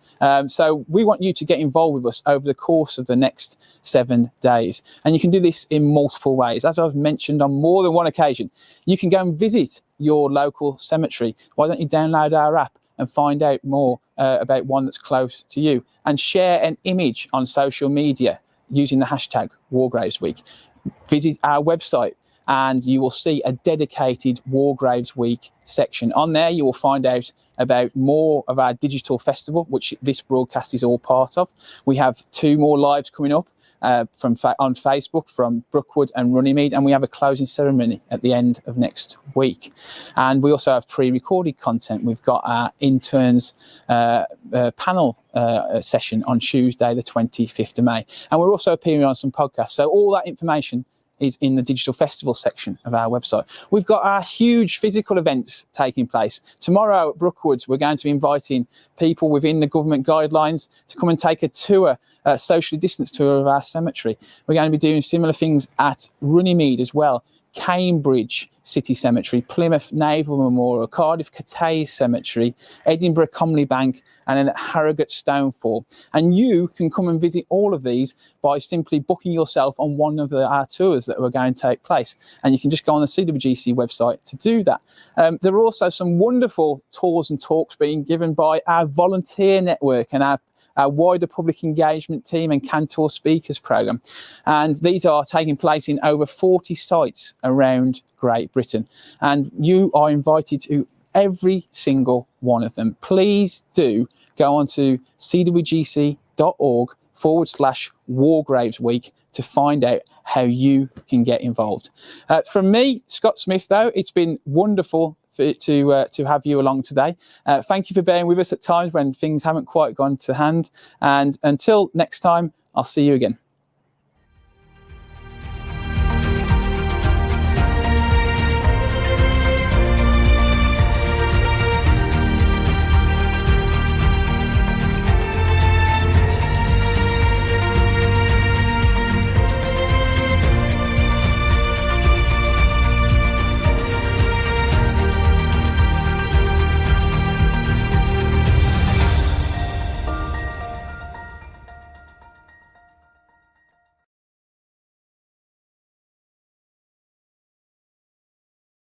So we want you to get involved with us over the course of the next 7 days. And you can do this in multiple ways. As I've mentioned on more than one occasion, you can go and visit your local cemetery. Why don't you download our app and find out more about one that's close to you, and share an image on social media using the hashtag Wargraves Week. Visit our website, and you will see a dedicated Wargraves Week section. On there, you will find out about more of our digital festival, which this broadcast is all part of. We have 2 more lives coming up on Facebook from Brookwood and Runnymede, and we have a closing ceremony at the end of next week. And we also have pre-recorded content. We've got our interns panel session on Tuesday, the 25th of May. And we're also appearing on some podcasts. So all that information is in the digital festival section of our website. We've got our huge physical events taking place. Tomorrow at Brookwood, we're going to be inviting people within the government guidelines to come and take a tour, a socially distanced tour of our cemetery. We're going to be doing similar things at Runnymede as well, Cambridge City Cemetery, Plymouth Naval Memorial, Cardiff Cathay Cemetery, Edinburgh Comley Bank, and then at Harrogate Stonefall. And you can come and visit all of these by simply booking yourself on one of our tours that are going to take place. And you can just go on the CWGC website to do that. There are also some wonderful tours and talks being given by our volunteer network and our wider public engagement team and Cantor Speakers Programme. And these are taking place in over 40 sites around Great Britain. And you are invited to every single one of them. Please do go on to cwgc.org/Wargraves Week to find out how you can get involved. From me, Scott Smith, though, it's been wonderful to have you along today. Thank you for bearing with us at times when things haven't quite gone to hand. And until next time, I'll see you again.